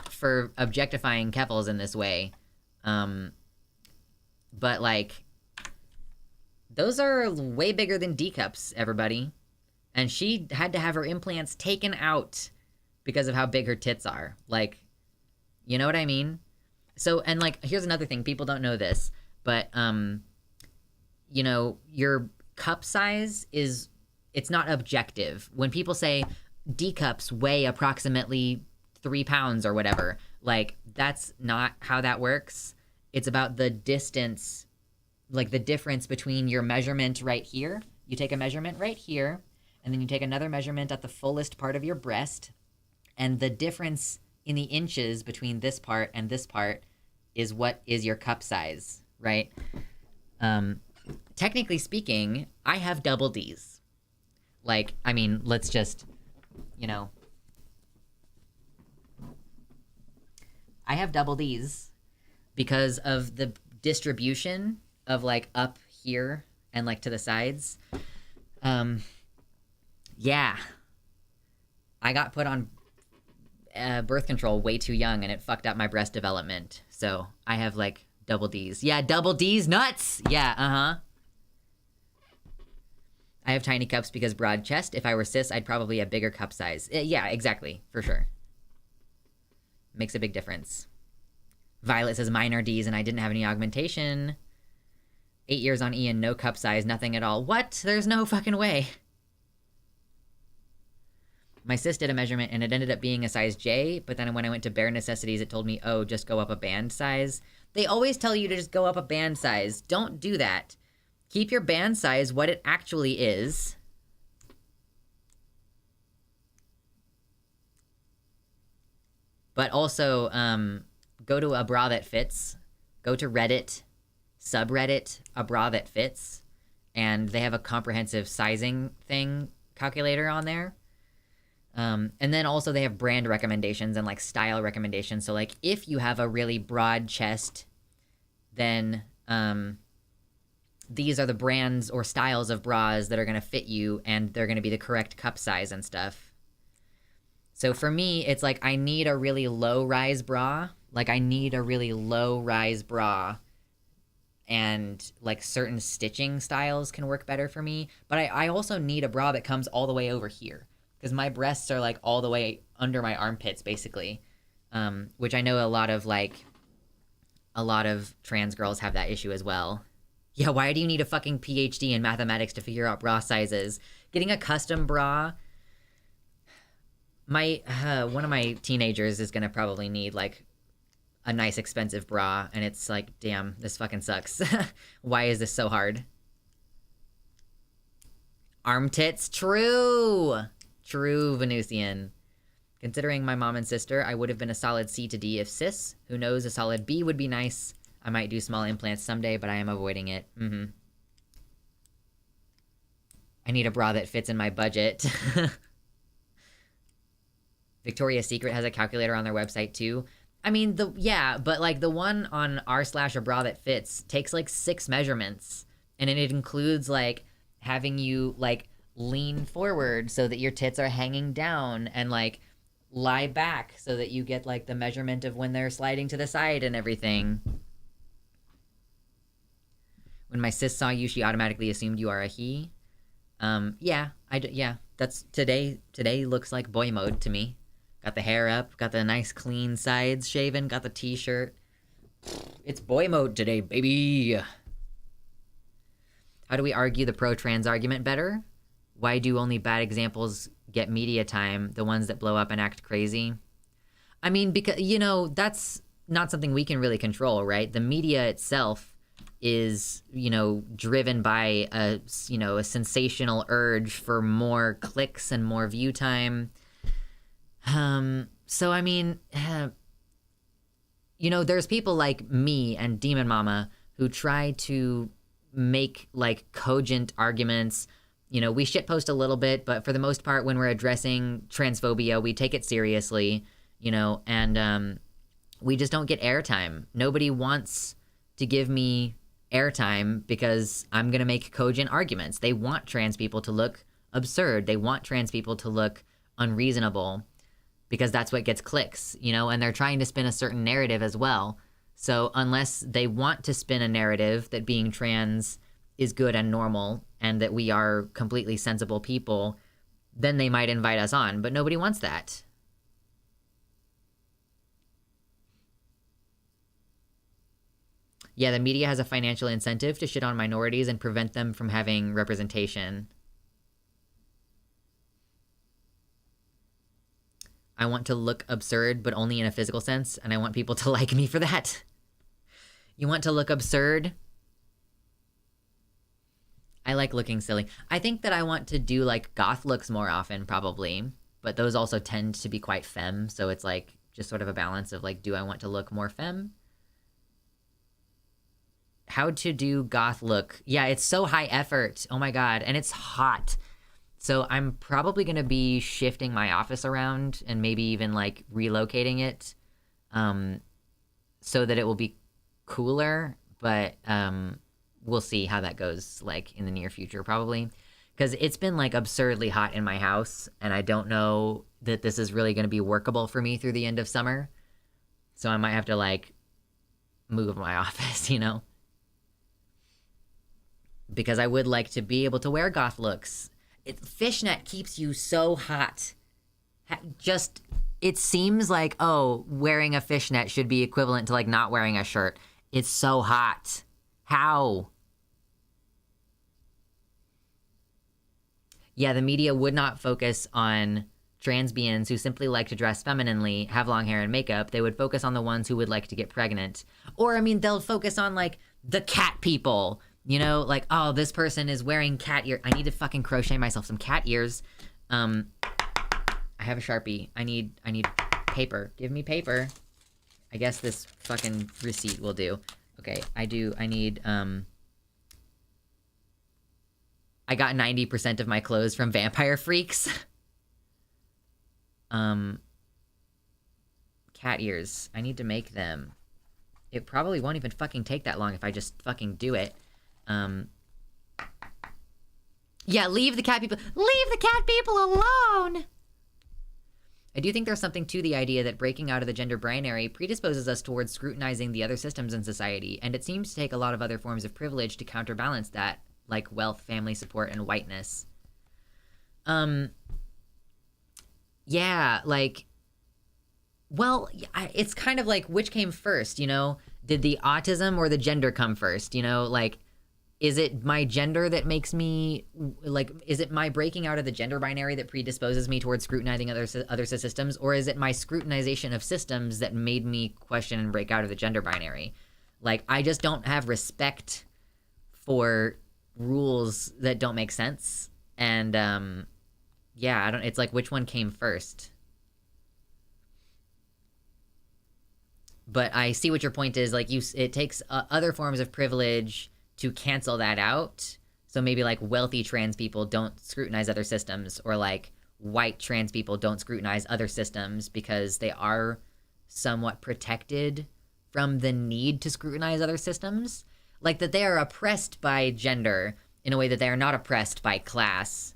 A: for objectifying Keffels in this way. But, like, those are way bigger than D cups, everybody. And she had to have her implants taken out because of how big her tits are. Like, you know what I mean? So, and like, here's another thing. People don't know this, but, you know, your cup size it's not objective. When people say D cups weigh approximately 3 pounds or whatever, like, that's not how that works. It's about the distance, like the difference between your measurement right here. You take a measurement right here, and then you take another measurement at the fullest part of your breast, And the difference in the inches between this part and this part is what is your cup size, right? Technically speaking, I have double D's. Like, I mean, let's just, you know. I have double D's because of the distribution of like up here and like to the sides. Yeah. I got put on birth control way too young and it fucked up my breast development. So I have like double D's. Yeah, double D's nuts. Yeah, uh-huh. I have tiny cups because broad chest. If I were cis, I'd probably have bigger cup size. Yeah, exactly. For sure. Makes a big difference. Violet says minor D's and I didn't have any augmentation. 8 years on Ian, no cup size, nothing at all. What? There's no fucking way. My sis did a measurement and it ended up being a size J, but then when I went to bare necessities, it told me, oh, just go up a band size. They always tell you to just go up a band size. Don't do that. Keep your band size what it actually is. But also, go to a bra that fits. Go to Reddit, subreddit, a bra that fits. And they have a comprehensive sizing thing calculator on there. And then also they have brand recommendations and like style recommendations. So like if you have a really broad chest, then these are the brands or styles of bras that are going to fit you and they're going to be the correct cup size and stuff. So for me, it's like I need a really low rise bra. Like I need a really low rise bra and like certain stitching styles can work better for me. But I also need a bra that comes all the way over here. Because my breasts are like all the way under my armpits, basically, which I know a lot of trans girls have that issue as well. Yeah, why do you need a fucking PhD in mathematics to figure out bra sizes? Getting a custom bra. One of my teenagers is gonna probably need like a nice expensive bra, and it's like, damn, this fucking sucks. Why is this so hard? Arm tits, true. True, Venusian. Considering my mom and sister, I would have been a solid C to D if cis. Who knows, a solid B would be nice. I might do small implants someday, but I am avoiding it. I need a bra that fits in my budget. Victoria's Secret has a calculator on their website too. I mean, but like the one on r/a bra that fits takes like 6 measurements. And it includes like having you like lean forward so that your tits are hanging down and like lie back so that you get like the measurement of when they're sliding to the side and everything. When my sis saw you, she automatically assumed you are a he. Yeah, that's today looks like boy mode to me. Got the hair up, got the nice clean sides shaven, got the t-shirt. It's boy mode today, baby. How do we argue the pro-trans argument better? Why do only bad examples get media time, the ones that blow up and act crazy? I mean, because, you know, that's not something we can really control, right? The media itself is, you know, driven by a sensational urge for more clicks and more view time. So, I mean, you know, there's people like me and Demon Mama who try to make, like, cogent arguments. You know, we shitpost a little bit, but for the most part, when we're addressing transphobia, we take it seriously, you know, and we just don't get airtime. Nobody wants to give me airtime because I'm going to make cogent arguments. They want trans people to look absurd. They want trans people to look unreasonable because that's what gets clicks, you know, and they're trying to spin a certain narrative as well. So unless they want to spin a narrative that being trans is good and normal and that we are completely sensible people, then they might invite us on, but nobody wants that. Yeah, the media has a financial incentive to shit on minorities and prevent them from having representation. I want to look absurd, but only in a physical sense, and I want people to like me for that. You want to look absurd? I like looking silly. I think that I want to do like goth looks more often, probably. but those also tend to be quite femme, so it's like just sort of a balance of like, do I want to look more femme? How to do goth look. Yeah, it's so high effort. Oh my god, and it's hot. So I'm probably going to be shifting my office around and maybe even like relocating it so that it will be cooler, but we'll see how that goes like in the near future probably. Because it's been like absurdly hot in my house, and I don't know that this is really going to be workable for me through the end of summer. So I might have to like move my office, you know? Because I would like to be able to wear goth looks. Fishnet keeps you so hot. Just, it seems like, oh, wearing a fishnet should be equivalent to like not wearing a shirt. It's so hot. How? Yeah, the media would not focus on transbians who simply like to dress femininely, have long hair and makeup. They would focus on the ones who would like to get pregnant. Or, I mean, they'll focus on, like, the cat people. You know, like, oh, this person is wearing cat ear. I need to fucking crochet myself some cat ears. I have a Sharpie. I need paper. Give me paper. I guess this fucking receipt will do. Okay, I need, I got 90% of my clothes from Vampire Freaks. Cat ears. I need to make them. It probably won't even fucking take that long if I just fucking do it. Yeah, leave the cat people alone! I do think there's something to the idea that breaking out of the gender binary predisposes us towards scrutinizing the other systems in society, and it seems to take a lot of other forms of privilege to counterbalance that, like wealth, family support, and whiteness. Yeah, like, well, it's kind of like, which came first, you know? Did the autism or the gender come first, you know? Like, is it my gender that makes me, like, is it my breaking out of the gender binary that predisposes me towards scrutinizing other systems, or is it my scrutinization of systems that made me question and break out of the gender binary? Like, I just don't have respect for rules that don't make sense, and yeah, I don't, it's like, which one came first? But I see what your point is. Like, it takes other forms of privilege to cancel that out. So maybe like wealthy trans people don't scrutinize other systems, or like white trans people don't scrutinize other systems because they are somewhat protected from the need to scrutinize other systems. Like that they are oppressed by gender in a way that they are not oppressed by class,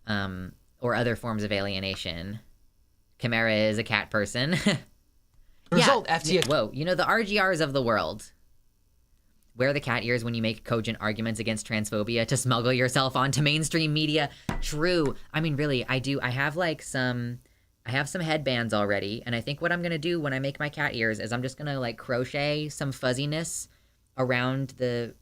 A: or other forms of alienation. Chimera is a cat person.
B: Result,
A: yeah.
B: FTX.
A: Whoa, you know, the RGRs of the world. Wear the cat ears when you make cogent arguments against transphobia to smuggle yourself onto mainstream media. True. I mean, really, I do. I have some headbands already, and I think what I'm gonna do when I make my cat ears is I'm just gonna like crochet some fuzziness around the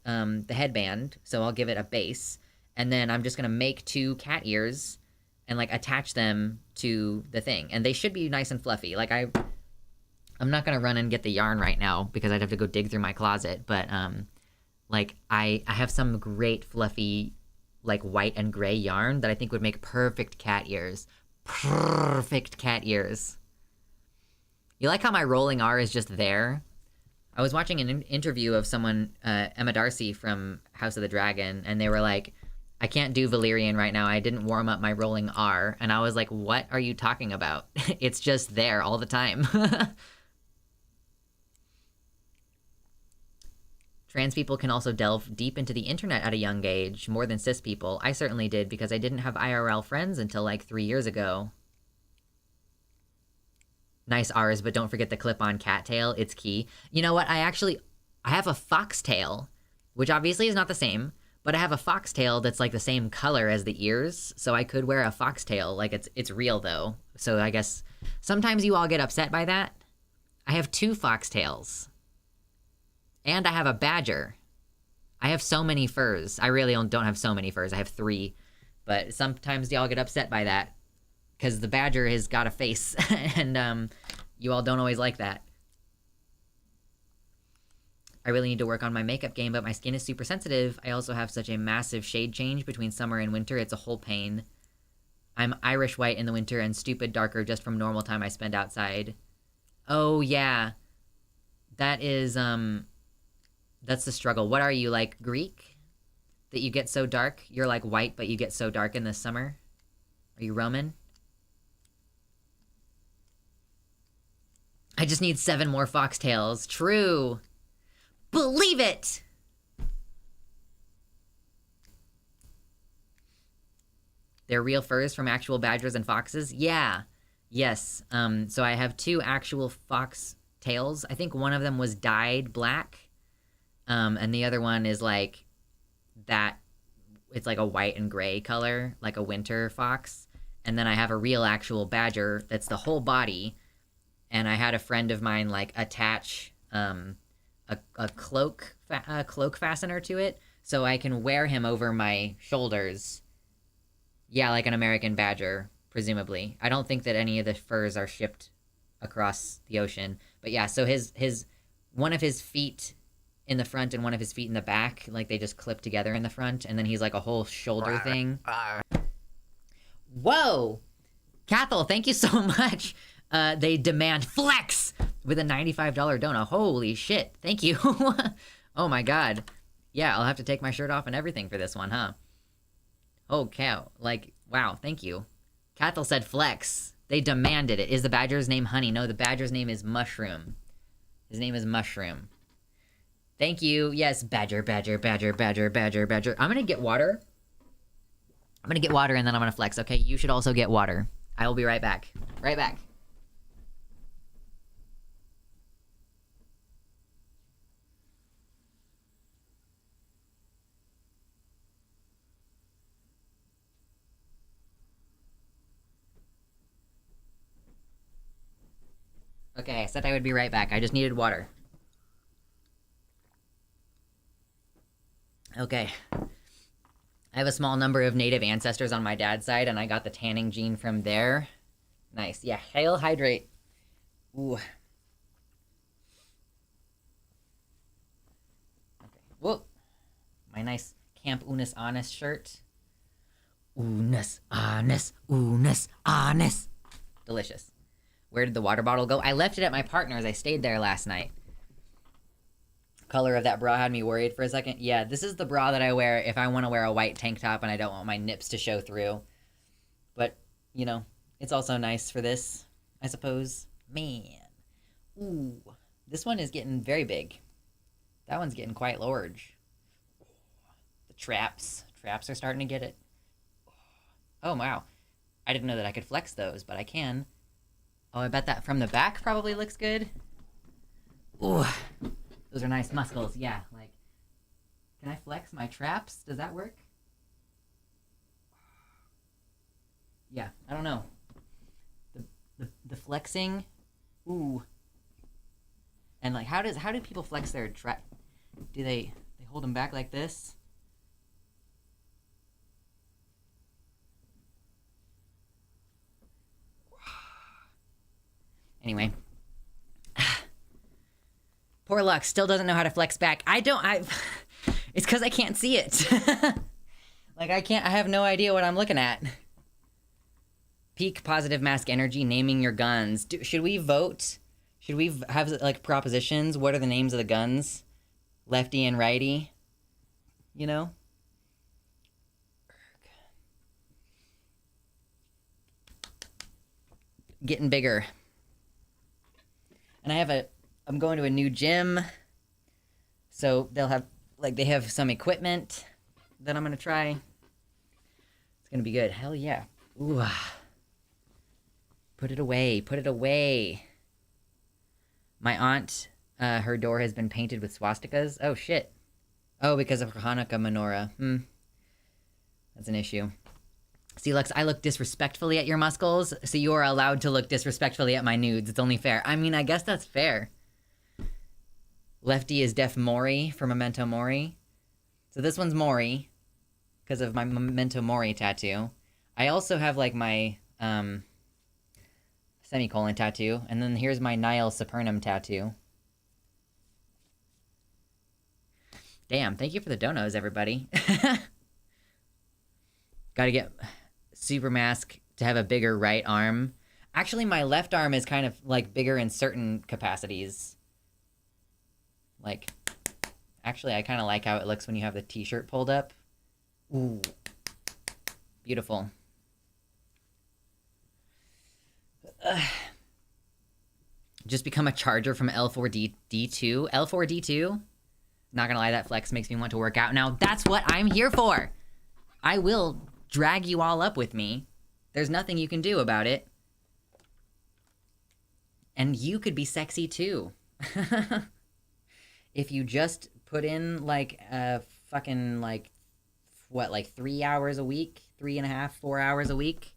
A: headband, so I'll give it a base, and then I'm just gonna make 2 cat ears and like attach them to the thing, and they should be nice and fluffy. Like I'm not gonna run and get the yarn right now because I'd have to go dig through my closet, but like I have some great fluffy like white and gray yarn that I think would make perfect cat ears. Perfect cat ears. You like how my rolling R is just there? I was watching an interview of someone, Emma Darcy from House of the Dragon, and they were like, I can't do Valyrian right now. I didn't warm up my rolling R. And I was like, what are you talking about? It's just there all the time. Trans people can also delve deep into the internet at a young age, more than cis people. I certainly did, because I didn't have IRL friends until like 3 years ago. Nice R's, but don't forget the clip-on cattail. It's key. You know what? I have a foxtail, which obviously is not the same, but I have a foxtail that's like the same color as the ears, so I could wear a foxtail. Like, it's real, though. So I guess sometimes you all get upset by that. I have 2 foxtails. And I have a badger. I have so many furs. I really don't have so many furs. I have 3. But sometimes y'all get upset by that, because the badger has got a face, and you all don't always like that. I really need to work on my makeup game, but my skin is super sensitive. I also have such a massive shade change between summer and winter. It's a whole pain. I'm Irish white in the winter and stupid darker just from normal time I spend outside. Oh, yeah. That is, that's the struggle. What are you, like, Greek? That you get so dark? You're like white, but you get so dark in the summer? Are you Roman? I just need 7 more foxtails. True. Believe it! They're real furs from actual badgers and foxes? Yeah. Yes. So I have 2 actual fox tails. I think one of them was dyed black. And the other one is like that. It's like a white and gray color, like a winter fox. And then I have a real actual badger that's the whole body. And I had a friend of mine like attach a cloak fastener to it so I can wear him over my shoulders. Yeah, like an American badger, presumably. I don't think that any of the furs are shipped across the ocean. But yeah, so his one of his feet in the front and one of his feet in the back, like they just clip together in the front, and then he's like a whole shoulder thing. Whoa! Cathal, thank you so much. They demand flex with a $95 dono. Holy shit. Thank you. Oh my god. Yeah, I'll have to take my shirt off and everything for this one, huh? Oh cow. Like, wow, thank you. Cathal said flex. They demanded it. Is the badger's name Honey? No, the badger's name is Mushroom. His name is Mushroom. Thank you. Yes, badger, badger, badger, badger, badger, badger. I'm gonna get water. I'm gonna get water and then I'm gonna flex, okay? You should also get water. I will be right back. Right back. Okay, I said I would be right back. I just needed water. Okay. I have a small number of native ancestors on my dad's side, and I got the tanning gene from there. Nice. Yeah, hail hydrate. Ooh. Okay. Whoa. My nice Camp Unis Honest shirt. Unis Honest. Unis Honest. Delicious. Where did the water bottle go? I left it at my partner's. I stayed there last night. Color of that bra had me worried for a second. Yeah, this is the bra that I wear if I want to wear a white tank top and I don't want my nips to show through. But, you know, it's also nice for this, I suppose. Man. Ooh. This one is getting very big. That one's getting quite large. The traps. Traps are starting to get it. Oh, wow. I didn't know that I could flex those, but I can. Oh, I bet that from the back probably looks good. Ooh. Those are nice muscles, yeah. Like, can I flex my traps? Does that work? Yeah, I don't know. The flexing, ooh. And like, how do people flex their trap? Do they hold them back like this? Anyway. Poor Lux still doesn't know how to flex back. It's because I can't see it. Like, I have no idea what I'm looking at. Peak positive mask energy, naming your guns. Should we vote? Should we have, like, propositions? What are the names of the guns? Lefty and righty? You know? Getting bigger. And I'm going to a new gym, so they'll have, like, they have some equipment that I'm gonna try. It's gonna be good. Hell yeah. Ooh. Put it away. Put it away. My aunt, her door has been painted with swastikas. Oh, shit. Oh, because of her Hanukkah menorah. That's an issue. See, Lux, I look disrespectfully at your muscles, so you are allowed to look disrespectfully at my nudes. It's only fair. I mean, I guess that's fair. Lefty is Def Mori for Memento Mori. So this one's Mori, because of my Memento Mori tattoo. I also have, like, my, semicolon tattoo, and then here's my Nihil Supernum tattoo. Damn, thank you for the donos, everybody. Gotta get super mask to have a bigger right arm. Actually, my left arm is kind of like bigger in certain capacities. Like, actually, I kind of like how it looks when you have the t-shirt pulled up. Ooh. Beautiful. Just become a charger from L4D2. L4D2? Not gonna lie, that flex makes me want to work out. Now, that's what I'm here for! I will drag you all up with me. There's nothing you can do about it. And you could be sexy too. If you just put in, like, fucking, like, what, like 3 hours a week? 3.5, 4 hours a week?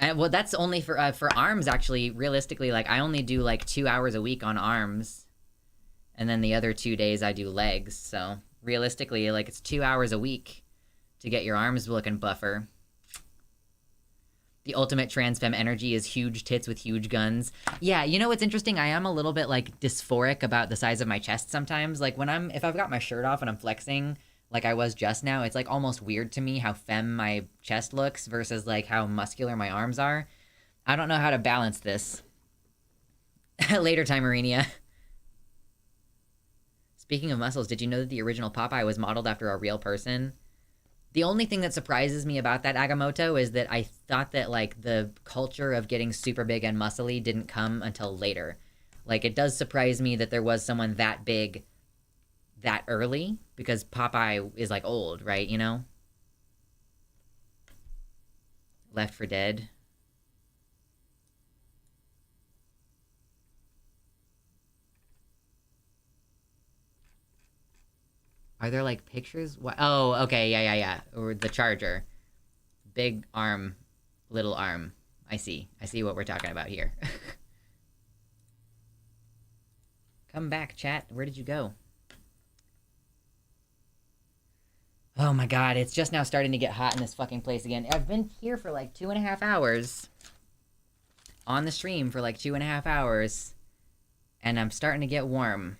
A: And, well, that's only for arms, actually. Realistically, like, I only do, like, 2 hours a week on arms. And then the other 2 days I do legs, so... Realistically, like, it's 2 hours a week to get your arms looking buffer. The ultimate trans femme energy is huge tits with huge guns. Yeah, you know what's interesting? I am a little bit, like, dysphoric about the size of my chest sometimes. Like, if I've got my shirt off and I'm flexing, like I was just now, it's, like, almost weird to me how femme my chest looks versus, like, how muscular my arms are. I don't know how to balance this. Later time, Marinia. Speaking of muscles, did you know that the original Popeye was modeled after a real person? The only thing that surprises me about that, Agamotto, is that I thought that, like, the culture of getting super big and muscly didn't come until later. Like, it does surprise me that there was someone that big that early, because Popeye is, like, old, right, you know? Left for Dead. Are there, like, pictures? What? Oh, okay, yeah. Or the charger. Big arm, little arm. I see what we're talking about here. Come back, chat. Where did you go? Oh my god, it's just now starting to get hot in this fucking place again. I've been here for, like, 2.5 hours. On the stream for, like, 2.5 hours. And I'm starting to get warm.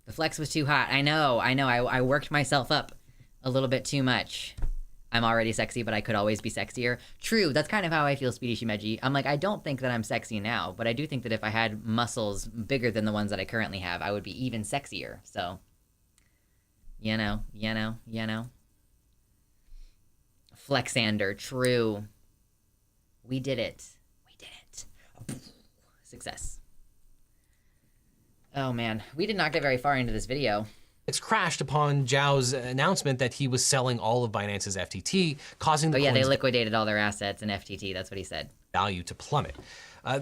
A: The flex was too hot. I know. I worked myself up a little bit too much. I'm already sexy, but I could always be sexier. True, that's kind of how I feel, Speedy Shimeji. I'm like, I don't think that I'm sexy now, but I do think that if I had muscles bigger than the ones that I currently have, I would be even sexier, so... You know. Flexander, true. We did it. Success. Oh man, we did not get very far into this video.
B: It's crashed upon Zhao's announcement that he was selling all of Binance's FTT, causing the
A: they
B: coin's
A: liquidated all their assets in FTT, that's what he said.
B: value to plummet.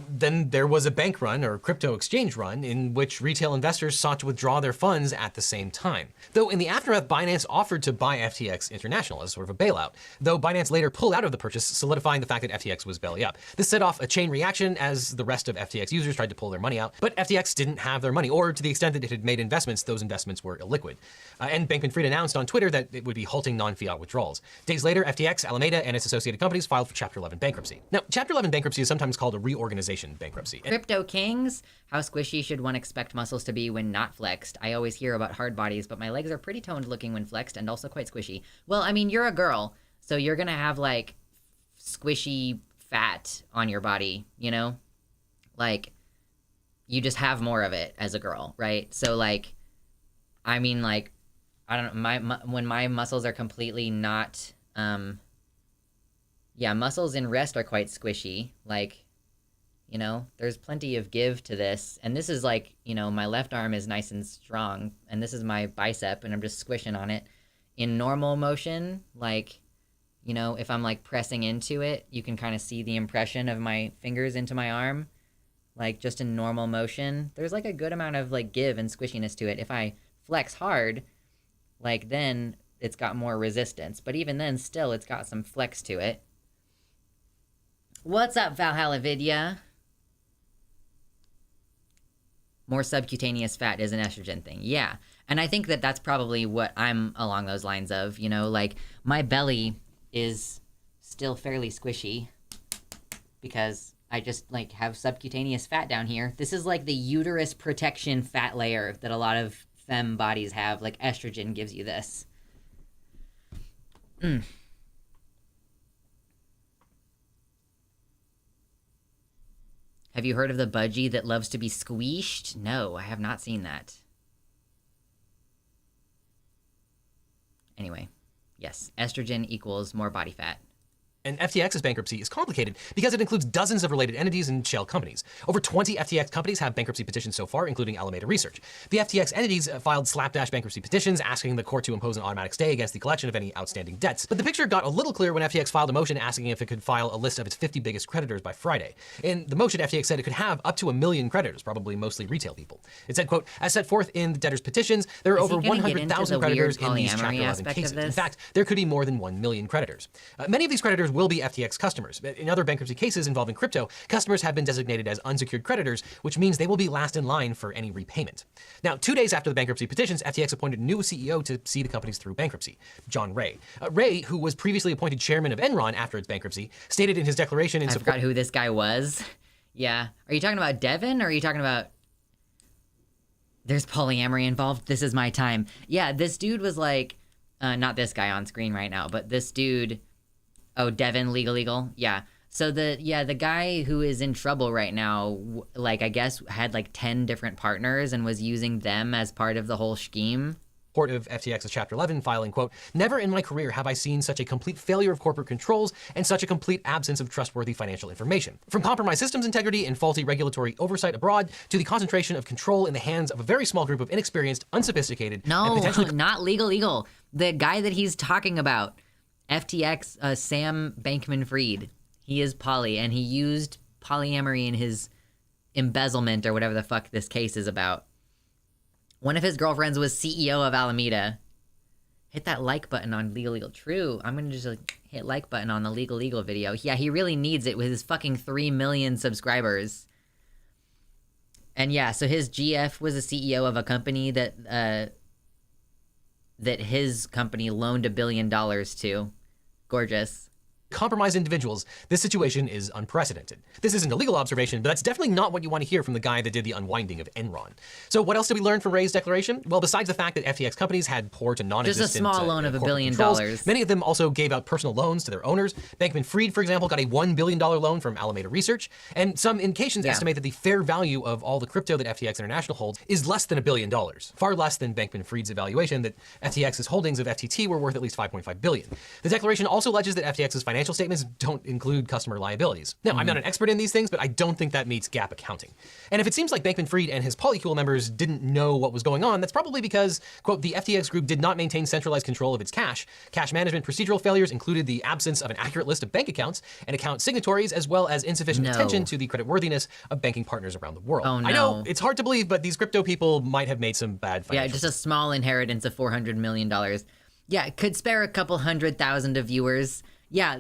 B: Then there was a bank run, or crypto exchange run, in which retail investors sought to withdraw their funds at the same time. Though in the aftermath, Binance offered to buy FTX International as sort of a bailout, though Binance later pulled out of the purchase, solidifying the fact that FTX was belly up. This set off a chain reaction as the rest of FTX users tried to pull their money out, but FTX didn't have their money, or to the extent that it had made investments, those investments were illiquid. And Bankman-Fried announced on Twitter that it would be halting non-fiat withdrawals. Days later, FTX, Alameda, and its associated companies filed for Chapter 11 bankruptcy. Now, Chapter 11 bankruptcy is sometimes called a reorganization bankruptcy.
A: Crypto Kings, how squishy should one expect muscles to be when not flexed? I always hear about hard bodies, but my legs are pretty toned looking when flexed and also quite squishy. Well, I mean, you're a girl, so you're gonna have, like, squishy fat on your body, you know? Like, you just have more of it as a girl, right? So, like, I mean, like, I don't know, when my muscles are completely not, yeah, muscles in rest are quite squishy, like, you know, there's plenty of give to this, and this is like, you know, my left arm is nice and strong, and this is my bicep, and I'm just squishing on it. In normal motion, like, you know, if I'm, like, pressing into it, you can kind of see the impression of my fingers into my arm, like, just in normal motion. There's, like, a good amount of, like, give and squishiness to it. If I flex hard, like, then it's got more resistance, but even then, still, it's got some flex to it. What's up, Valhalla Vidya? More subcutaneous fat is an estrogen thing. Yeah. And I think that that's probably what I'm along those lines of, you know, like, my belly is still fairly squishy because I just, like, have subcutaneous fat down here. This is like the uterus protection fat layer that a lot of femme bodies have. Like, estrogen gives you this. Have you heard of the budgie that loves to be squeezed? No, I have not seen that. Anyway, yes, estrogen equals more body fat.
B: And FTX's bankruptcy is complicated because it includes dozens of related entities and shell companies. Over 20 FTX companies have bankruptcy petitions so far, including Alameda Research. The FTX entities filed slapdash bankruptcy petitions asking the court to impose an automatic stay against the collection of any outstanding debts. But the picture got a little clear when FTX filed a motion asking if it could file a list of its 50 biggest creditors by Friday. In the motion, FTX said it could have up to 1 million creditors, probably mostly retail people. It said, quote, as set forth in the debtor's petitions, there are over 100,000 creditors in these Chapter 11 cases. In fact, there could be more than 1 million creditors. Many of these creditors will be FTX customers. In other bankruptcy cases involving crypto, customers have been designated as unsecured creditors, which means they will be last in line for any repayment. Now, 2 days after the bankruptcy petitions, FTX appointed a new CEO to see the companies through bankruptcy, John Ray. Ray, who was previously appointed chairman of Enron after its bankruptcy, stated in his declaration in
A: I
B: support—
A: forgot who this guy was. Yeah. Are you talking about Devin, or are you talking about... There's polyamory involved? This is my time. Yeah, this dude was like... not this guy on screen right now, but this dude... Oh, Devin, legal. Yeah. So the guy who is in trouble right now, like, I guess had like 10 different partners and was using them as part of the whole scheme.
B: Report of FTX's Chapter 11 filing, quote, never in my career have I seen such a complete failure of corporate controls and such a complete absence of trustworthy financial information. From compromised systems integrity and faulty regulatory oversight abroad to the concentration of control in the hands of a very small group of inexperienced, unsophisticated,
A: No,
B: and potentially—
A: not legal. The guy that he's talking about, FTX, Sam Bankman-Fried, he is poly, and he used polyamory in his embezzlement or whatever the fuck this case is about. One of his girlfriends was CEO of Alameda. Hit that like button on Legal. True. I'm gonna just hit like button on the Legal video. Yeah, he really needs it with his fucking 3 million subscribers. And yeah, so his GF was a CEO of a company that his company loaned $1 billion to. Gorgeous.
B: compromised individuals, this situation is unprecedented. This isn't a legal observation, but that's definitely not what you want to hear from the guy that did the unwinding of Enron. So what else did we learn from Ray's declaration? Well, besides the fact that FTX companies had poor to non-existent
A: just a small loan of $1 billion.
B: Many of them also gave out personal loans to their owners. Bankman-Fried, for example, got a $1 billion loan from Alameda Research, and some indications estimate that the fair value of all the crypto that FTX International holds is less than $1 billion, far less than Bankman-Fried's evaluation that FTX's holdings of FTT were worth at least $5.5 billion. The declaration also alleges that FTX's financial statements don't include customer liabilities. Now, I'm not an expert in these things, but I don't think that meets GAAP accounting. And if it seems like Bankman-Fried and his polycule members didn't know what was going on, that's probably because, quote, the FTX group did not maintain centralized control of its cash. Cash management procedural failures included the absence of an accurate list of bank accounts and account signatories, as well as insufficient attention to the creditworthiness of banking partners around the world.
A: Oh, no.
B: I know, it's hard to believe, but these crypto people might have made some bad financial
A: just a small inheritance of $400 million. Yeah, it could spare a couple 100,000 of viewers. Yeah,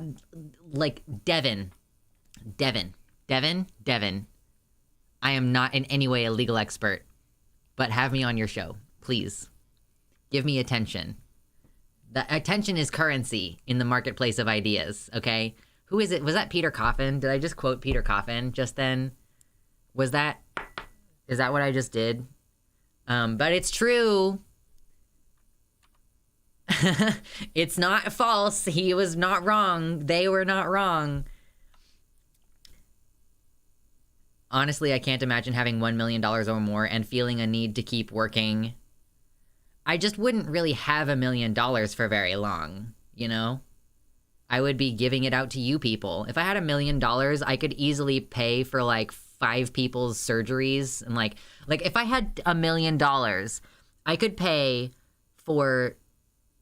A: like Devin. I am not in any way a legal expert, but have me on your show, please. Give me attention. The attention is currency in the marketplace of ideas, okay? Who is it? Was that Peter Coffin? Did I just quote Peter Coffin just then? Is that what I just did? But it's true. It's not false. He was not wrong. They were not wrong. Honestly, I can't imagine having $1 million or more and feeling a need to keep working. I just wouldn't really have $1 million for very long, you know? I would be giving it out to you people. If I had $1 million, I could easily pay for like 5 people's surgeries. And like if I had $1 million, I could pay for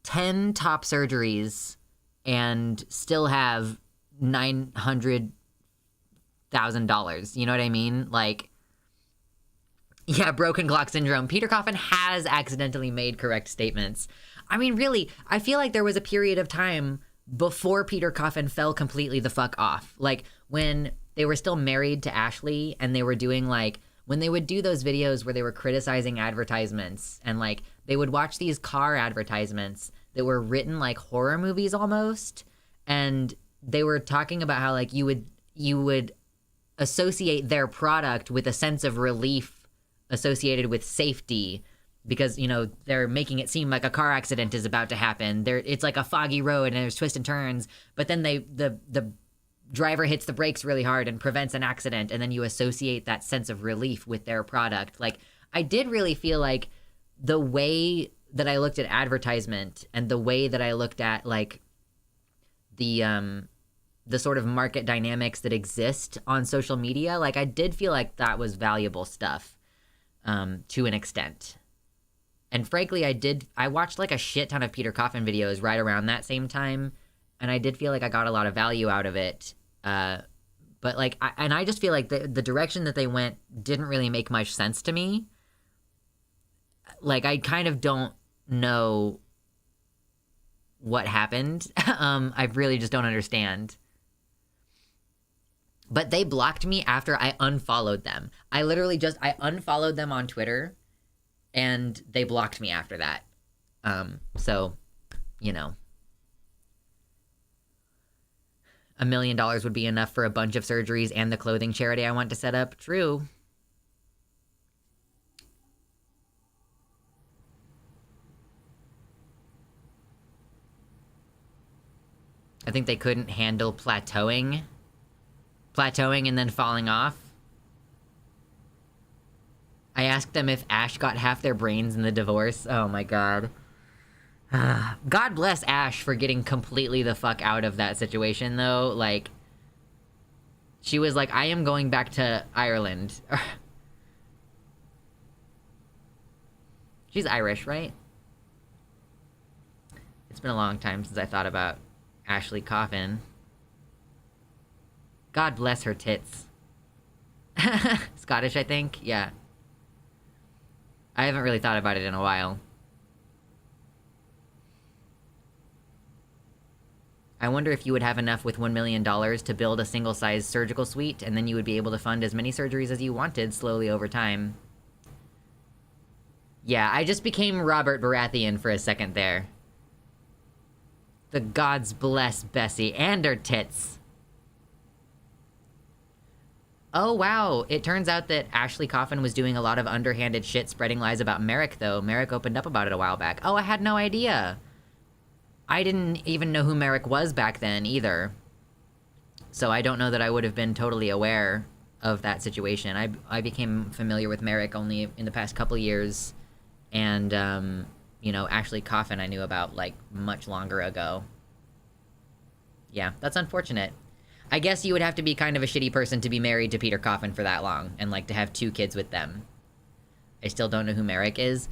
A: 10 top surgeries and still have $900,000. You know what I mean? Like, yeah, broken clock syndrome. Peter Coffin has accidentally made correct statements. I mean, really, I feel like there was a period of time before Peter Coffin fell completely the fuck off. Like, when they were still married to Ashley and they were doing, like, when they would do those videos where they were criticizing advertisements and, like, they would watch these car advertisements that were written like horror movies almost, and they were talking about how, like, you would associate their product with a sense of relief associated with safety because, you know, they're making it seem like a car accident is about to happen. It's like a foggy road and there's twists and turns, but then the driver hits the brakes really hard and prevents an accident, and then you associate that sense of relief with their product. Like, I did really feel like the way that I looked at advertisement and the way that I looked at, like, the sort of market dynamics that exist on social media, like, I did feel like that was valuable stuff, to an extent. And frankly, I watched like a shit ton of Peter Coffin videos right around that same time, and I did feel like I got a lot of value out of it. But like, I just feel like the direction that they went didn't really make much sense to me. Like, I kind of don't know what happened. I really just don't understand. But they blocked me after I unfollowed them. I unfollowed them on Twitter, and they blocked me after that. So, you know. $1 million would be enough for a bunch of surgeries and the clothing charity I want to set up. True. I think they couldn't handle plateauing and then falling off. I asked them if Ash got half their brains in the divorce. Oh my god. God bless Ash for getting completely the fuck out of that situation, though. Like, she was like, I am going back to Ireland. She's Irish, right? It's been a long time since I thought about Ashley Coffin. God bless her tits. Scottish, I think? Yeah. I haven't really thought about it in a while. I wonder if you would have enough with $1 million to build a single-size surgical suite, and then you would be able to fund as many surgeries as you wanted slowly over time. Yeah, I just became Robert Baratheon for a second there. The gods bless Bessie and her tits. Oh, wow. It turns out that Ashley Coffin was doing a lot of underhanded shit spreading lies about Merrick, though. Merrick opened up about it a while back. Oh, I had no idea. I didn't even know who Merrick was back then, either. So I don't know that I would have been totally aware of that situation. I became familiar with Merrick only in the past couple years. And, you know, Ashley Coffin I knew about, like, much longer ago. Yeah, that's unfortunate. I guess you would have to be kind of a shitty person to be married to Peter Coffin for that long, and, like, to have 2 kids with them. I still don't know who Merrick is.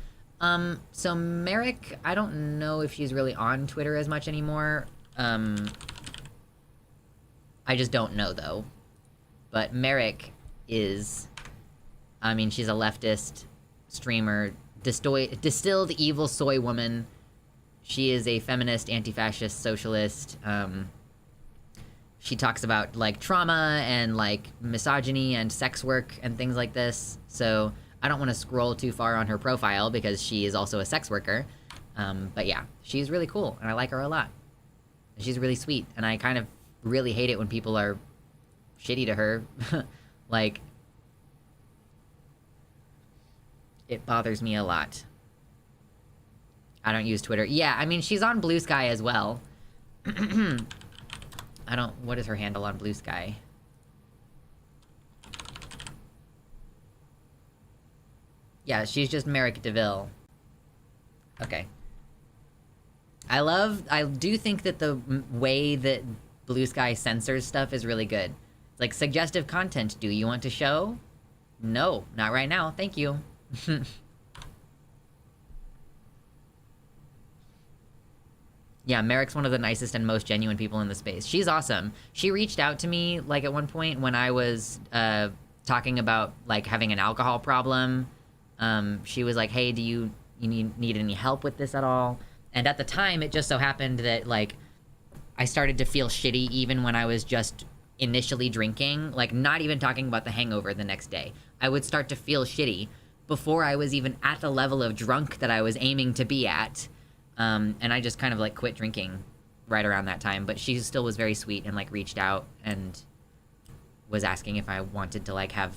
A: So Merrick, I don't know if she's really on Twitter as much anymore. I just don't know, though. But Merrick is, I mean, she's a leftist streamer, distilled evil soy woman. She is a feminist, anti-fascist, socialist. She talks about, like, trauma and, like, misogyny and sex work and things like this. So I don't want to scroll too far on her profile because she is also a sex worker. But yeah, she's really cool, and I like her a lot. She's really sweet, and I kind of really hate it when people are shitty to her. Like, it bothers me a lot. I don't use Twitter. Yeah, I mean, she's on Blue Sky as well. What is her handle on Blue Sky? Yeah, she's just Merrick DeVille. Okay. I do think that the way that Blue Sky censors stuff is really good. It's like, suggestive content, do you want to show? No, not right now, thank you. Yeah, Merrick's one of the nicest and most genuine people in the space. She's awesome. She reached out to me, like, at one point when I was talking about, like, having an alcohol problem. She was like, hey, do you need any help with this at all? And at the time, it just so happened that, like, I started to feel shitty even when I was just initially drinking. Like, not even talking about the hangover the next day. I would start to feel shitty before I was even at the level of drunk that I was aiming to be at. And I just kind of, like, quit drinking right around that time. But she still was very sweet and, like, reached out and was asking if I wanted to, like, have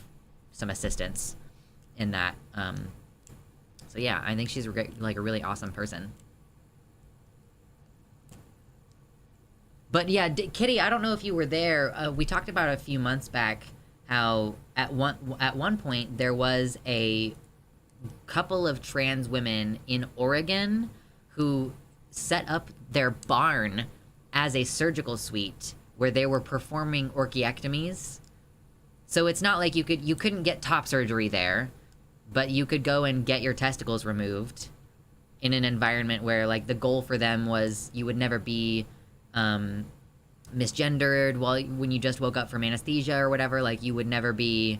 A: some assistance in that. So yeah, I think she's like a really awesome person. But yeah, Kitty, I don't know if you were there. We talked about a few months back how at one point there was a couple of trans women in Oregon who set up their barn as a surgical suite where they were performing orchiectomies. So it's not like you couldn't get top surgery there, but you could go and get your testicles removed in an environment where like the goal for them was you would never be misgendered when you just woke up from anesthesia or whatever. Like you would never be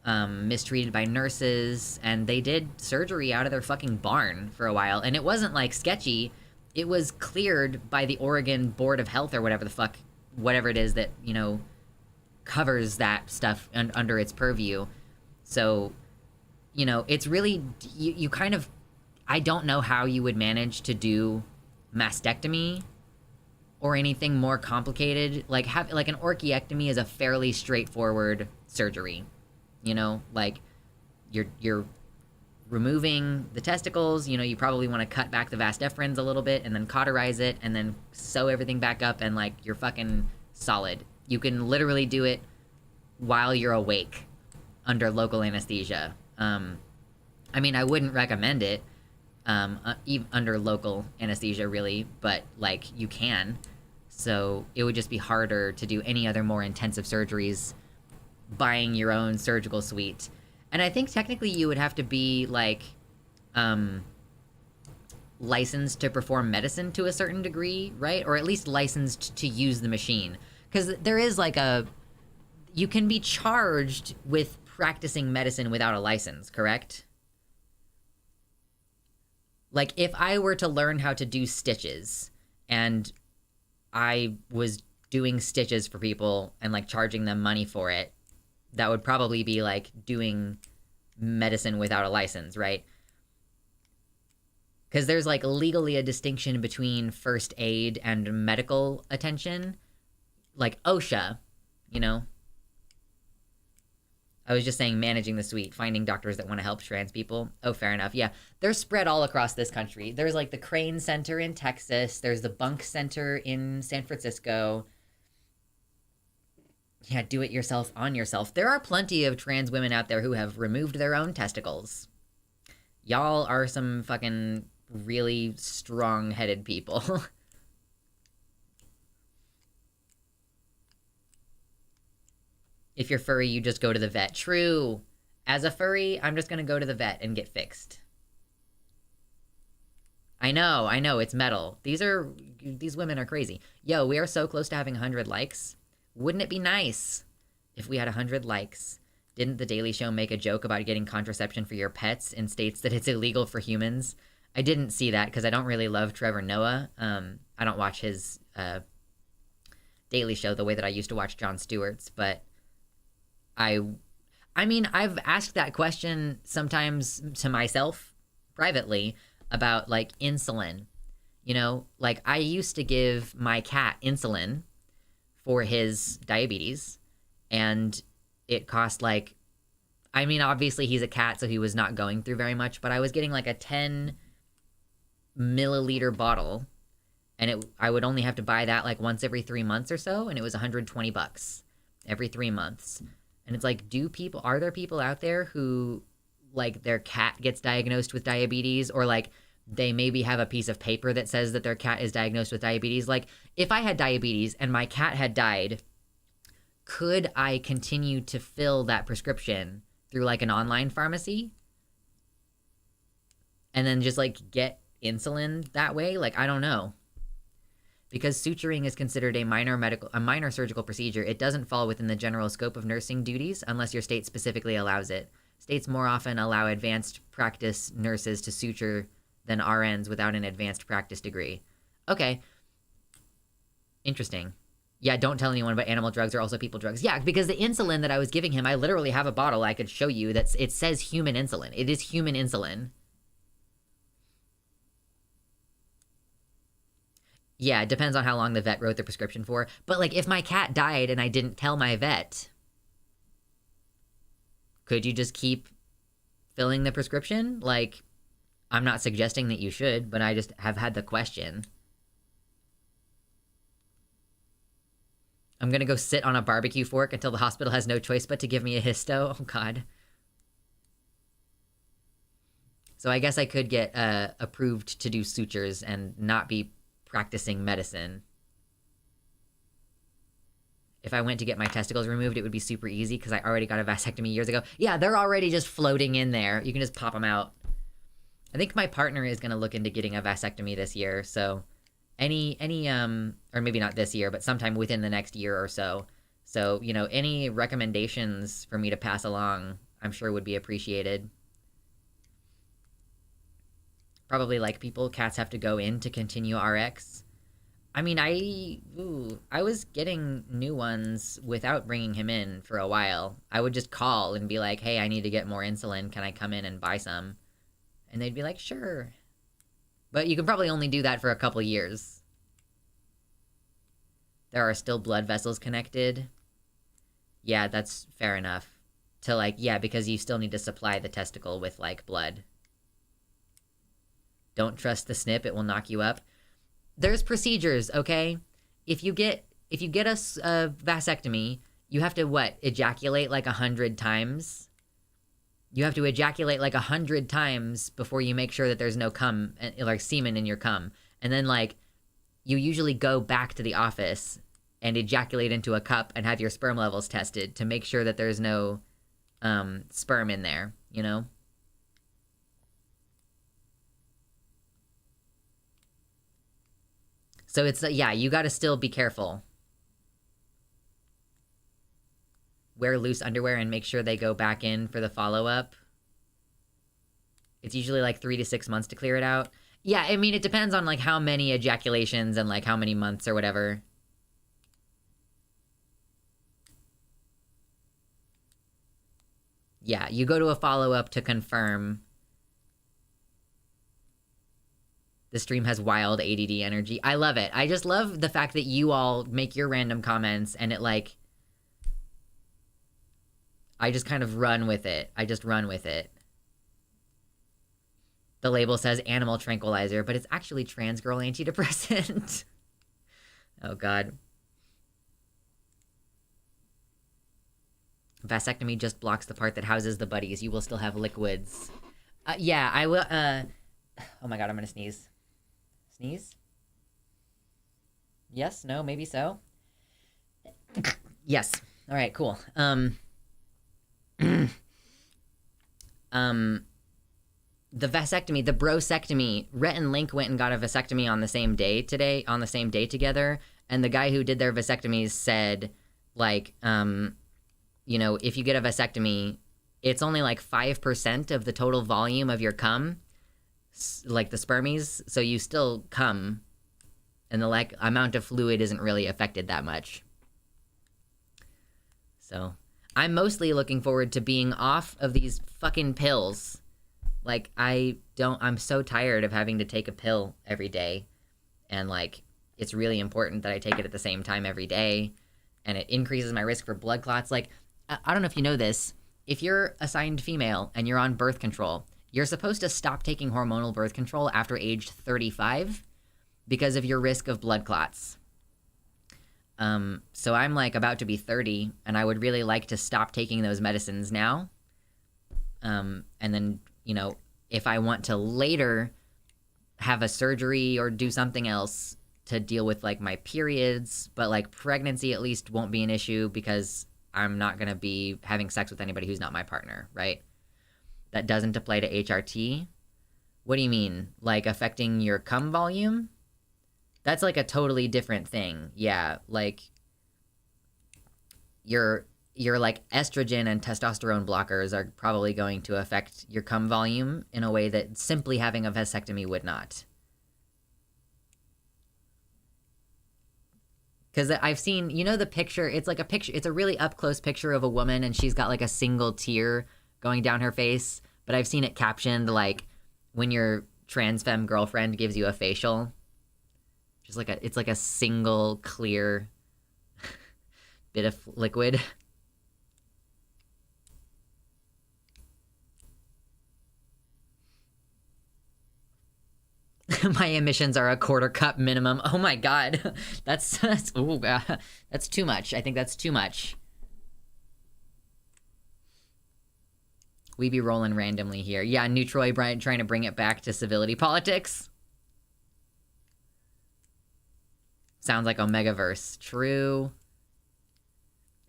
A: mistreated by nurses, and they did surgery out of their fucking barn for a while, and it wasn't like sketchy. It was cleared by the Oregon Board of Health or whatever the fuck, whatever it is that, you know, covers that stuff under its purview. So, you know, it's really, you kind of, I don't know how you would manage to do mastectomy or anything more complicated. Like an orchiectomy is a fairly straightforward surgery. You know, like you're removing the testicles, you know, you probably want to cut back the vas deferens a little bit and then cauterize it and then sew everything back up, and like you're fucking solid. You can literally do it while you're awake under local anesthesia. I mean, I wouldn't recommend it even under local anesthesia really, but like you can. So it would just be harder to do any other more intensive surgeries buying your own surgical suite. And I think technically you would have to be like licensed to perform medicine to a certain degree, right? Or at least licensed to use the machine. Because there is like you can be charged with practicing medicine without a license, correct? Like if I were to learn how to do stitches and I was doing stitches for people and like charging them money for it, that would probably be like doing medicine without a license, right? Because there's like legally a distinction between first aid and medical attention. Like OSHA, you know? I was just saying managing the suite, finding doctors that want to help trans people. Oh, fair enough. Yeah, they're spread all across this country. There's like the Crane Center in Texas. There's the Bunk Center in San Francisco. Yeah, do it yourself on yourself. There are plenty of trans women out there who have removed their own testicles. Y'all are some fucking really strong-headed people. If you're furry, you just go to the vet. True. As a furry, I'm just gonna go to the vet and get fixed. I know, it's metal. These women are crazy. Yo, we are so close to having 100 likes. Wouldn't it be nice if we had 100 likes? Didn't The Daily Show make a joke about getting contraception for your pets and states that it's illegal for humans? I didn't see that because I don't really love Trevor Noah. I don't watch his Daily Show the way that I used to watch Jon Stewart's, but I mean, I've asked that question sometimes to myself privately about like insulin. You know, like I used to give my cat insulin for his diabetes, and it cost like, I mean, obviously he's a cat, so he was not going through very much, but I was getting like a 10 milliliter bottle, and I would only have to buy that like once every 3 months or so, and it was $120 every 3 months. And it's like, are there people out there who like their cat gets diagnosed with diabetes, or like they maybe have a piece of paper that says that their cat is diagnosed with diabetes? Like, if I had diabetes and my cat had died, could I continue to fill that prescription through like an online pharmacy? And then just like get insulin that way? Like, I don't know. Because suturing is considered a minor surgical procedure, it doesn't fall within the general scope of nursing duties unless your state specifically allows it. States more often allow advanced practice nurses to suture than RNs without an advanced practice degree. Okay. Interesting. Yeah, don't tell anyone about animal drugs or also people drugs. Yeah, because the insulin that I was giving him, I literally have a bottle I could show you that it says human insulin. It is human insulin. Yeah, it depends on how long the vet wrote the prescription for. But like, if my cat died and I didn't tell my vet, could you just keep filling the prescription? Like, I'm not suggesting that you should, but I just have had the question. I'm gonna go sit on a barbecue fork until the hospital has no choice but to give me a histo. Oh, God. So I guess I could get approved to do sutures and not be practicing medicine. If I went to get my testicles removed, it would be super easy because I already got a vasectomy years ago. Yeah, they're already just floating in there. You can just pop them out. I think my partner is going to look into getting a vasectomy this year, so or maybe not this year, but sometime within the next year or so. So, you know, any recommendations for me to pass along, I'm sure would be appreciated. Probably like cats have to go in to continue RX. I mean, I was getting new ones without bringing him in for a while. I would just call and be like, hey, I need to get more insulin. Can I come in and buy some? And they'd be like, sure. But you can probably only do that for a couple years. There are still blood vessels connected. Yeah, that's fair enough. Because you still need to supply the testicle with, blood. Don't trust the snip, it will knock you up. There's procedures, okay? If you get a vasectomy, you have to, ejaculate 100 times? You have to ejaculate 100 times before you make sure that there's no cum, semen in your cum. And then, you usually go back to the office and ejaculate into a cup and have your sperm levels tested to make sure that there's no sperm in there, you know? So it's, you gotta still be careful. Wear loose underwear and make sure they go back in for the follow-up. It's usually 3 to 6 months to clear it out. Yeah, I mean, it depends on how many ejaculations and how many months or whatever. Yeah, you go to a follow-up to confirm. The stream has wild ADD energy. I love it. I just love the fact that you all make your random comments and it I just kind of run with it. I just run with it. The label says animal tranquilizer, but it's actually trans girl antidepressant. Oh, God. Vasectomy just blocks the part that houses the buddies. You will still have liquids. Yeah, I will. Oh my God, I'm gonna sneeze. Sneeze? Yes? No? Maybe so? Yes. All right, cool. The vasectomy, the brosectomy, Rhett and Link went and got a vasectomy on the same day together, and the guy who did their vasectomies said, you know, if you get a vasectomy, it's only 5% of the total volume of your cum, the spermies, so you still cum, and the amount of fluid isn't really affected that much. So, I'm mostly looking forward to being off of these fucking pills. I'm so tired of having to take a pill every day, and it's really important that I take it at the same time every day, and it increases my risk for blood clots. I don't know if you know this, if you're assigned female and you're on birth control, you're supposed to stop taking hormonal birth control after age 35 because of your risk of blood clots. So I'm about to be 30, and I would really like to stop taking those medicines now. And then, you know, if I want to later have a surgery or do something else to deal with my periods, but pregnancy at least won't be an issue because I'm not going to be having sex with anybody who's not my partner, right? That doesn't apply to HRT. What do you mean? Affecting your cum volume? That's a totally different thing. Yeah, your estrogen and testosterone blockers are probably going to affect your cum volume in a way that simply having a vasectomy would not. Because I've seen, you know, the picture, it's it's a really up-close picture of a woman, and she's got a single tear going down her face, but I've seen it captioned when your trans femme girlfriend gives you a facial. Just it's a single clear bit of liquid. My emissions are a quarter cup minimum. Oh my god. That's too much. I think that's too much. We be rolling randomly here. Yeah, Neutroy trying to bring it back to civility politics. Sounds like Omegaverse. True.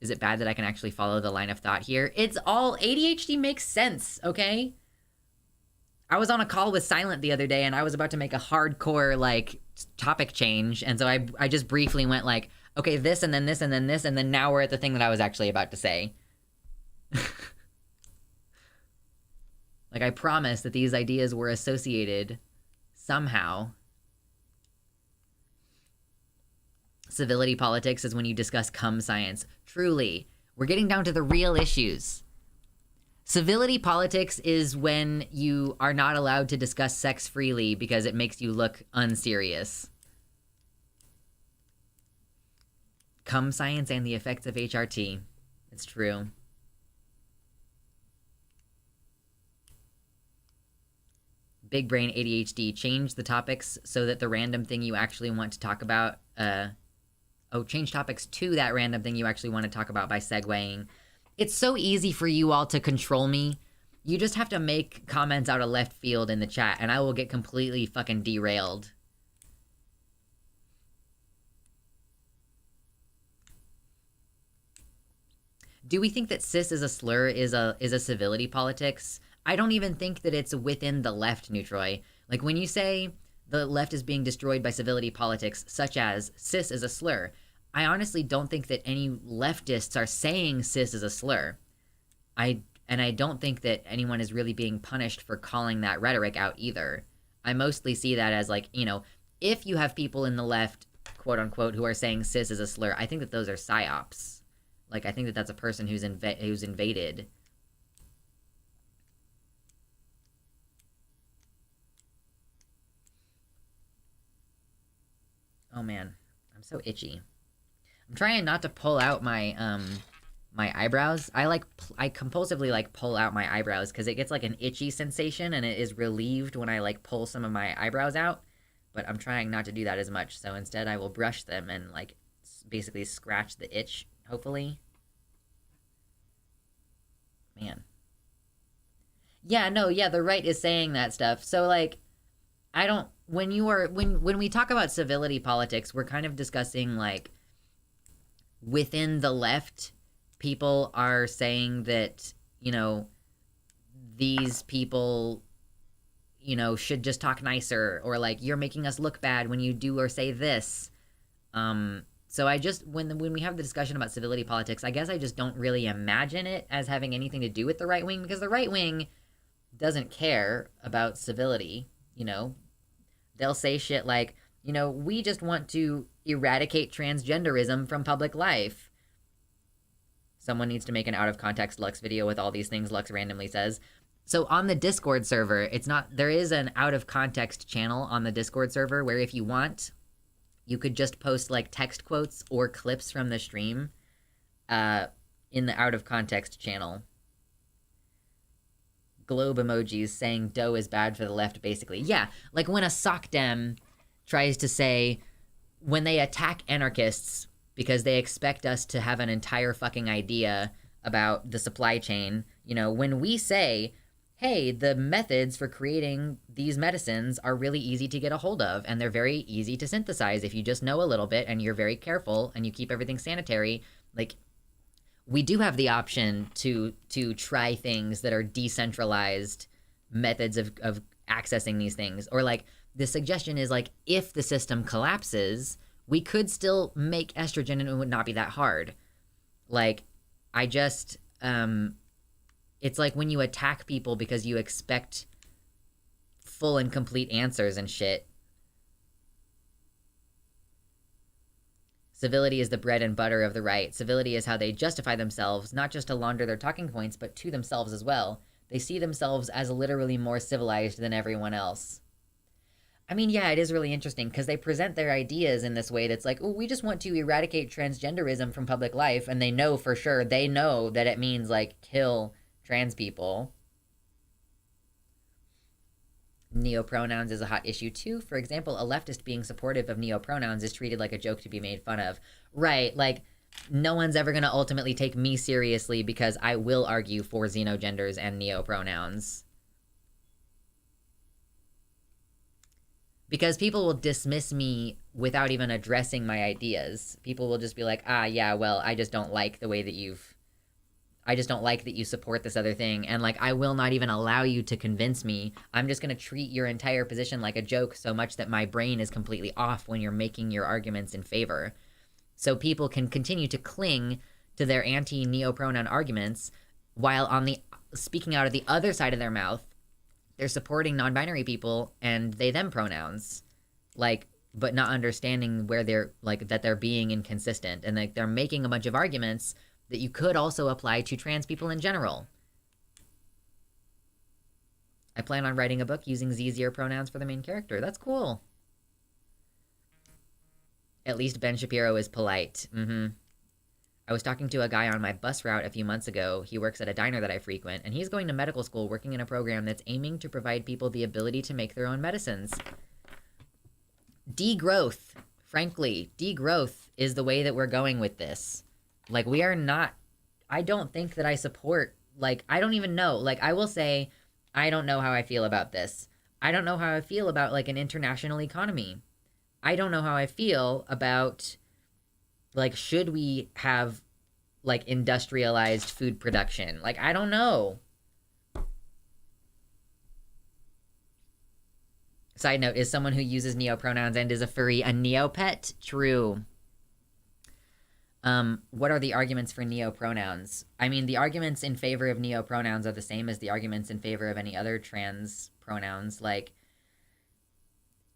A: Is it bad that I can actually follow the line of thought here? It's all ADHD makes sense, okay? I was on a call with Silent the other day and I was about to make a hardcore like topic change, and so I just briefly went like, okay, this and then this and then this, and then now we're at the thing that I was actually about to say. Like, I promised that these ideas were associated somehow. Civility politics is when you discuss cum science. Truly, we're getting down to the real issues. Civility politics is when you are not allowed to discuss sex freely because it makes you look unserious. Cum science and the effects of HRT. It's true. Big brain ADHD. Change the topics so that the random thing you actually want to talk about, change topics to that random thing you actually want to talk about by segueing. It's so easy for you all to control me. You just have to make comments out of left field in the chat, and I will get completely fucking derailed. Do we think that cis is a slur is a civility politics? I don't even think that it's within the left, Neutroy. Like, when you say the left is being destroyed by civility politics, such as cis is a slur, I honestly don't think that any leftists are saying cis is a slur. I don't think that anyone is really being punished for calling that rhetoric out either. I mostly see that as, like, you know, if you have people in the left, quote unquote, who are saying cis is a slur, I think that those are psyops. Like, I think that that's a person who's invaded. Oh man, I'm so itchy. I'm trying not to pull out my my eyebrows. I compulsively like pull out my eyebrows because it gets like an itchy sensation and it is relieved when I like pull some of my eyebrows out. But I'm trying not to do that as much, so instead I will brush them and like basically scratch the itch, hopefully. Man. Yeah, no, yeah, the right is saying that stuff. So like, I don't, when we talk about civility politics, we're kind of discussing like within the left, people are saying that, you know, these people, you know, should just talk nicer, or like, you're making us look bad when you do or say this. So I just, when we have the discussion about civility politics, I guess I just don't really imagine it as having anything to do with the right wing, because the right wing doesn't care about civility, you know. They'll say shit like, you know, we just want to eradicate transgenderism from public life. Someone needs to make an out-of-context Lux video with all these things Lux randomly says. So on the Discord server, there is an out-of-context channel on the Discord server where if you want, you could just post like text quotes or clips from the stream in the out-of-context channel. Globe emojis saying dough is bad for the left, basically. Yeah, like when a sock dem tries to say, when they attack anarchists because they expect us to have an entire fucking idea about the supply chain, you know, when we say, hey, the methods for creating these medicines are really easy to get a hold of, and they're very easy to synthesize if you just know a little bit and you're very careful and you keep everything sanitary, like, we do have the option to try things that are decentralized methods of accessing these things. Or like, the suggestion is like, if the system collapses, we could still make estrogen and it would not be that hard. Like, I just, it's like when you attack people because you expect full and complete answers and shit. Civility is the bread and butter of the right. Civility is how they justify themselves, not just to launder their talking points, but to themselves as well. They see themselves as literally more civilized than everyone else. I mean, yeah, it is really interesting because they present their ideas in this way that's like, oh, we just want to eradicate transgenderism from public life, and they know for sure, they know that it means, like, kill trans people. Neopronouns is a hot issue too. For example, a leftist being supportive of neopronouns is treated like a joke to be made fun of. Right, like, no one's ever going to ultimately take me seriously because I will argue for xenogenders and neopronouns. Because people will dismiss me without even addressing my ideas. People will just be like, yeah, well, I just don't like the way that I just don't like that you support this other thing. And, like, I will not even allow you to convince me. I'm just going to treat your entire position like a joke so much that my brain is completely off when you're making your arguments in favor. So people can continue to cling to their anti-neopronoun arguments while speaking out of the other side of their mouth, they're supporting non-binary people and they/them pronouns, like, but not understanding where they're, like, that they're being inconsistent. And, like, they're making a bunch of arguments that you could also apply to trans people in general. I plan on writing a book using Z0 pronouns for the main character. That's cool. At least Ben Shapiro is polite. I was talking to a guy on my bus route a few months ago. He works at a diner that I frequent, and he's going to medical school working in a program that's aiming to provide people the ability to make their own medicines. Degrowth. Frankly, degrowth is the way that we're going with this. Like, we are not... I don't think that I support... Like, I don't even know. Like, I will say, I don't know how I feel about this. I don't know how I feel about, like, an international economy. I don't know how I feel about... Like, should we have, like, industrialized food production? Like, I don't know. Side note, is someone who uses neopronouns and is a furry a neopet? True. What are the arguments for neopronouns? I mean, the arguments in favor of neopronouns are the same as the arguments in favor of any other trans pronouns. Like,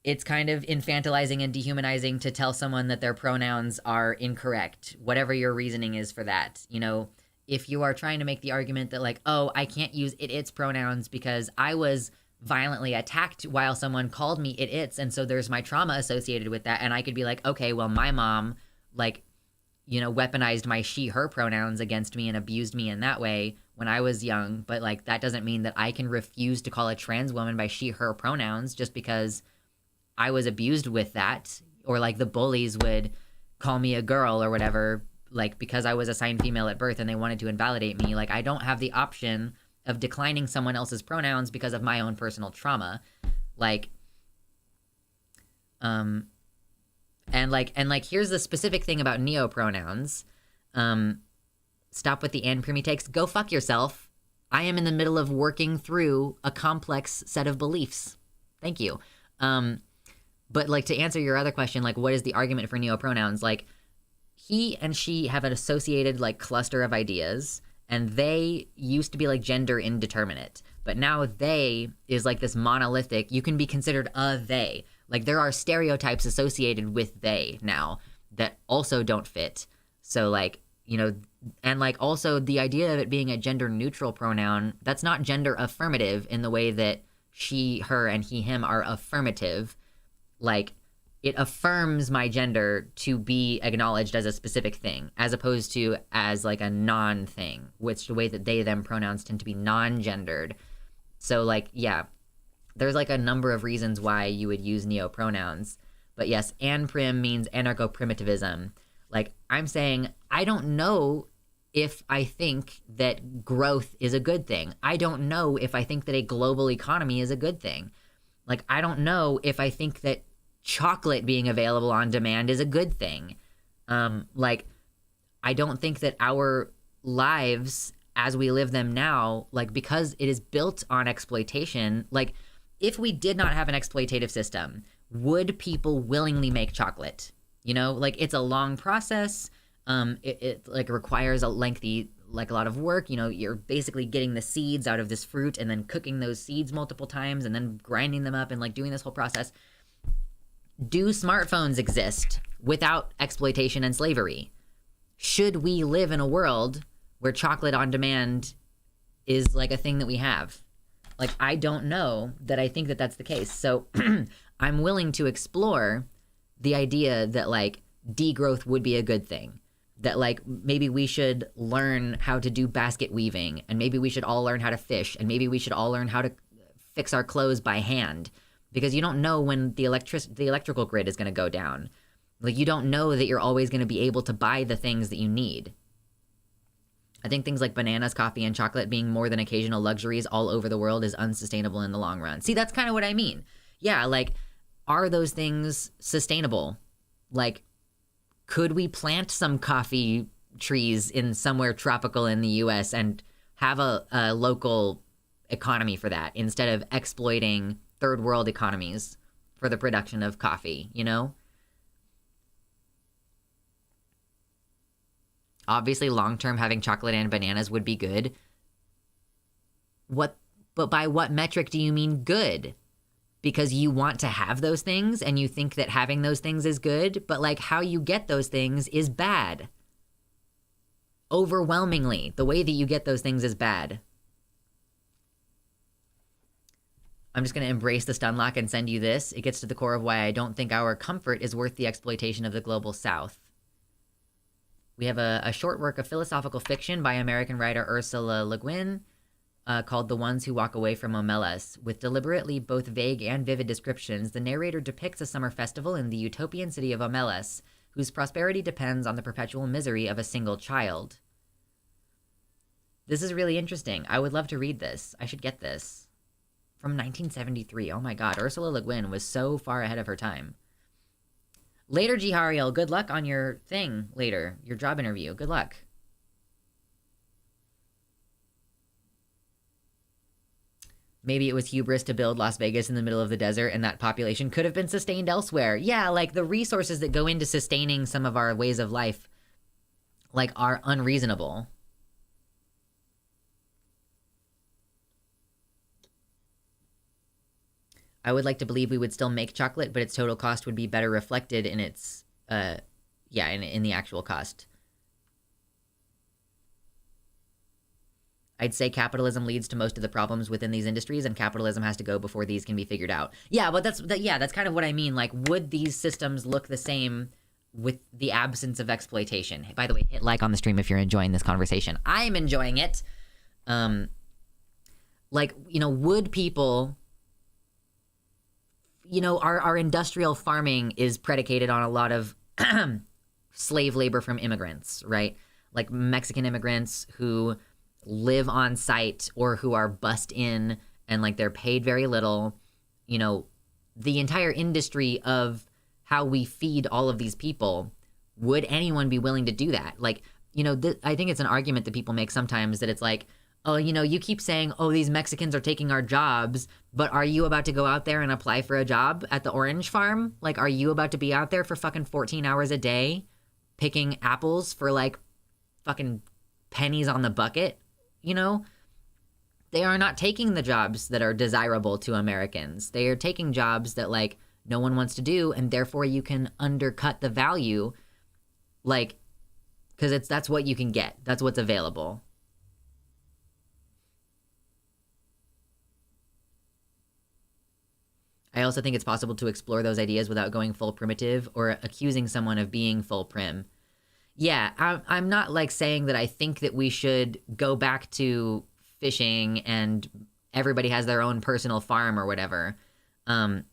A: it's kind of infantilizing and dehumanizing to tell someone that their pronouns are incorrect, whatever your reasoning is for that. You know, if you are trying to make the argument that, like, oh, I can't use it/its pronouns because I was violently attacked while someone called me it/its, and so there's my trauma associated with that, and I could be like, okay, well, my mom, like, you know, weaponized my she/her pronouns against me and abused me in that way when I was young, but, like, that doesn't mean that I can refuse to call a trans woman by she/her pronouns just because I was abused with that, or, like, the bullies would call me a girl or whatever, like, because I was assigned female at birth and they wanted to invalidate me. Like, I don't have the option of declining someone else's pronouns because of my own personal trauma. Like, and here's the specific thing about neopronouns. Stop with the and preemie takes. Go fuck yourself. I am in the middle of working through a complex set of beliefs. Thank you. But, like, to answer your other question, like, what is the argument for neopronouns? Like, he and she have an associated, like, cluster of ideas, and they used to be, like, gender indeterminate. But now they is, like, this monolithic, you can be considered a they. Like, there are stereotypes associated with they now that also don't fit. So, like, you know, and, like, also the idea of it being a gender neutral pronoun, that's not gender affirmative in the way that she, her, and he, him are affirmative. Like, it affirms my gender to be acknowledged as a specific thing, as opposed to as, like, a non-thing, which the way that they, them pronouns tend to be non-gendered. So, like, yeah, there's, like, a number of reasons why you would use neopronouns. But yes, anprim means anarcho-primitivism. Like, I'm saying, I don't know if I think that growth is a good thing. I don't know if I think that a global economy is a good thing. Like, I don't know if I think that chocolate being available on demand is a good thing. Like, I don't think that our lives as we live them now, like, because it is built on exploitation, like, if we did not have an exploitative system, would people willingly make chocolate? You know, like, it's a long process. It like requires a lengthy, like, a lot of work. You know, you're basically getting the seeds out of this fruit and then cooking those seeds multiple times and then grinding them up and, like, doing this whole process. Do smartphones exist without exploitation and slavery? Should we live in a world where chocolate on demand is, like, a thing that we have? Like, I don't know that I think that that's the case. So I'm willing to explore the idea that, like, degrowth would be a good thing. That, like, maybe we should learn how to do basket weaving, and maybe we should all learn how to fish, and maybe we should all learn how to fix our clothes by hand, because you don't know when the electrical grid is going to go down. Like, you don't know that you're always going to be able to buy the things that you need. I think things like bananas, coffee, and chocolate being more than occasional luxuries all over the world is unsustainable in the long run. See, that's kind of what I mean. Yeah, like, are those things sustainable? Like, could we plant some coffee trees in somewhere tropical in the US and have a local economy for that instead of exploiting third world economies for the production of coffee, you know? Obviously, long-term, having chocolate and bananas would be good. But by what metric do you mean good? Because you want to have those things and you think that having those things is good, but like how you get those things is bad. Overwhelmingly, the way that you get those things is bad. I'm just going to embrace the stun lock and send you this. It gets to the core of why I don't think our comfort is worth the exploitation of the global south. We have a short work of philosophical fiction by American writer Ursula Le Guin called The Ones Who Walk Away from Omelas. With deliberately both vague and vivid descriptions, the narrator depicts a summer festival in the utopian city of Omelas, whose prosperity depends on the perpetual misery of a single child. This is really interesting. I would love to read this. I should get this. From 1973. Oh my god, Ursula Le Guin was so far ahead of her time. Later, Jihariel, good luck on your thing later. Your job interview. Good luck. Maybe it was hubris to build Las Vegas in the middle of the desert and that population could have been sustained elsewhere. Yeah, like the resources that go into sustaining some of our ways of life, like, are unreasonable. I would like to believe we would still make chocolate, but its total cost would be better reflected in its, in the actual cost. I'd say capitalism leads to most of the problems within these industries, and capitalism has to go before these can be figured out. Yeah, but that's kind of what I mean. Like, would these systems look the same with the absence of exploitation? By the way, hit like on the stream if you're enjoying this conversation. I'm enjoying it. Would people... our industrial farming is predicated on a lot of slave labor from immigrants, right? Like Mexican immigrants who live on site or who are bussed in and like they're paid very little. The entire industry of how we feed all of these people, would anyone be willing to do that? Like, I think it's an argument that people make sometimes that it's like, oh, you keep saying, oh, these Mexicans are taking our jobs, but are you about to go out there and apply for a job at the orange farm? Like, are you about to be out there for fucking 14 hours a day picking apples for like fucking pennies on the bucket? They are not taking the jobs that are desirable to Americans. They are taking jobs that like no one wants to do, and therefore you can undercut the value, like, because that's what you can get. That's what's available. I also think it's possible to explore those ideas without going full primitive or accusing someone of being full prim. Yeah, I'm not like saying that I think that we should go back to fishing and everybody has their own personal farm or whatever. I'm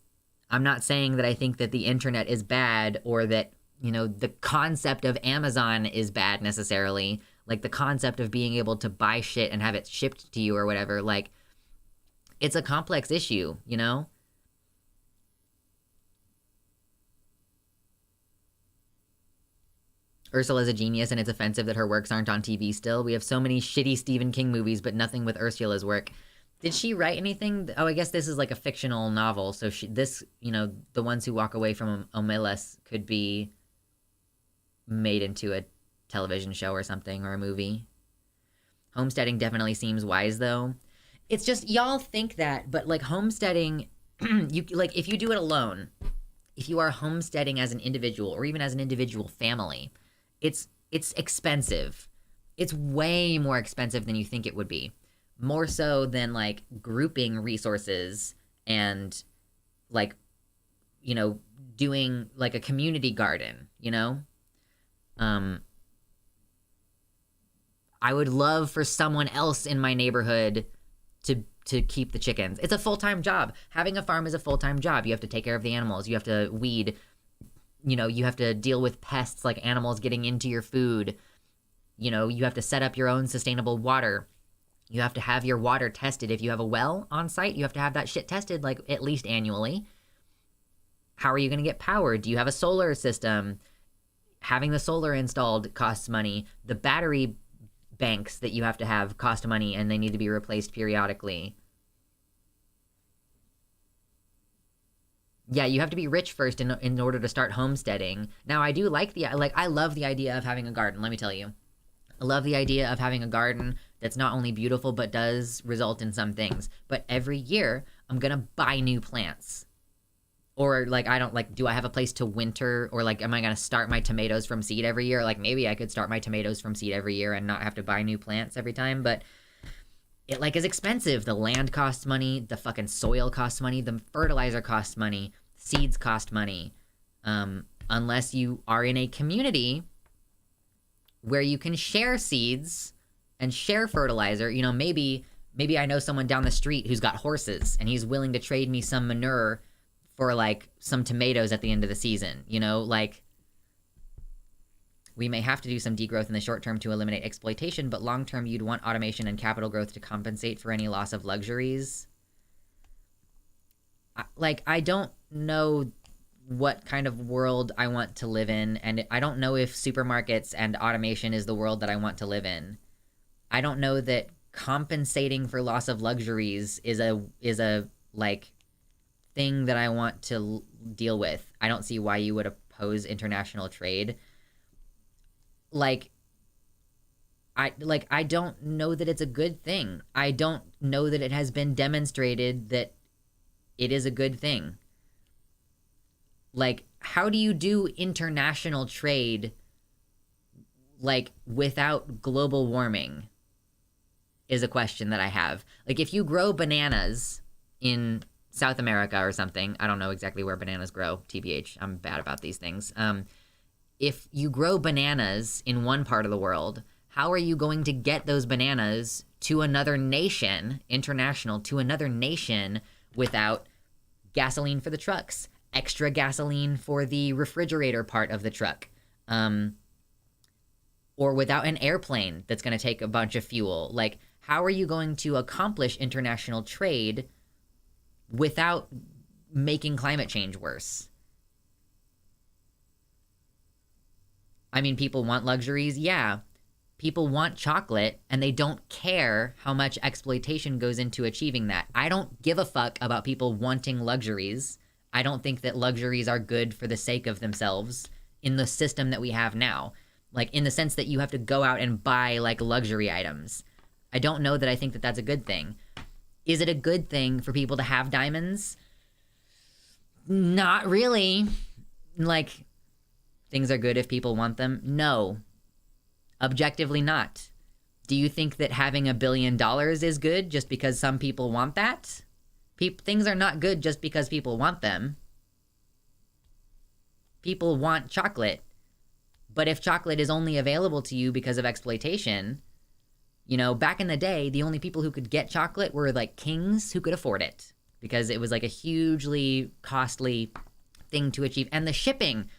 A: not saying that I think that the internet is bad or that, the concept of Amazon is bad necessarily. Like the concept of being able to buy shit and have it shipped to you or whatever. Like, it's a complex issue, Ursula's a genius, and it's offensive that her works aren't on TV still. We have so many shitty Stephen King movies, but nothing with Ursula's work. Did she write anything? Oh, I guess this is like a fictional novel, so The Ones Who Walk Away from Omelas could be made into a television show or something, or a movie. Homesteading definitely seems wise, though. It's just, y'all think that, but like homesteading, if you do it alone, if you are homesteading as an individual, or even as an individual family, it's expensive. It's way more expensive than you think it would be. More so than like grouping resources and like, doing like a community garden, I would love for someone else in my neighborhood to to keep the chickens. It's a full-time job. Having a farm is a full-time job. You have to take care of the animals. You have to weed. You know, you have to deal with pests like animals getting into your food. You know, you have to set up your own sustainable water. You have to have your water tested. If you have a well on site, you have to have that shit tested like at least annually. How are you going to get power? Do you have a solar system? Having the solar installed costs money. The battery banks that you have to have cost money, and they need to be replaced periodically. Yeah, you have to be rich first in order to start homesteading. Now, I do like I love the idea of having a garden, let me tell you. I love the idea of having a garden that's not only beautiful, but does result in some things. But every year, I'm going to buy new plants. Or, like, I don't, like, do I have a place to winter? Or, like, am I going to start my tomatoes from seed every year? Like, maybe I could start my tomatoes from seed every year and not have to buy new plants every time. But it, like, is expensive. The land costs money. The fucking soil costs money. The fertilizer costs money. Seeds cost money. Unless you are in a community where you can share seeds and share fertilizer. You know, maybe I know someone down the street who's got horses and he's willing to trade me some manure for, like, some tomatoes at the end of the season, you know? Like, we may have to do some degrowth in the short term to eliminate exploitation, but long term, you'd want automation and capital growth to compensate for any loss of luxuries. I don't know what kind of world I want to live in, and I don't know if supermarkets and automation is the world that I want to live in. I don't know that compensating for loss of luxuries is a like, thing that I want to deal with. I don't see why you would oppose international trade. I don't know that it's a good thing. I don't know that it has been demonstrated that it is a good thing. Like, how do you do international trade, like, without global warming is a question that I have. Like, if you grow bananas in South America or something, I don't know exactly where bananas grow, TBH, I'm bad about these things. If you grow bananas in one part of the world, how are you going to get those bananas to another nation, international, to another nation, without gasoline for the trucks, extra gasoline for the refrigerator part of the truck, or without an airplane that's going to take a bunch of fuel? Like, how are you going to accomplish international trade without making climate change worse? I mean, people want luxuries, yeah. People want chocolate, and they don't care how much exploitation goes into achieving that. I don't give a fuck about people wanting luxuries. I don't think that luxuries are good for the sake of themselves in the system that we have now. Like, in the sense that you have to go out and buy, like, luxury items. I don't know that I think that that's a good thing. Is it a good thing for people to have diamonds? Not really. Like, things are good if people want them? No. Objectively not. Do you think that having $1 billion is good just because some people want that? Things are not good just because people want them. People want chocolate. But if chocolate is only available to you because of exploitation, you know, back in the day, the only people who could get chocolate were, like, kings who could afford it, because it was, like, a hugely costly thing to achieve. And the shipping,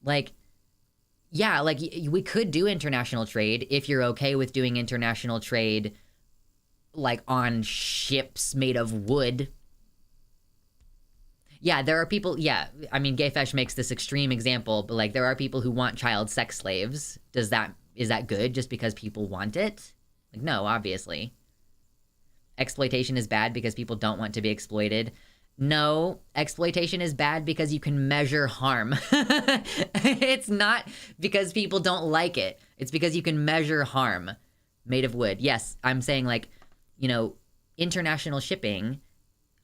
A: like, yeah, like, we could do international trade if you're okay with doing international trade, like, on ships made of wood. Yeah, there are people, yeah, I mean, Gayfesh makes this extreme example, but, like, there are people who want child sex slaves. Is that good just because people want it? Like, no, obviously. Exploitation is bad because people don't want to be exploited. No, exploitation is bad because you can measure harm. It's not because people don't like it. It's because you can measure harm made of wood. Yes, I'm saying, like, you know, international shipping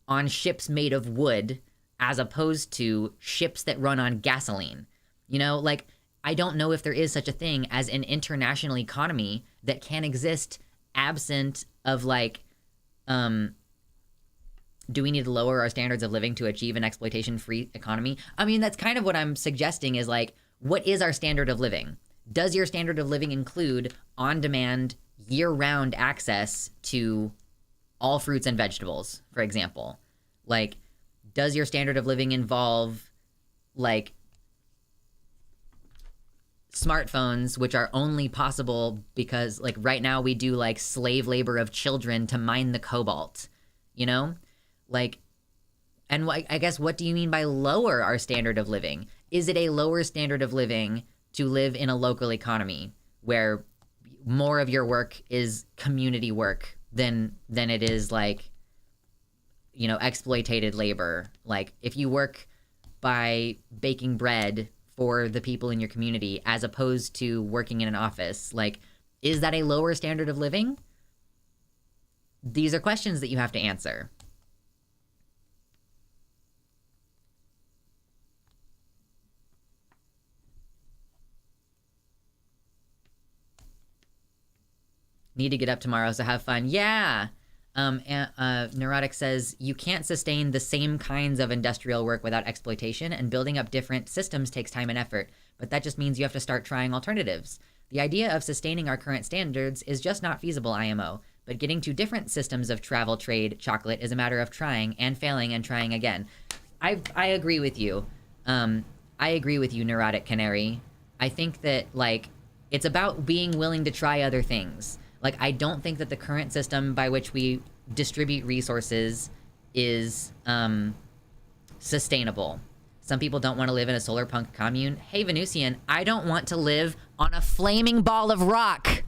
A: on ships made of wood as opposed to ships that run on gasoline. You know, like, I don't know if there is such a thing as an international economy that can exist absent of, like, do we need to lower our standards of living to achieve an exploitation-free economy? I mean, that's kind of what I'm suggesting is, like, what is our standard of living? Does your standard of living include on-demand, year-round access to all fruits and vegetables, for example. Like, does your standard of living involve, like, smartphones, which are only possible because, like, right now we do, like, slave labor of children to mine the cobalt, you know? Like, and I guess, what do you mean by lower our standard of living? Is it a lower standard of living to live in a local economy where more of your work is community work than it is, like, you know, exploitated labor? Like, if you work by baking bread for the people in your community as opposed to working in an office, like, is that a lower standard of living? These are questions that you have to answer. Need to get up tomorrow, so have fun. Yeah. Neurotic says, you can't sustain the same kinds of industrial work without exploitation, and building up different systems takes time and effort. But that just means you have to start trying alternatives. The idea of sustaining our current standards is just not feasible, IMO. But getting to different systems of travel, trade, chocolate is a matter of trying and failing and trying again. I agree with you. I agree with you, Neurotic Canary. I think that, like, it's about being willing to try other things. Like, I don't think that the current system by which we distribute resources is sustainable. Some people don't want to live in a solar punk commune. Hey, Venusian, I don't want to live on a flaming ball of rock.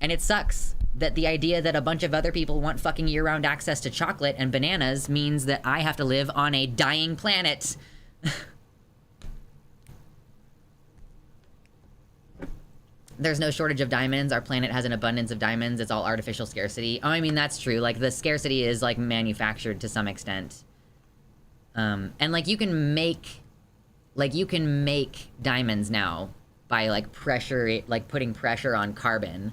A: And it sucks that the idea that a bunch of other people want fucking year-round access to chocolate and bananas means that I have to live on a dying planet. There's no shortage of diamonds. Our planet has an abundance of diamonds. It's all artificial scarcity. Oh, I mean, that's true. Like, the scarcity is, like, manufactured to some extent. And, like, you can make diamonds now by, like, putting pressure on carbon.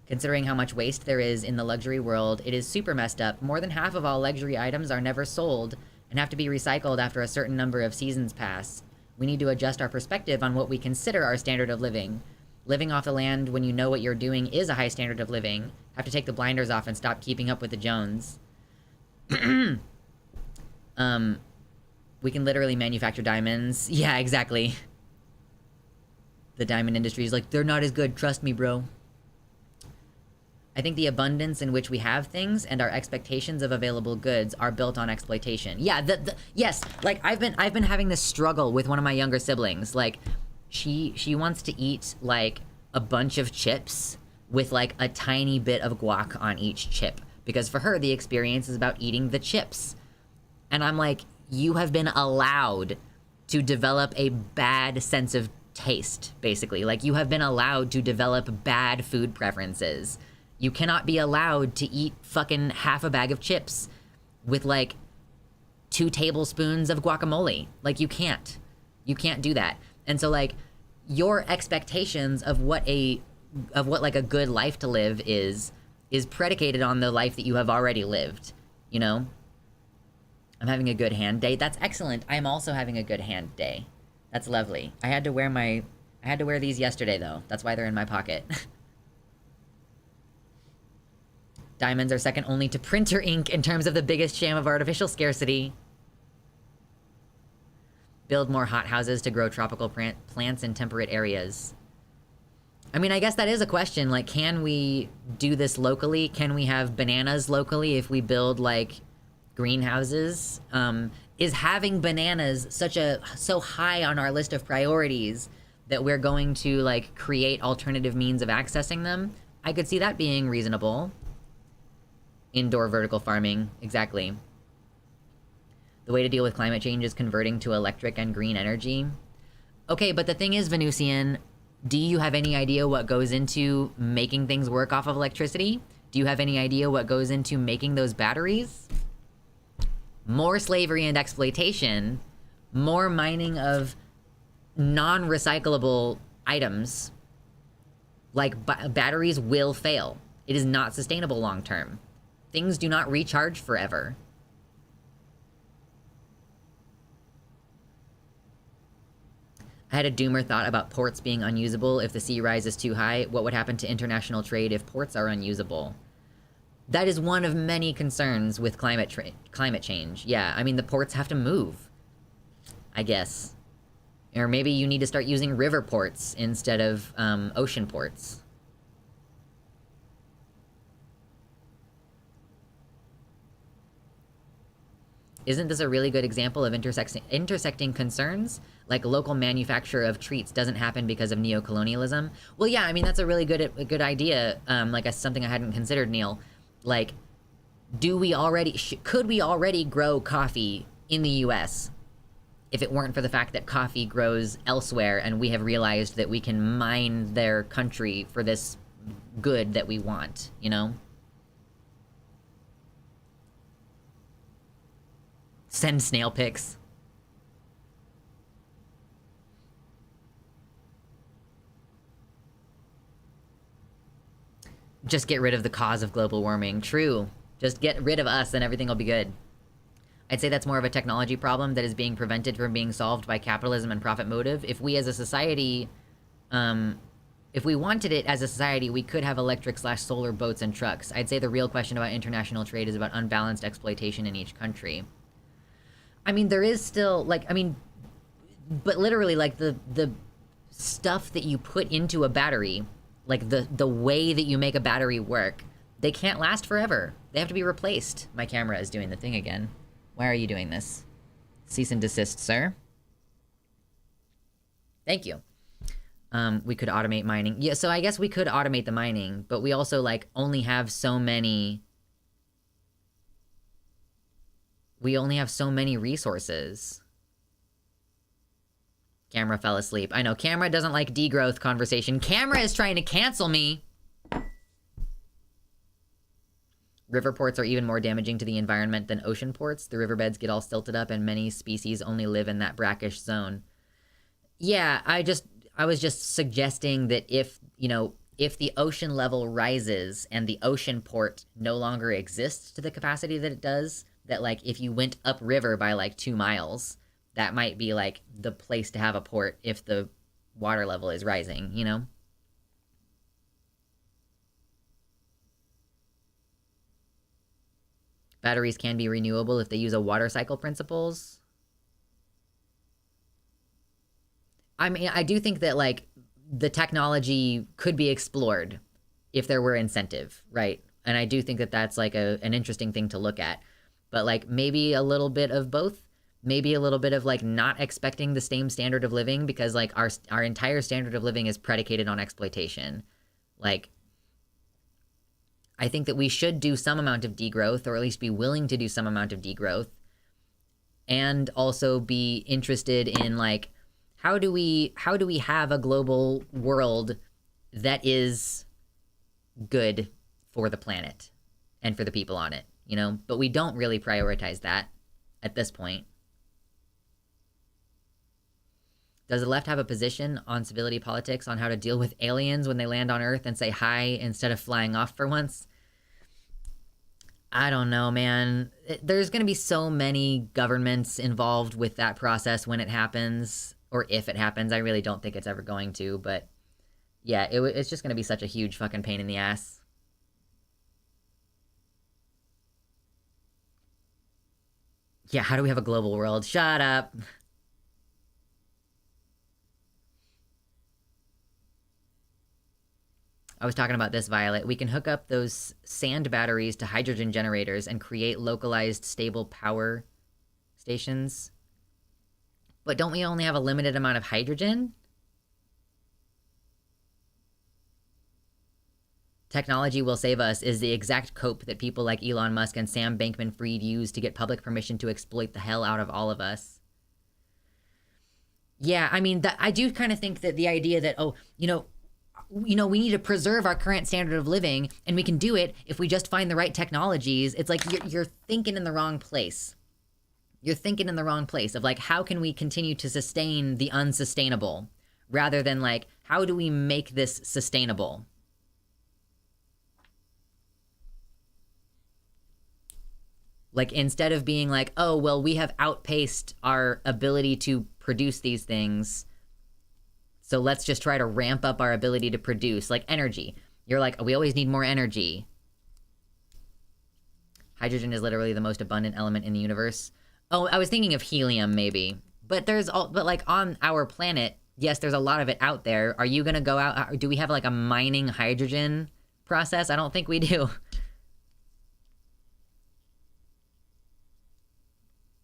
A: Considering how much waste there is in the luxury world, it is super messed up. More than half of all luxury items are never sold and have to be recycled after a certain number of seasons pass. We need to adjust our perspective on what we consider our standard of living. Living off the land when you know what you're doing is a high standard of living. Have to take the blinders off and stop keeping up with the Jones. We can literally manufacture diamonds. Yeah, exactly. The diamond industry is like, they're not as good, trust me, bro. I think the abundance in which we have things and our expectations of available goods are built on exploitation. Yeah, yes, like, I've been having this struggle with one of my younger siblings. Like, she wants to eat, like, a bunch of chips with, like, a tiny bit of guac on each chip. Because for her, the experience is about eating the chips. And I'm like, you have been allowed to develop a bad sense of taste, basically. Like, you have been allowed to develop bad food preferences. You cannot be allowed to eat fucking half a bag of chips with, like, 2 tablespoons of guacamole. Like, you can't. You can't do that. And so, like, your expectations of what like a good life to live is predicated on the life that you have already lived, you know? I'm having a good hand day. That's excellent. I am also having a good hand day. That's lovely. I had to wear these yesterday, though. That's why they're in my pocket. Diamonds are second only to printer ink in terms of the biggest sham of artificial scarcity. Build more hothouses to grow tropical plants in temperate areas. I mean, I guess that is a question. Like, can we do this locally? Can we have bananas locally if we build, like, greenhouses? Is having bananas so high on our list of priorities that we're going to, like, create alternative means of accessing them? I could see that being reasonable. Indoor vertical farming, exactly. The way to deal with climate change is converting to electric and green energy. Okay, but the thing is, Venusian, do you have any idea what goes into making things work off of electricity? Do you have any idea what goes into making those batteries? More slavery and exploitation, more mining of non-recyclable items, like batteries will fail. It is not sustainable long term. Things do not recharge forever. I had a doomer thought about ports being unusable if the sea rise is too high. What would happen to international trade if ports are unusable? That is one of many concerns with climate change. Yeah, I mean, the ports have to move, I guess. Or maybe you need to start using river ports instead of ocean ports. Isn't this a really good example of intersecting concerns? Like local manufacture of treats doesn't happen because of neocolonialism. Well, yeah, I mean, that's a really good idea. Like something I hadn't considered, Neil. Like, could we already grow coffee in the US if it weren't for the fact that coffee grows elsewhere and we have realized that we can mine their country for this good that we want, you know? Send snail pics. Just get rid of the cause of global warming. True. Just get rid of us and everything will be good. I'd say that's more of a technology problem that is being prevented from being solved by capitalism and profit motive. If we as a society, if we wanted it as a society, we could have electric/solar boats and trucks. I'd say the real question about international trade is about unbalanced exploitation in each country. I mean, there is still, like, I mean, but literally, like, the stuff that you put into a battery, like, the way that you make a battery work, they can't last forever. They have to be replaced. My camera is doing the thing again. Why are you doing this? Cease and desist, sir. Thank you. We could automate mining. Yeah, so I guess we could automate the mining, but we also, like, only have so many... We only have so many resources. Camera fell asleep. I know, Camera doesn't like degrowth conversation. Camera is trying to cancel me! River ports are even more damaging to the environment than ocean ports. The riverbeds get all silted up and many species only live in that brackish zone. Yeah, I was just suggesting that if, you know, if the ocean level rises and the ocean port no longer exists to the capacity that it does, that, like, if you went upriver by, like, 2 miles, that might be, like, the place to have a port if the water level is rising, you know? Batteries can be renewable if they use a water cycle principles. I mean, I do think that, like, the technology could be explored if there were incentive, right? And I do think that that's, like, an interesting thing to look at. But, like, maybe a little bit of both. Maybe a little bit of, like, not expecting the same standard of living because, like, our entire standard of living is predicated on exploitation. Like, I think that we should do some amount of degrowth, or at least be willing to do some amount of degrowth. And also be interested in, like, how do we have a global world that is good for the planet and for the people on it? You know, but we don't really prioritize that at this point. Does the left have a position on civility politics on how to deal with aliens when they land on Earth and say hi instead of flying off for once? I don't know, man. There's going to be so many governments involved with that process when it happens, or if it happens. I really don't think it's ever going to, but yeah, it's just going to be such a huge fucking pain in the ass. Yeah, how do we have a global world? Shut up. I was talking about this, Violet. We can hook up those sand batteries to hydrogen generators and create localized stable power stations. But don't we only have a limited amount of hydrogen? Technology will save us is the exact cope that people like Elon Musk and Sam Bankman-Fried use to get public permission to exploit the hell out of all of us. Yeah, I mean, I do kind of think that the idea that, oh, you know, we need to preserve our current standard of living, and we can do it if we just find the right technologies. It's like you're thinking in the wrong place. You're thinking in the wrong place of, like, how can we continue to sustain the unsustainable rather than, like, how do we make this sustainable? Like, instead of being like, oh, well, we have outpaced our ability to produce these things, So let's just try to ramp up our ability to produce, like energy. You're like, we always need more energy. Hydrogen is literally the most abundant element in the universe. Oh, I was thinking of helium, maybe. But like on our planet, yes, there's a lot of it out there. Are you gonna go out? Do we have like a mining hydrogen process? I don't think we do.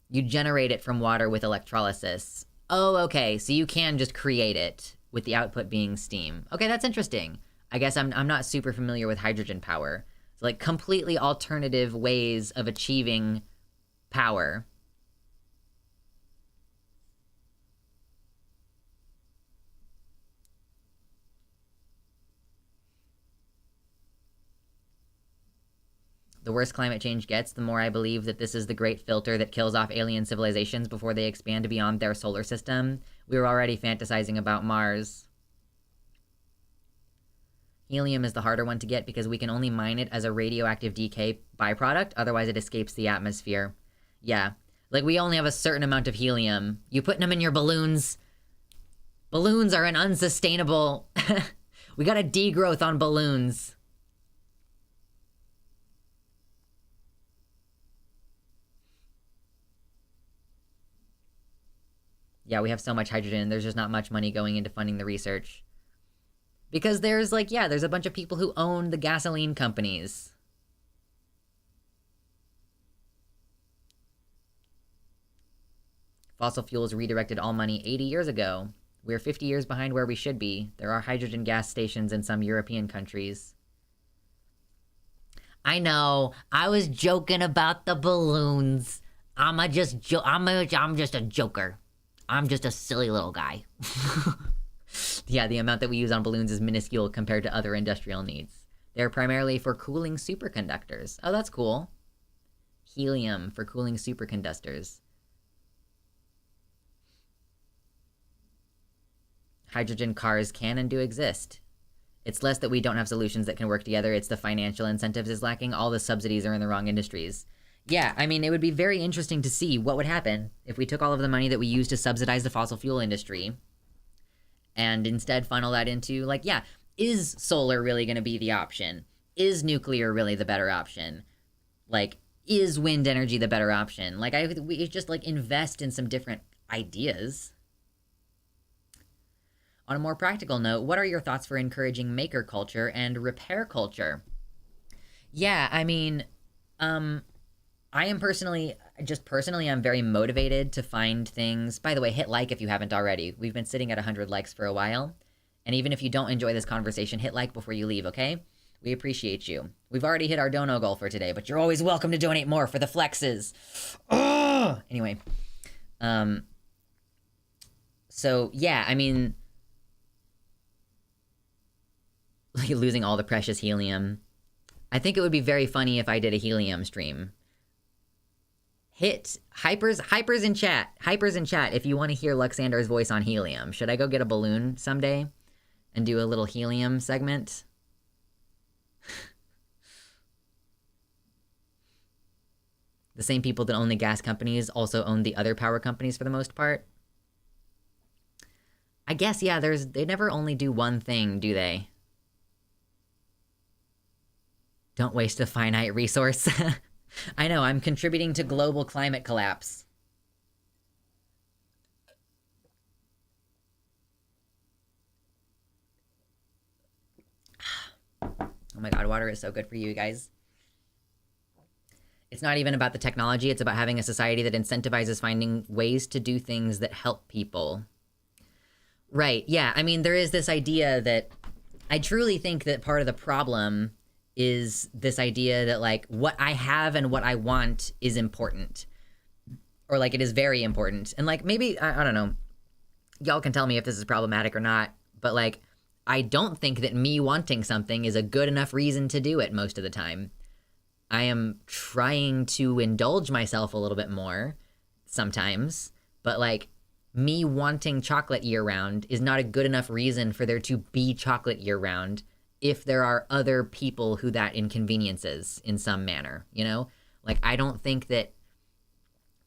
A: You generate it from water with electrolysis. Oh, okay. So you can just create it with the output being steam. Okay, that's interesting. I guess I'm not super familiar with hydrogen power. So like completely alternative ways of achieving power. The worse climate change gets, the more I believe that this is the great filter that kills off alien civilizations before they expand beyond their solar system. We were already fantasizing about Mars. Helium is the harder one to get because we can only mine it as a radioactive decay byproduct, otherwise it escapes the atmosphere. Yeah. Like, we only have a certain amount of helium. You putting them in your balloons? Balloons are an unsustainable... We got a degrowth on balloons. Yeah, we have so much hydrogen, there's just not much money going into funding the research. Because there's like, yeah, there's a bunch of people who own the gasoline companies. Fossil fuels redirected all money 80 years ago. We're 50 years behind where we should be. There are hydrogen gas stations in some European countries. I know, I was joking about the balloons. I'm just a joker. I'm just a silly little guy. Yeah, the amount that we use on balloons is minuscule compared to other industrial needs. They're primarily for cooling superconductors. Oh, that's cool. Helium for cooling superconductors. Hydrogen cars can and do exist. It's less that we don't have solutions that can work together, it's the financial incentives is lacking. All the subsidies are in the wrong industries. Yeah, I mean, it would be very interesting to see what would happen if we took all of the money that we use to subsidize the fossil fuel industry and instead funnel that into, like, yeah, is solar really going to be the option? Is nuclear really the better option? Like, is wind energy the better option? Like, we just, like, invest in some different ideas. On a more practical note, what are your thoughts for encouraging maker culture and repair culture? Yeah, I mean, I am personally, I'm very motivated to find things. By the way, hit like if you haven't already. We've been sitting at 100 likes for a while. And even if you don't enjoy this conversation, hit like before you leave, okay? We appreciate you. We've already hit our dono goal for today, but you're always welcome to donate more for the flexes. Ugh! Anyway. So, yeah, I mean... like, losing all the precious helium. I think it would be very funny if I did a helium stream. Hit hypers in chat if you want to hear Luxander's voice on helium. Should I go get a balloon someday and do a little helium segment? The same people that own the gas companies also own the other power companies for the most part. I guess, yeah, they never only do one thing, do they? Don't waste a finite resource. I know, I'm contributing to global climate collapse. Oh my god, water is so good for you guys. It's not even about the technology, it's about having a society that incentivizes finding ways to do things that help people. Right, yeah, I mean, there is this idea that... I truly think that part of the problem is this idea that, like, what I have and what I want is important. Or, like, it is very important. And, like, maybe, I don't know, y'all can tell me if this is problematic or not, but, like, I don't think that me wanting something is a good enough reason to do it most of the time. I am trying to indulge myself a little bit more sometimes, but, like, me wanting chocolate year-round is not a good enough reason for there to be chocolate year-round if there are other people who that inconveniences in some manner, you know? Like, I don't think that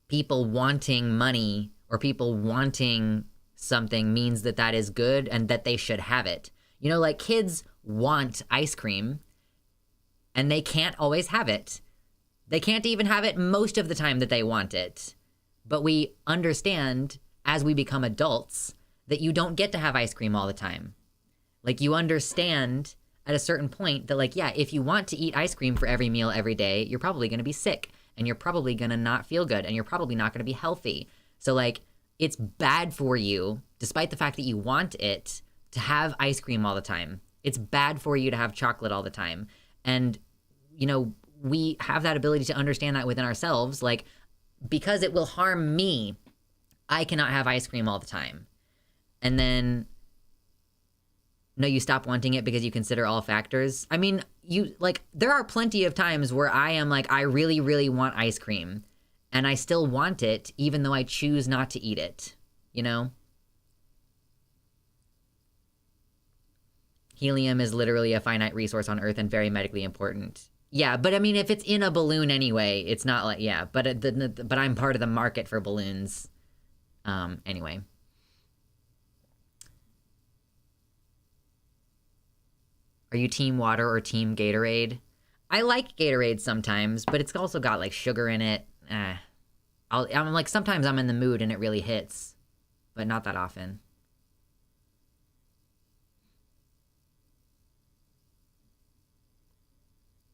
A: people wanting money or people wanting something means that that is good and that they should have it. You know, like kids want ice cream and they can't always have it. They can't even have it most of the time that they want it. But we understand as we become adults that you don't get to have ice cream all the time. Like, you understand at a certain point that, like, yeah, if you want to eat ice cream for every meal every day, you're probably going to be sick and you're probably going to not feel good and you're probably not going to be healthy. So, like, it's bad for you, despite the fact that you want it, to have ice cream all the time. It's bad for you to have chocolate all the time. And, you know, we have that ability to understand that within ourselves. Like, because it will harm me, I cannot have ice cream all the time. And then, no, you stop wanting it because you consider all factors. I mean, you, like, there are plenty of times where I am like, I really, really want ice cream. And I still want it, even though I choose not to eat it, you know? Helium is literally a finite resource on Earth and very medically important. Yeah, but I mean, if it's in a balloon anyway, it's not like, yeah, but I'm part of the market for balloons. Anyway. Are you team water or team Gatorade? I like Gatorade sometimes, but it's also got like sugar in it. I'm like, sometimes I'm in the mood and it really hits, but not that often.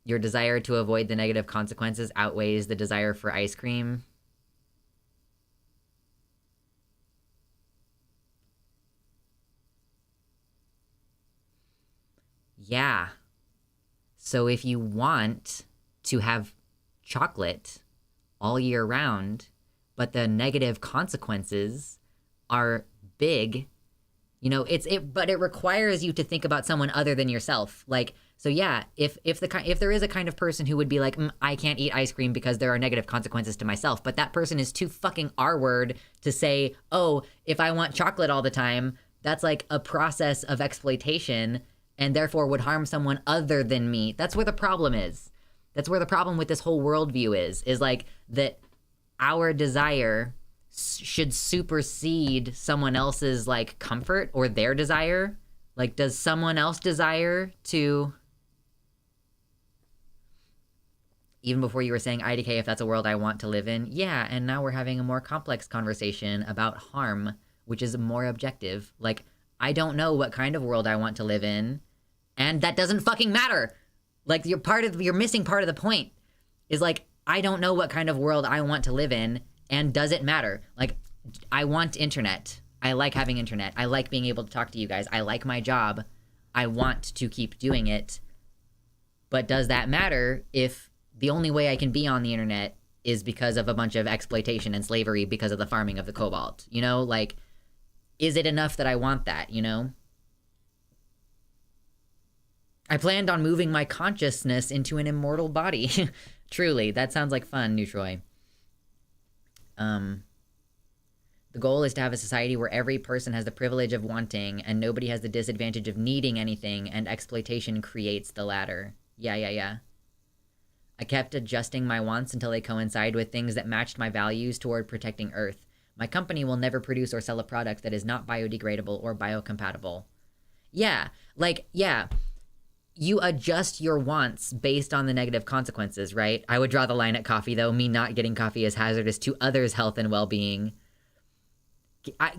A: Your desire to avoid the negative consequences outweighs the desire for ice cream. Yeah. So if you want to have chocolate all year round, but the negative consequences are big, you know, but it requires you to think about someone other than yourself. Like, so yeah, if there is a kind of person who would be like, I can't eat ice cream because there are negative consequences to myself, but that person is too fucking R-word to say, oh, if I want chocolate all the time, that's like a process of exploitation and therefore would harm someone other than me. That's where the problem is. That's where the problem with this whole worldview is like that our desire should supersede someone else's like comfort or their desire. Like, does someone else desire to... Even before you were saying IDK, if that's a world I want to live in. Yeah, and now we're having a more complex conversation about harm, which is more objective. Like, I don't know what kind of world I want to live in, and that doesn't fucking matter. Like, you're missing part of the point. Is like, I don't know what kind of world I want to live in, and does it matter? Like, I want internet. I like having internet. I like being able to talk to you guys. I like my job. I want to keep doing it. But does that matter if the only way I can be on the internet is because of a bunch of exploitation and slavery because of the farming of the cobalt? You know, like, is it enough that I want that, you know? I planned on moving my consciousness into an immortal body. Truly, that sounds like fun, Neutroy. The goal is to have a society where every person has the privilege of wanting and nobody has the disadvantage of needing anything, and exploitation creates the latter. Yeah. I kept adjusting my wants until they coincide with things that matched my values toward protecting Earth. My company will never produce or sell a product that is not biodegradable or biocompatible. Yeah, like, yeah. You adjust your wants based on the negative consequences, right? I would draw the line at coffee, though. Me not getting coffee is hazardous to others' health and well-being.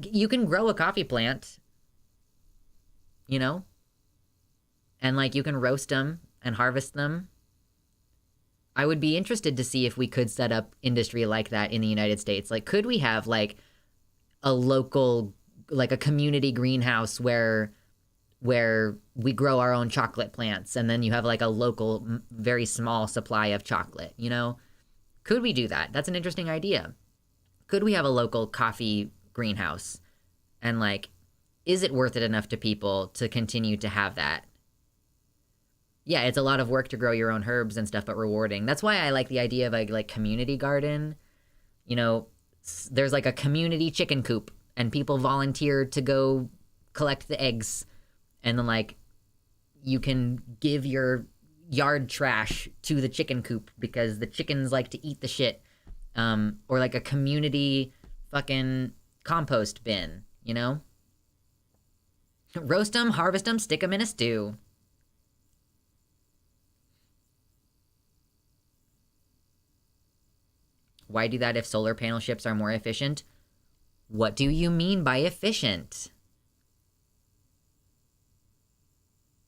A: You can grow a coffee plant, you know? And, like, you can roast them and harvest them. I would be interested to see if we could set up industry like that in the United States. Like, could we have, like, a local, like, a community greenhouse where we grow our own chocolate plants, and then you have, like, a local, very small supply of chocolate, you know? Could we do that? That's an interesting idea. Could we have a local coffee greenhouse? And, like, is it worth it enough to people to continue to have that? Yeah, it's a lot of work to grow your own herbs and stuff, but rewarding. That's why I like the idea of a, like, community garden. You know, there's, like, a community chicken coop, and people volunteer to go collect the eggs. And then, like, you can give your yard trash to the chicken coop because the chickens like to eat the shit. Or, like, a community fucking compost bin, you know? Roast them, harvest them, stick them in a stew. Why do that if solar panel ships are more efficient? What do you mean by efficient?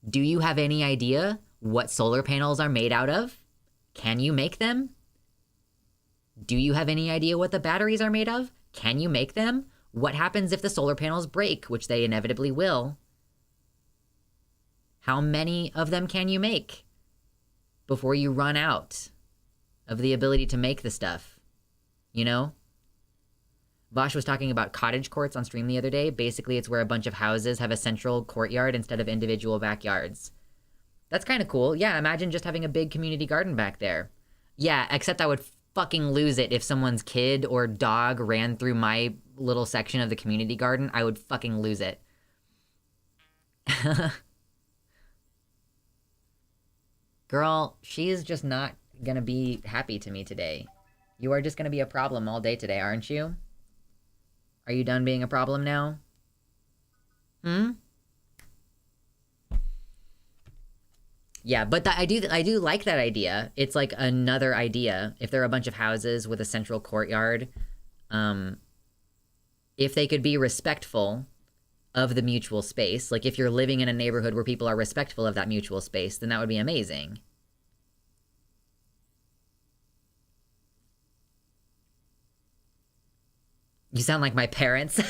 A: Do you have any idea what solar panels are made out of? Can you make them? Do you have any idea what the batteries are made of? Can you make them? What happens if the solar panels break, which they inevitably will? How many of them can you make before you run out of the ability to make the stuff? You know? Vosh was talking about cottage courts on stream the other day. Basically, it's where a bunch of houses have a central courtyard instead of individual backyards. That's kind of cool. Yeah, imagine just having a big community garden back there. Yeah, except I would fucking lose it if someone's kid or dog ran through my little section of the community garden. I would fucking lose it. Girl, she's just not gonna be happy to me today. You are just gonna be a problem all day today, aren't you? Are you done being a problem now? Yeah, but I do like that idea. It's like another idea. If there are a bunch of houses with a central courtyard, if they could be respectful of the mutual space, like if you're living in a neighborhood where people are respectful of that mutual space, then that would be amazing. You sound like my parents.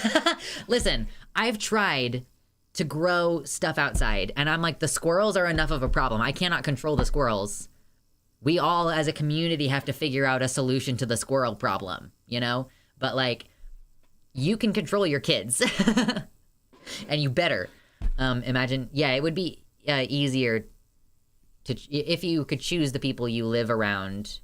A: Listen, I've tried to grow stuff outside, and I'm like, the squirrels are enough of a problem. I cannot control the squirrels. We all, as a community, have to figure out a solution to the squirrel problem, you know? But, like, you can control your kids. And you better. Imagine, yeah, it would be easier to, if you could choose the people you live around.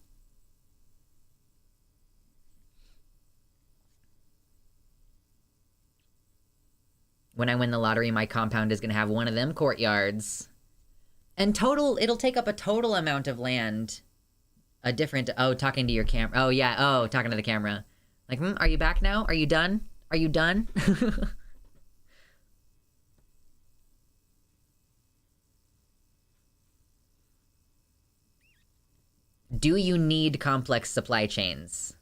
A: When I win the lottery, my compound is going to have one of them courtyards. And it'll take up a total amount of land. Talking to your camera. Oh, yeah. Oh, talking to the camera. Like, are you back now? Are you done? Are you done? Do you need complex supply chains?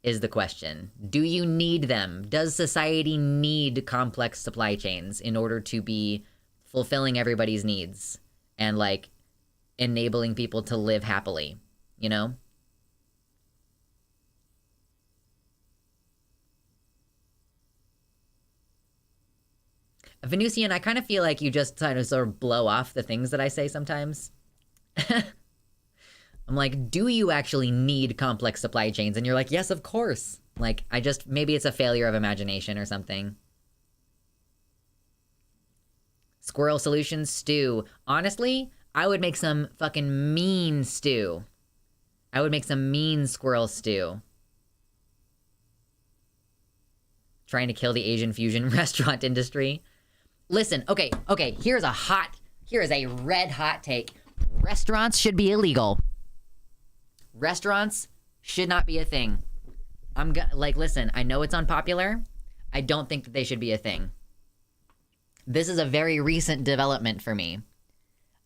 A: Is the question. Do you need them? Does society need complex supply chains in order to be fulfilling everybody's needs and, like, enabling people to live happily, you know? Venusian, I kind of feel like you just kind of sort of blow off the things that I say sometimes. I'm like, do you actually need complex supply chains? And you're like, yes, of course. Like, maybe it's a failure of imagination or something. Squirrel solutions stew. Honestly, I would make some fucking mean stew. I would make some mean squirrel stew. Trying to kill the Asian fusion restaurant industry. Listen, okay, here is a red hot take. Restaurants should be illegal. Restaurants should not be a thing. Listen, I know it's unpopular. I don't think that they should be a thing. This is a very recent development for me.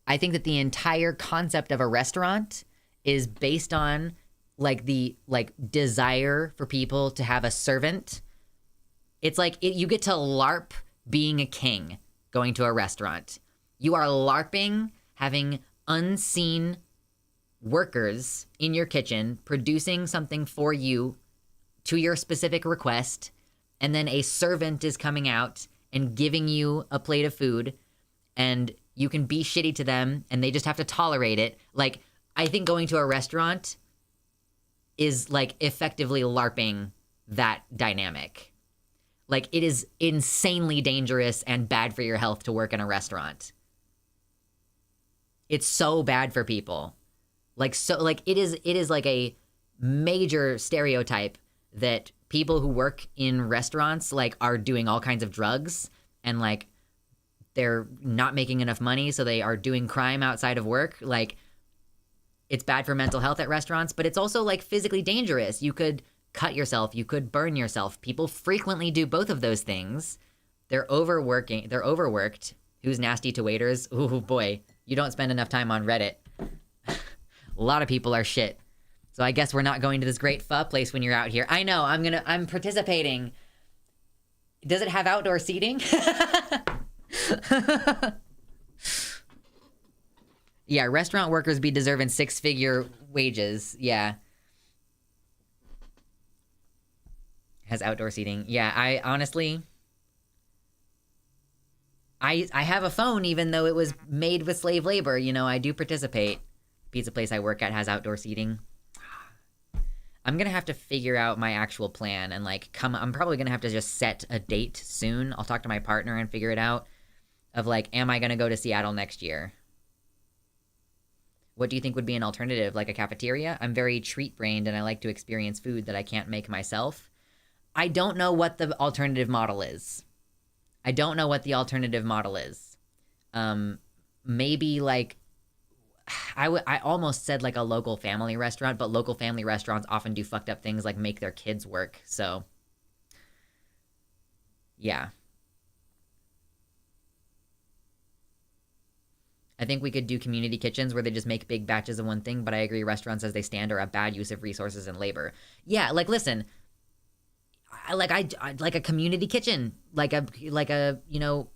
A: I think that the entire concept of a restaurant is based on the desire for people to have a servant. It's like you get to LARP being a king going to a restaurant. You are LARPing having unseen workers in your kitchen producing something for you to your specific request, and then a servant is coming out and giving you a plate of food, and you can be shitty to them and they just have to tolerate it. Like, I think going to a restaurant is like effectively LARPing that dynamic. Like, it is insanely dangerous and bad for your health to work in a restaurant. It's so bad for people. It is like a major stereotype that people who work in restaurants are doing all kinds of drugs and they're not making enough money, so they are doing crime outside of work. It's bad for mental health at restaurants, but it's also physically dangerous. You could cut yourself, you could burn yourself. People frequently do both of those things They're overworking. They're overworked. Who's nasty to waiters? Ooh, boy. You don't spend enough time on Reddit. A lot of people are shit. So I guess we're not going to this great pho place when you're out here. I know, I'm participating. Does it have outdoor seating? Yeah, restaurant workers be deserving 6-figure wages. Yeah. Has outdoor seating. Yeah, I honestly... I have a phone even though it was made with slave labor. You know, I do participate. Pizza place I work at has outdoor seating. I'm gonna have to figure out my actual plan and like I'm probably gonna have to just set a date soon. I'll talk to my partner and figure it out of like, am I gonna go to Seattle next year? What do you think would be an alternative, like a cafeteria? I'm very treat-brained and I like to experience food that I can't make myself. I don't know what the alternative model is. Maybe like, I almost said like a local family restaurant, but local family restaurants often do fucked up things like make their kids work, so. Yeah. I think we could do community kitchens where they just make big batches of one thing, but I agree restaurants as they stand are a bad use of resources and labor. Yeah, like listen, I like a community kitchen, like a you know,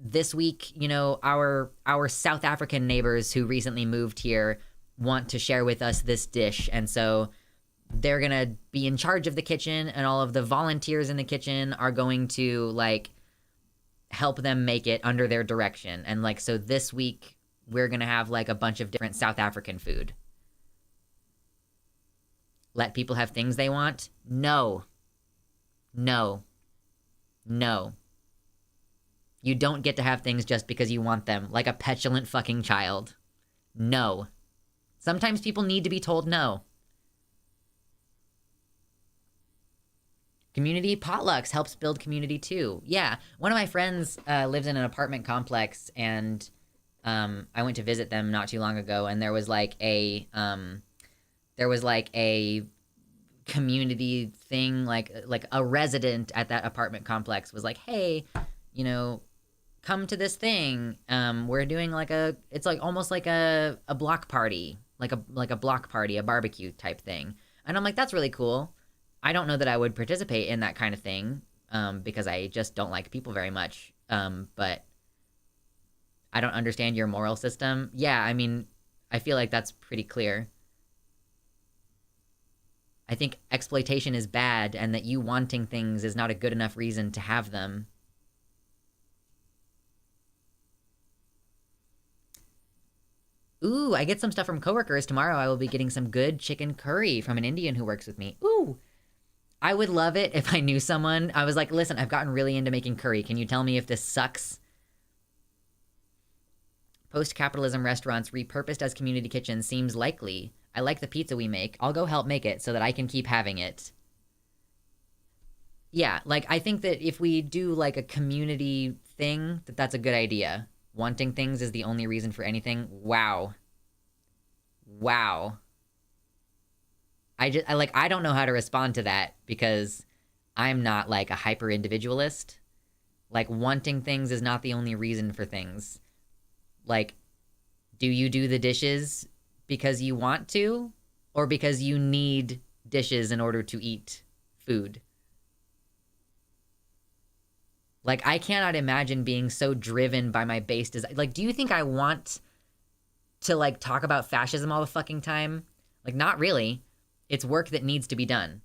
A: this week, you know, our South African neighbors who recently moved here want to share with us this dish, and so they're gonna be in charge of the kitchen, and all of the volunteers in the kitchen are going to like help them make it under their direction. And like, so this week we're gonna have like a bunch of different South African food. Let people have things they want? No. You don't get to have things just because you want them, like a petulant fucking child. No. Sometimes people need to be told no. Community potlucks helps build community too. Yeah, one of my friends lives in an apartment complex, and I went to visit them not too long ago, and there was like a community thing, like a resident at that apartment complex was like, hey, you know, come to this thing. We're doing like it's like almost like a block party, like a block party, a barbecue type thing. And I'm like, that's really cool. I don't know that I would participate in that kind of thing, because I just don't like people very much. But I don't understand your moral system. Yeah, I mean, I feel like that's pretty clear. I think exploitation is bad, and that you wanting things is not a good enough reason to have them. Ooh, I get some stuff from coworkers. Tomorrow I will be getting some good chicken curry from an Indian who works with me. Ooh. I would love it if I knew someone. I was like, listen, I've gotten really into making curry. Can you tell me if this sucks? Post-capitalism restaurants repurposed as community kitchens seems likely. I like the pizza we make. I'll go help make it so that I can keep having it. Yeah, like, I think that if we do, like, a community thing, that's a good idea. Wanting things is the only reason for anything. Wow. Wow. I don't know how to respond to that, because I'm not, like, a hyper-individualist. Like, wanting things is not the only reason for things. Like, do you do the dishes because you want to, or because you need dishes in order to eat food? Like, I cannot imagine being so driven by my base desire. Like, do you think I want to, like, talk about fascism all the fucking time? Like, not really. It's work that needs to be done.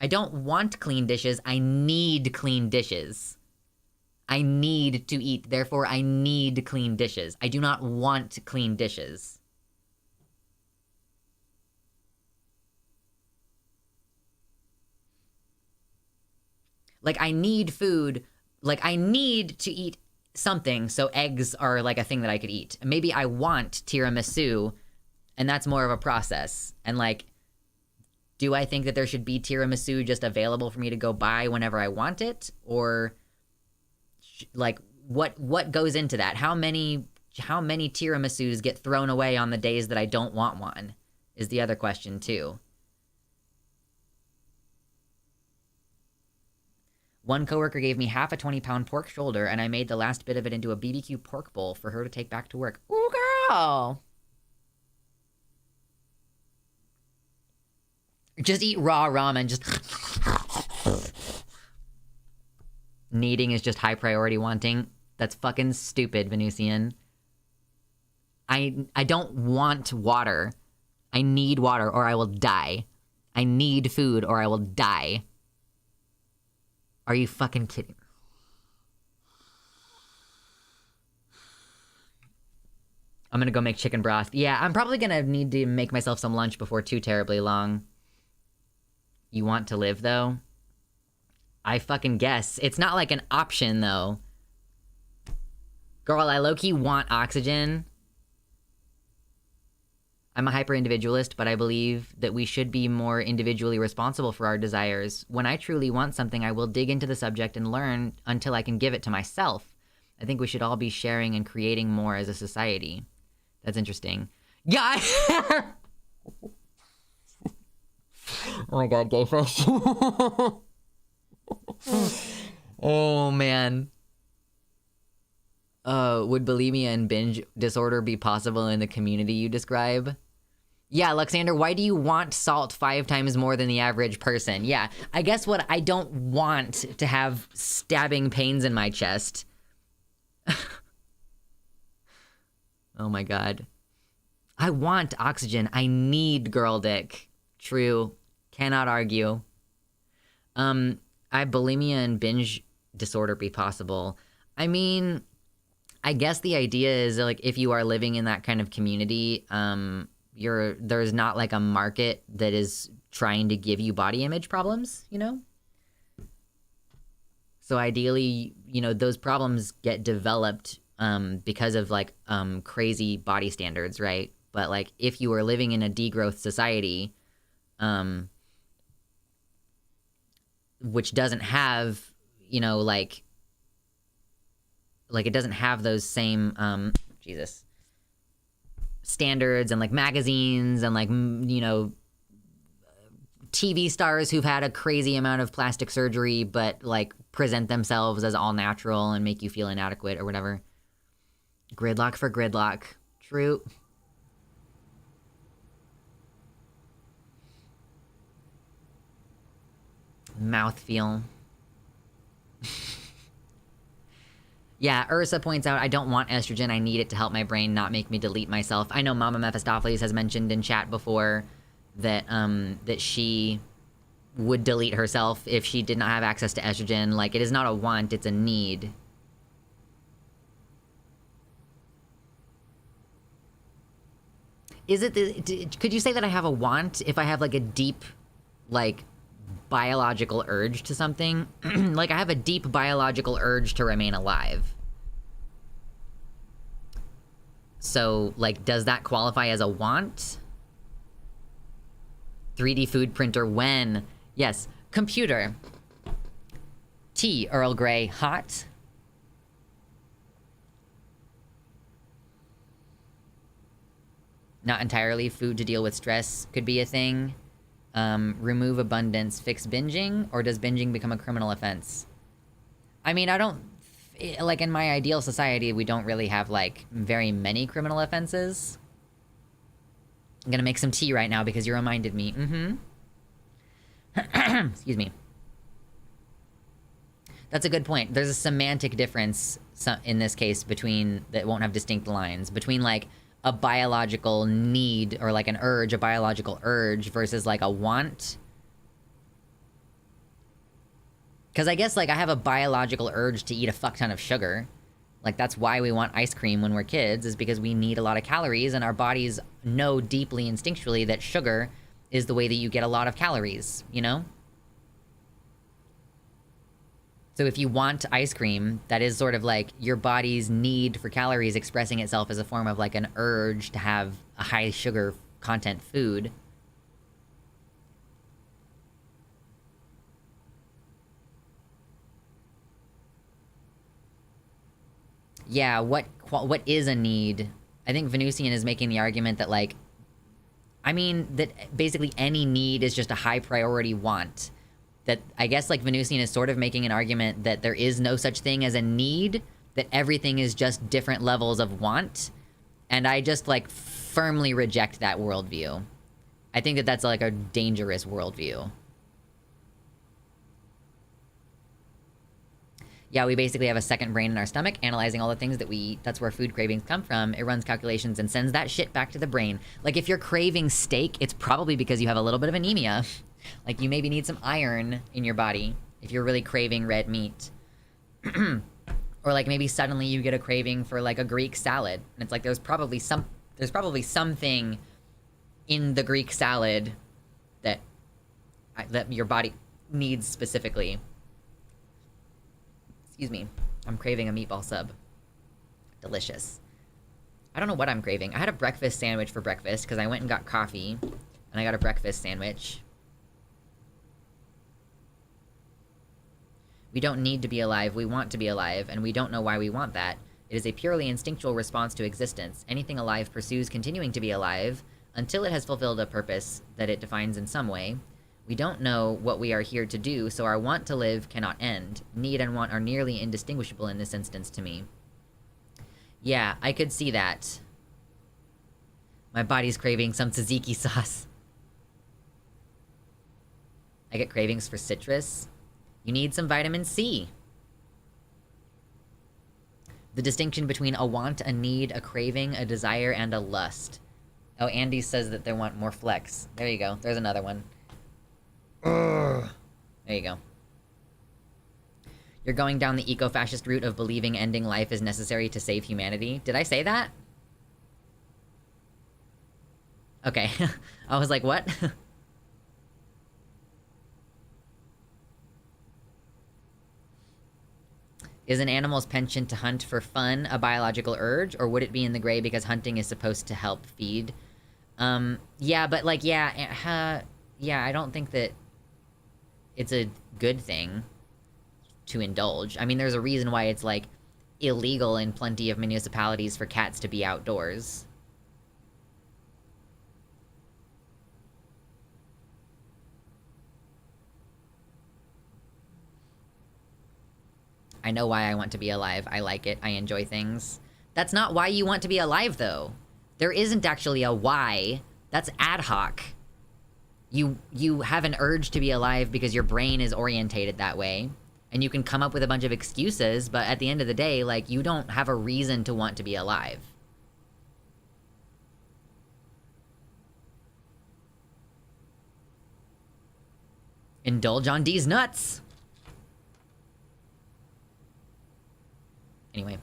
A: I don't want clean dishes. I need clean dishes. I need to eat. Therefore, I need clean dishes. I do not want clean dishes. Like, I need food. Like, I need to eat something, so eggs are like a thing that I could eat. Maybe I want tiramisu, and that's more of a process. And like, do I think that there should be tiramisu just available for me to go buy whenever I want it? Or like, what goes into that? How many tiramisus get thrown away on the days that I don't want one is the other question too. One coworker gave me half a 20-pound pork shoulder, and I made the last bit of it into a BBQ pork bowl for her to take back to work. Ooh, girl! Just eat raw ramen, just... Needing is just high priority wanting. That's fucking stupid, Venusian. I don't want water. I need water or I will die. I need food or I will die. Are you fucking kidding? I'm gonna go make chicken broth. Yeah, I'm probably gonna need to make myself some lunch before too terribly long. You want to live, though? I fucking guess. It's not like an option, though. Girl, I low-key want oxygen. I'm a hyper-individualist, but I believe that we should be more individually responsible for our desires. When I truly want something, I will dig into the subject and learn until I can give it to myself. I think we should all be sharing and creating more as a society. That's interesting. Yeah! Oh my god, gay fish. Oh man. Would bulimia and binge disorder be possible in the community you describe? Yeah, Luxander, why do you want salt 5 times more than the average person? Yeah, I guess what I don't want to have stabbing pains in my chest. Oh my god. I want oxygen. I need girl dick. True. Cannot argue. I bulimia and binge disorder be possible. I mean, I guess the idea is like if you are living in that kind of community, there's not like a market that is trying to give you body image problems, you know? So ideally, you know, those problems get developed because of like crazy body standards, right? But like if you are living in a degrowth society, which doesn't have, you know, like it doesn't have those same Jesus standards and like magazines and like, you know, TV stars who've had a crazy amount of plastic surgery but like present themselves as all natural and make you feel inadequate or whatever. Gridlock for gridlock. True. Mouthfeel. Yeah, Ursa points out, I don't want estrogen, I need it to help my brain not make me delete myself. I know Mama Mephistopheles has mentioned in chat before that that she would delete herself if she did not have access to estrogen. Like, it is not a want, it's a need. Is it, could you say that I have a want if I have like a deep, like, biological urge to something? Like, I have a deep biological urge to remain alive. So, like, does that qualify as a want? 3D food printer when? Yes. Computer. Tea, Earl Grey, hot. Not entirely. Food to deal with stress could be a thing. Remove abundance, fix binging, or does binging become a criminal offense? I mean, I don't... Like, in my ideal society, we don't really have, like, very many criminal offenses. I'm gonna make some tea right now because you reminded me. Excuse me. That's a good point. There's a semantic difference in this case between... that won't have distinct lines. Between, like, a biological need or like an urge, a biological urge versus like a want. Because I guess like I have a biological urge to eat a fuck ton of sugar. Like that's why we want ice cream when we're kids, is because we need a lot of calories and our bodies know deeply instinctually that sugar is the way that you get a lot of calories, you know? So if you want ice cream, that is sort of like your body's need for calories expressing itself as a form of like an urge to have a high sugar content food. Yeah, what is a need? I think Venusian is making the argument that like, I mean, that basically any need is just a high priority want. that I guess like Venusian is sort of making an argument that there is no such thing as a need, that everything is just different levels of want. And I just like firmly reject that worldview. I think that that's like a dangerous worldview. Yeah, we basically have a second brain in our stomach, analyzing all the things that we eat. That's where food cravings come from. It runs calculations and sends that shit back to the brain. Like, if you're craving steak, it's probably because you have a little bit of anemia. Like, you maybe need some iron in your body if you're really craving red meat. Or, like, maybe suddenly you get a craving for, like, a Greek salad. And it's like, there's probably something in the Greek salad that your body needs specifically. Excuse me. I'm craving a meatball sub. Delicious. I don't know what I'm craving. I had a breakfast sandwich for breakfast because I went and got coffee. And I got a breakfast sandwich. We don't need to be alive. We want to be alive. And we don't know why we want that. It is a purely instinctual response to existence. Anything alive pursues continuing to be alive until it has fulfilled a purpose that it defines in some way. We don't know what we are here to do, so our want to live cannot end. Need and want are nearly indistinguishable in this instance to me. Yeah, I could see that. My body's craving some tzatziki sauce. I get cravings for citrus. You need some vitamin C. The distinction between a want, a need, a craving, a desire, and a lust. Oh, Andy says that they want more flex. There you go. There's another one. Ugh. There you go. You're going down the eco-fascist route of believing ending life is necessary to save humanity. Did I say that? Okay. I was like, what? Is an animal's penchant to hunt for fun a biological urge, or would it be in the gray because hunting is supposed to help feed? Yeah, but like, yeah, I don't think that it's a good thing to indulge. I mean, there's a reason why it's, like, illegal in plenty of municipalities for cats to be outdoors. I know why I want to be alive. I like it. I enjoy things. That's not why you want to be alive, though. There isn't actually a why. That's ad hoc. You have an urge to be alive because your brain is orientated that way. And you can come up with a bunch of excuses, but at the end of the day, like, you don't have a reason to want to be alive. Indulge on D's nuts! Anyway.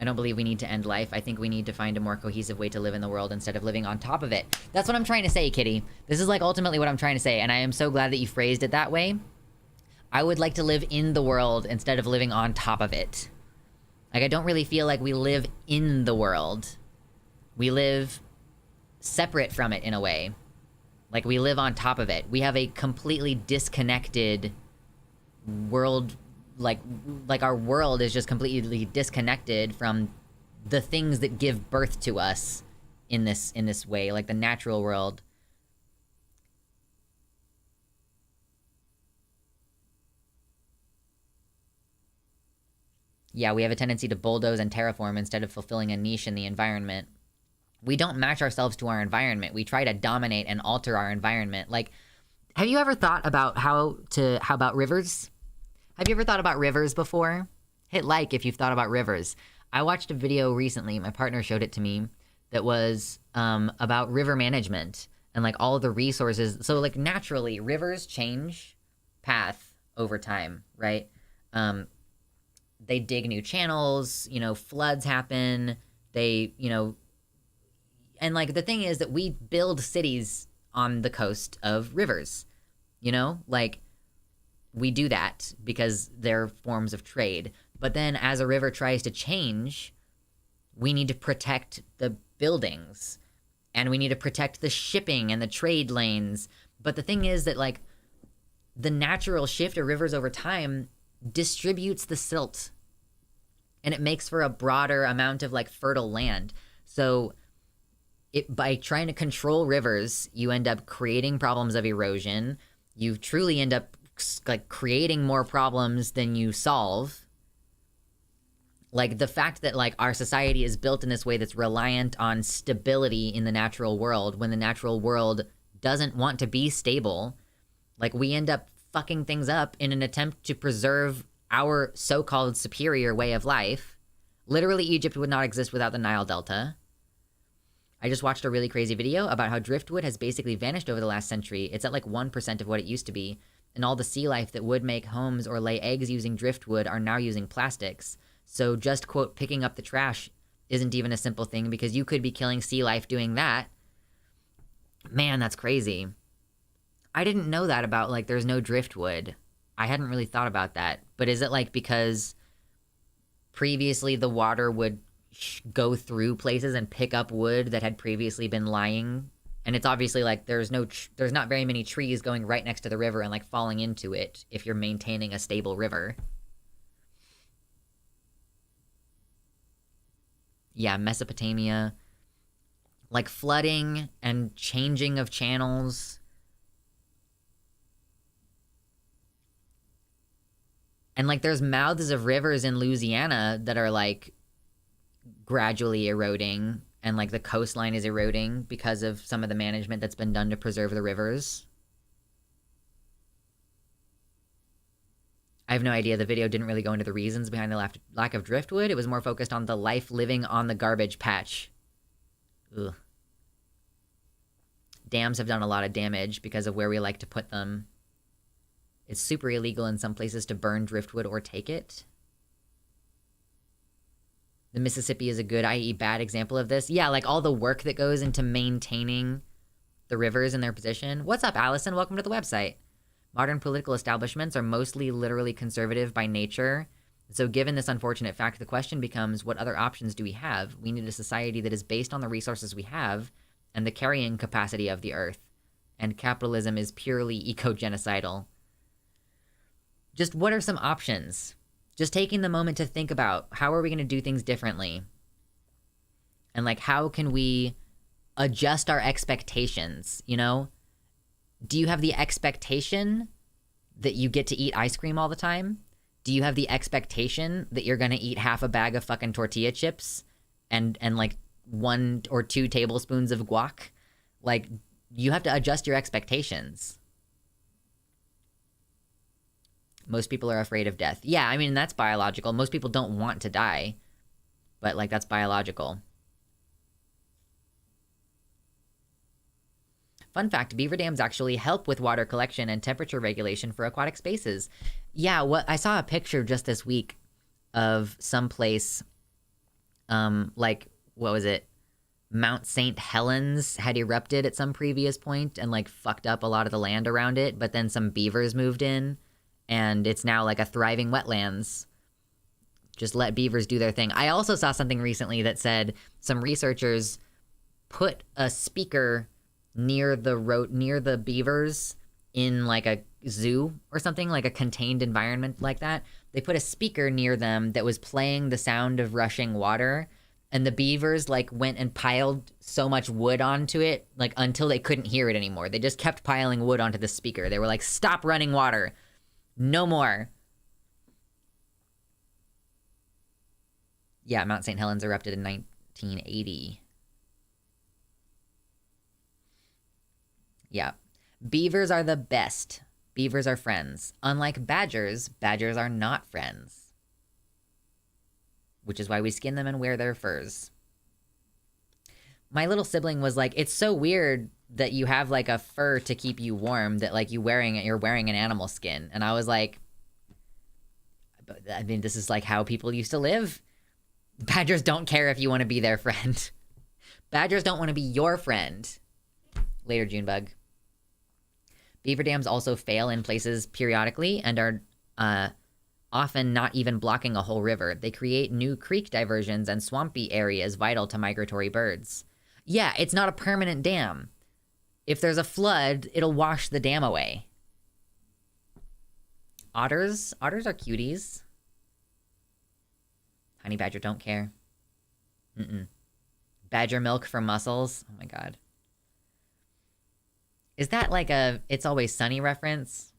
A: I don't believe we need to end life. I think we need to find a more cohesive way to live in the world instead of living on top of it. That's what I'm trying to say, Kitty. This is, like, ultimately what I'm trying to say, and I am so glad that you phrased it that way. I would like to live in the world instead of living on top of it. Like, I don't really feel like we live in the world. We live separate from it, in a way. Like, we live on top of it. We have a completely disconnected world. Like our world is just completely disconnected from the things that give birth to us in this way, like the natural world. Yeah, we have a tendency to bulldoze and terraform instead of fulfilling a niche in the environment. We don't match ourselves to our environment. We try to dominate and alter our environment. Like, have you ever thought about how about rivers? Have you ever thought about rivers before? Hit like if you've thought about rivers. I watched a video recently, my partner showed it to me, that was about river management and like all the resources. So like naturally, rivers change path over time, right? They dig new channels, you know, floods happen, and like the thing is that we build cities on the coast of rivers, you know? Like, we do that because they're forms of trade. But then as a river tries to change, we need to protect the buildings. And we need to protect the shipping and the trade lanes. But the thing is that, like, the natural shift of rivers over time distributes the silt. And it makes for a broader amount of, like, fertile land. So by trying to control rivers, you end up creating problems of erosion. You truly end up like creating more problems than you solve. Like the fact that like our society is built in this way that's reliant on stability in the natural world when the natural world doesn't want to be stable, like we end up fucking things up in an attempt to preserve our so-called superior way of life. Literally, Egypt would not exist without the Nile Delta. I just watched a really crazy video about how driftwood has basically vanished over the last century. It's at like 1% of what it used to be. And all the sea life that would make homes or lay eggs using driftwood are now using plastics. So just, quote, picking up the trash isn't even a simple thing because you could be killing sea life doing that. Man, that's crazy. I didn't know that about, like, there's no driftwood. I hadn't really thought about that. But is it, like, because previously the water would go through places and pick up wood that had previously been lying? And it's obviously, like, there's not very many trees going right next to the river and, like, falling into it if you're maintaining a stable river. Yeah, Mesopotamia. Like, flooding and changing of channels. And, like, there's mouths of rivers in Louisiana that are, like, gradually eroding. And, like, the coastline is eroding because of some of the management that's been done to preserve the rivers. I have no idea. The video didn't really go into the reasons behind the lack of driftwood. It was more focused on the life living on the garbage patch. Ugh. Dams have done a lot of damage because of where we like to put them. It's super illegal in some places to burn driftwood or take it. The Mississippi is a good, i.e. bad example of this. Yeah, like all the work that goes into maintaining the rivers in their position. What's up, Allison? Welcome to the website. Modern political establishments are mostly literally conservative by nature. So given this unfortunate fact, the question becomes, what other options do we have? We need a society that is based on the resources we have and the carrying capacity of the earth. And capitalism is purely eco-genocidal. Just what are some options? Just taking the moment to think about how are we going to do things differently? And like, how can we adjust our expectations, you know? Do you have the expectation that you get to eat ice cream all the time? Do you have the expectation that you're going to eat half a bag of fucking tortilla chips and like 1 or 2 tablespoons of guac? Like, you have to adjust your expectations. Most people are afraid of death. Yeah, I mean, that's biological. Most people don't want to die, but like, that's biological. Fun fact, beaver dams actually help with water collection and temperature regulation for aquatic spaces. Yeah, I saw a picture just this week of some place, like, what was it? Mount St. Helens had erupted at some previous point and like fucked up a lot of the land around it, but then some beavers moved in and it's now like a thriving wetlands. Just let beavers do their thing. I also saw something recently that said some researchers put a speaker near the beavers in like a zoo or something, like a contained environment like that. They put a speaker near them that was playing the sound of rushing water, and the beavers like went and piled so much wood onto it like until they couldn't hear it anymore. They just kept piling wood onto the speaker. They were like, stop running water, no more. Yeah, Mount St. Helens erupted in 1980. Yeah. Beavers are the best. Beavers are friends. Unlike badgers, badgers are not friends. Which is why we skin them and wear their furs. My little sibling was like, it's so weird that you have like a fur to keep you warm that like you're wearing an animal skin. And I was like, I mean, this is like how people used to live. Badgers don't care if you want to be their friend. Badgers don't want to be your friend. Later, Junebug. Beaver dams also fail in places periodically and are often not even blocking a whole river. They create new creek diversions and swampy areas vital to migratory birds. Yeah, it's not a permanent dam. If there's a flood, it'll wash the dam away. Otters are cuties. Honey badger don't care. Badger milk for muscles. Oh my god. Is that like a It's Always Sunny reference?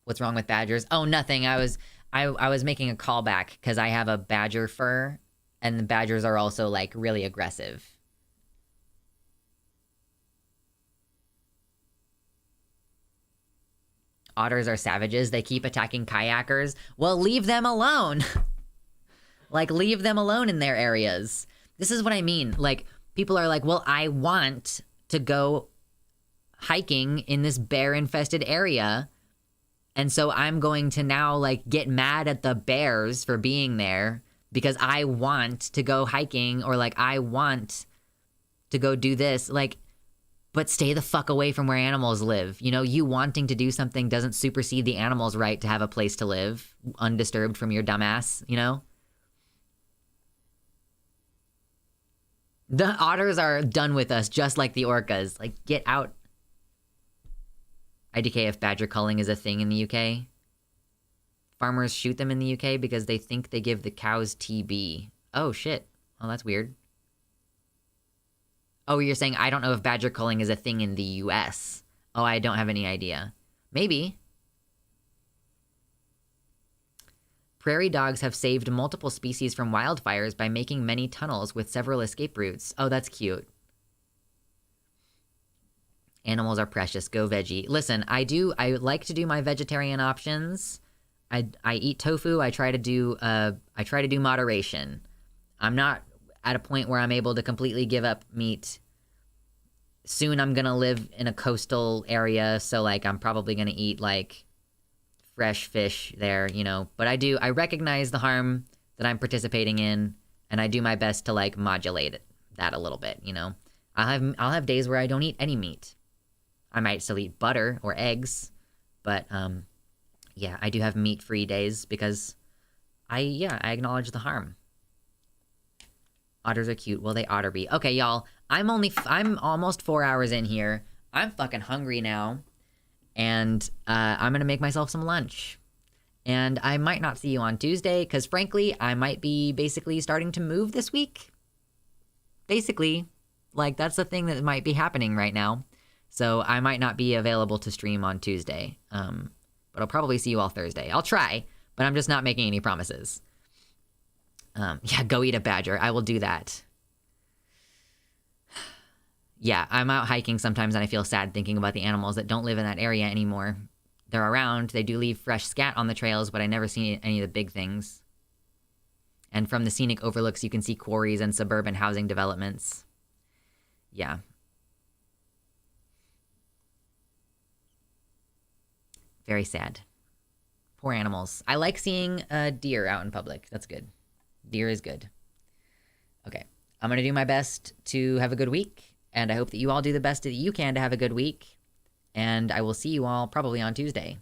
A: What's wrong with badgers? Oh, nothing. I was making a callback because I have a badger fur, and the badgers are also like really aggressive. Otters are savages. They keep attacking kayakers. Well, leave them alone. Like, leave them alone in their areas. This is what I mean. Like, people are like, well, I want to go hiking in this bear-infested area, and so I'm going to now, like, get mad at the bears for being there because I want to go hiking, or, like, I want to go do this. Like, but stay the fuck away from where animals live. You know, you wanting to do something doesn't supersede the animal's right to have a place to live, undisturbed from your dumbass, you know? The otters are done with us, just like the orcas. Like, get out. IDK if badger culling is a thing in the UK. Farmers shoot them in the UK because they think they give the cows TB. Oh, shit. Oh, that's weird. Oh, you're saying I don't know if badger culling is a thing in the US. Oh, I don't have any idea. Maybe. Prairie dogs have saved multiple species from wildfires by making many tunnels with several escape routes. Oh, that's cute. Animals are precious. Go veggie. Listen, I like to do my vegetarian options. I eat tofu. I try to do moderation. I'm not at a point where I'm able to completely give up meat. Soon I'm gonna live in a coastal area, so like I'm probably gonna eat like fresh fish there, you know. But I recognize the harm that I'm participating in, and I do my best to like modulate that a little bit, you know. I'll have days where I don't eat any meat. I might still eat butter or eggs, but yeah, I do have meat-free days because I acknowledge the harm. Otters are cute. Will they otter be? Okay, y'all. I'm almost 4 hours in here. I'm fucking hungry now. And I'm gonna make myself some lunch. And I might not see you on Tuesday, because frankly, I might be basically starting to move this week. Basically. Like, that's the thing that might be happening right now. So I might not be available to stream on Tuesday. But I'll probably see you all Thursday. I'll try, but I'm just not making any promises. Yeah, go eat a badger. I will do that. Yeah, I'm out hiking sometimes and I feel sad thinking about the animals that don't live in that area anymore. They're around. They do leave fresh scat on the trails, but I never see any of the big things. And from the scenic overlooks, you can see quarries and suburban housing developments. Yeah. Very sad. Poor animals. I like seeing deer out in public. That's good. Deer is good. Okay. I'm going to do my best to have a good week. And I hope that you all do the best that you can to have a good week. And I will see you all probably on Tuesday.